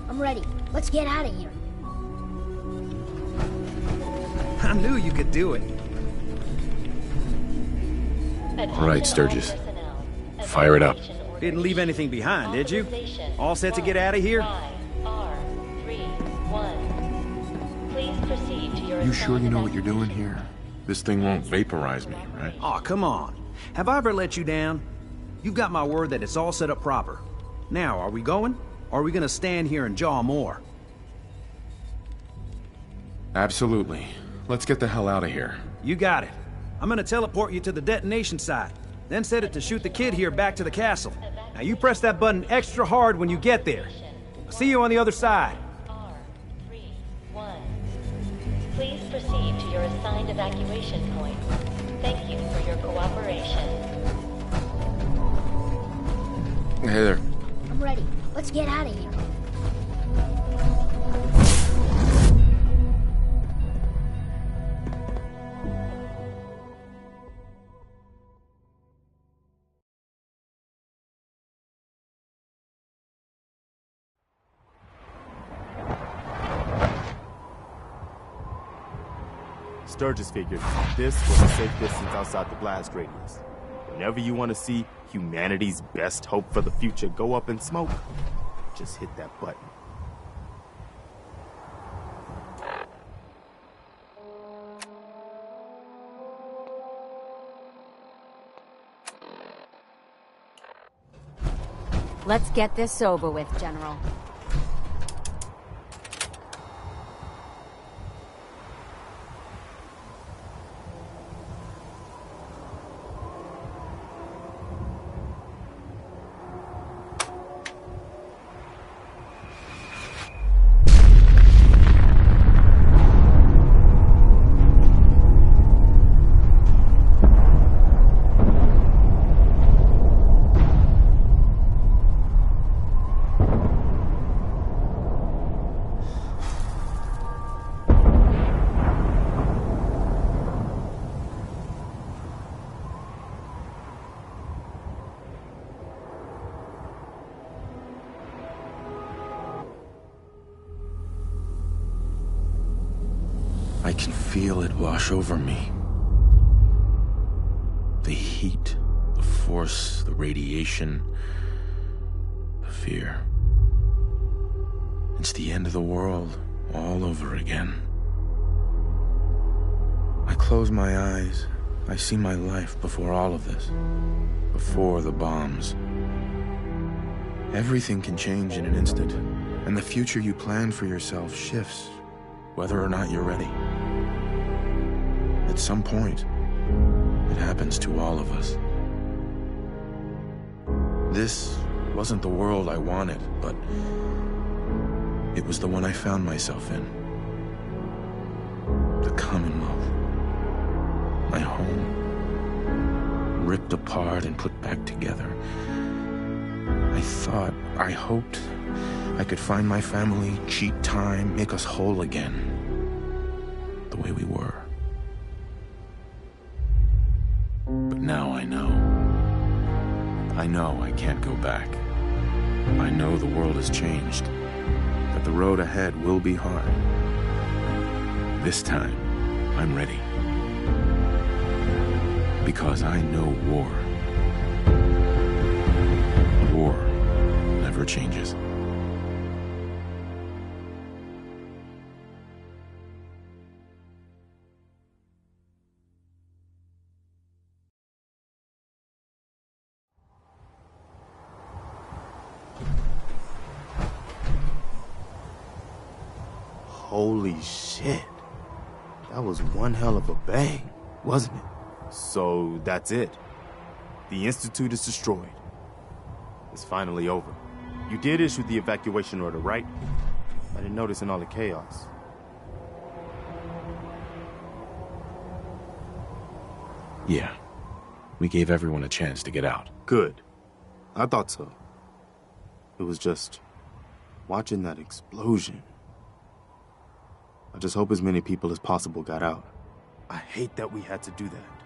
I'm ready. Let's get out of here. I knew you could do it. All right, Sturgis. Fire it up. Didn't leave anything behind, did you? All set to get out of here? Please proceed to your You sure you know what you're doing here? This thing won't vaporize me, right? Aw, come on. Have I ever let you down? You've got my word that it's all set up proper. Now, are we going? Or are we gonna stand here and jaw more? Absolutely. Let's get the hell out of here. You got it. I'm gonna teleport you to the detonation site, then set it to shoot the kid here back to the castle. Now you press that button extra hard when you get there. I'll see you on the other side. Please proceed to your assigned evacuation point. Thank you for your cooperation. Hey there. I'm ready. Let's get out of here. Sturgis figured this was a safe distance outside the blast radius. Whenever you want to see humanity's best hope for the future go up in smoke, just hit that button. Let's get this over with, General. I can feel it wash over me. The heat, the force, the radiation, the fear. It's the end of the world all over again. I close my eyes. I see my life before all of this. Before the bombs. Everything can change in an instant, and the future you plan for yourself shifts, whether or not you're ready. At some point, it happens to all of us. This wasn't the world I wanted, but it was the one I found myself in. The Commonwealth. My home. Ripped apart and put back together. I hoped I could find my family, cheat time, make us whole again. The way we were. But now I know. I know I can't go back. I know the world has changed. That the road ahead will be hard. This time, I'm ready. Because I know war. War never changes. Holy shit. That was one hell of a bang, wasn't it? So that's it. The Institute is destroyed. It's finally over. You did issue the evacuation order, right? I didn't notice in all the chaos. Yeah. We gave everyone a chance to get out. Good. I thought so. It was just watching that explosion. I just hope as many people as possible got out. I hate that we had to do that.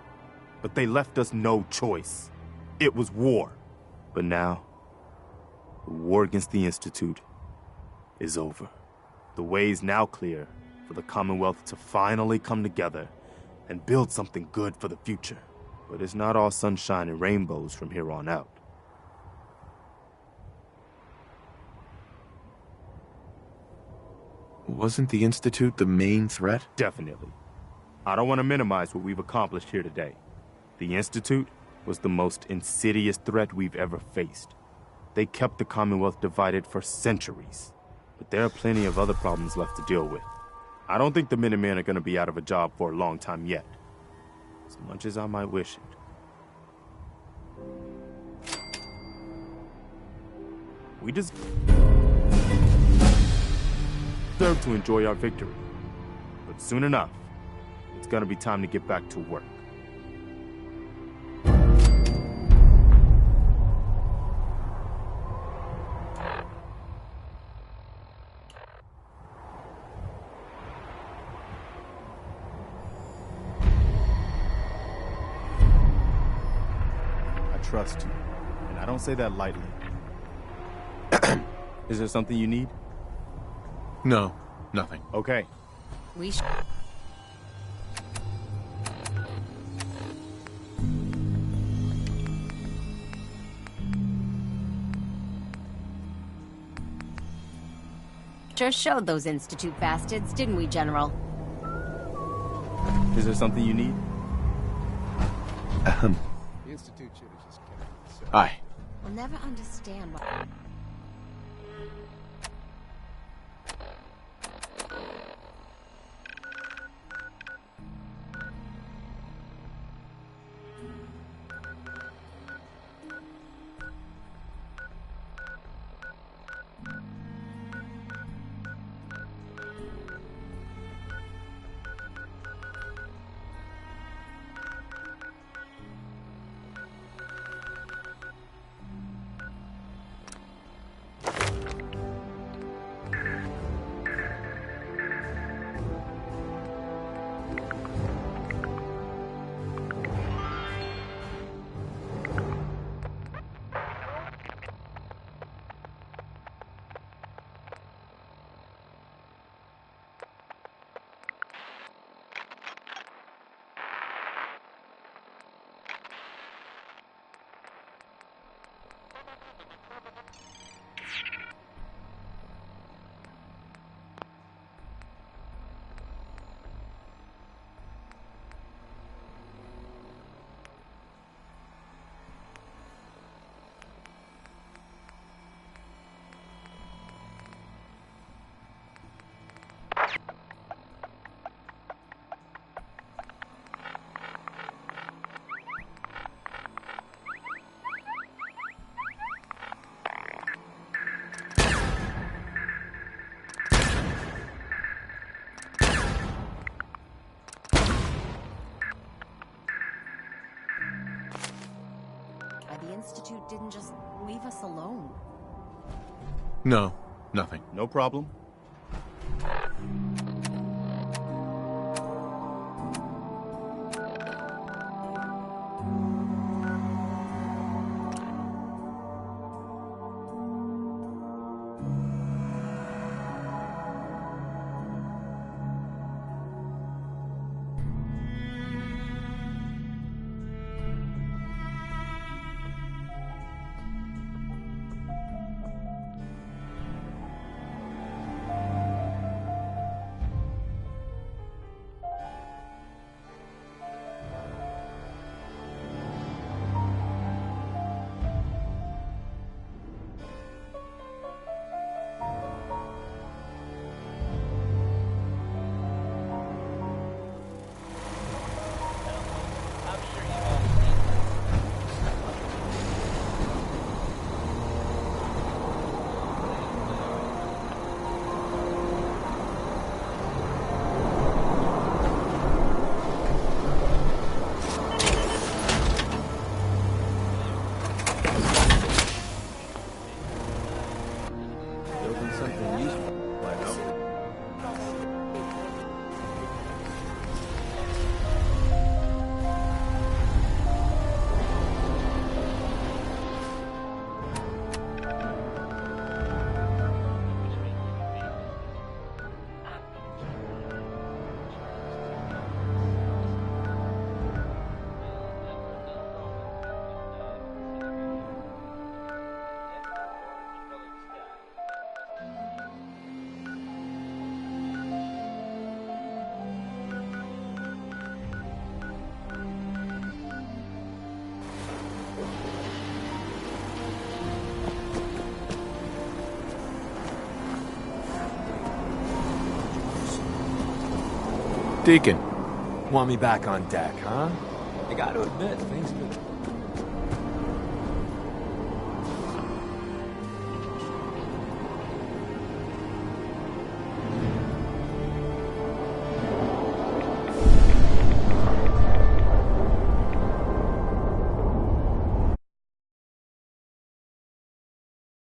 But they left us no choice. It was war. But now, the war against the Institute is over. The way is now clear for the Commonwealth to finally come together and build something good for the future. But it's not all sunshine and rainbows from here on out. Wasn't the Institute the main threat? Definitely. I don't want to minimize what we've accomplished here today. The Institute was the most insidious threat we've ever faced. They kept the Commonwealth divided for centuries. But there are plenty of other problems left to deal with. I don't think the Minutemen are going to be out of a job for a long time yet. As much as I might wish it. We deserve to enjoy our victory. But soon enough, it's gonna be time to get back to work. I trust you, and I don't say that lightly. Is there something you need? No, nothing. Okay. We should... Sure showed those Institute bastards, didn't we, General? Is there something you need? The Institute should have just kept it itself. Aye. I'll never understand why... The Institute didn't just leave us alone. No, nothing. No problem. Deacon, want me back on deck, huh? I gotta admit, things could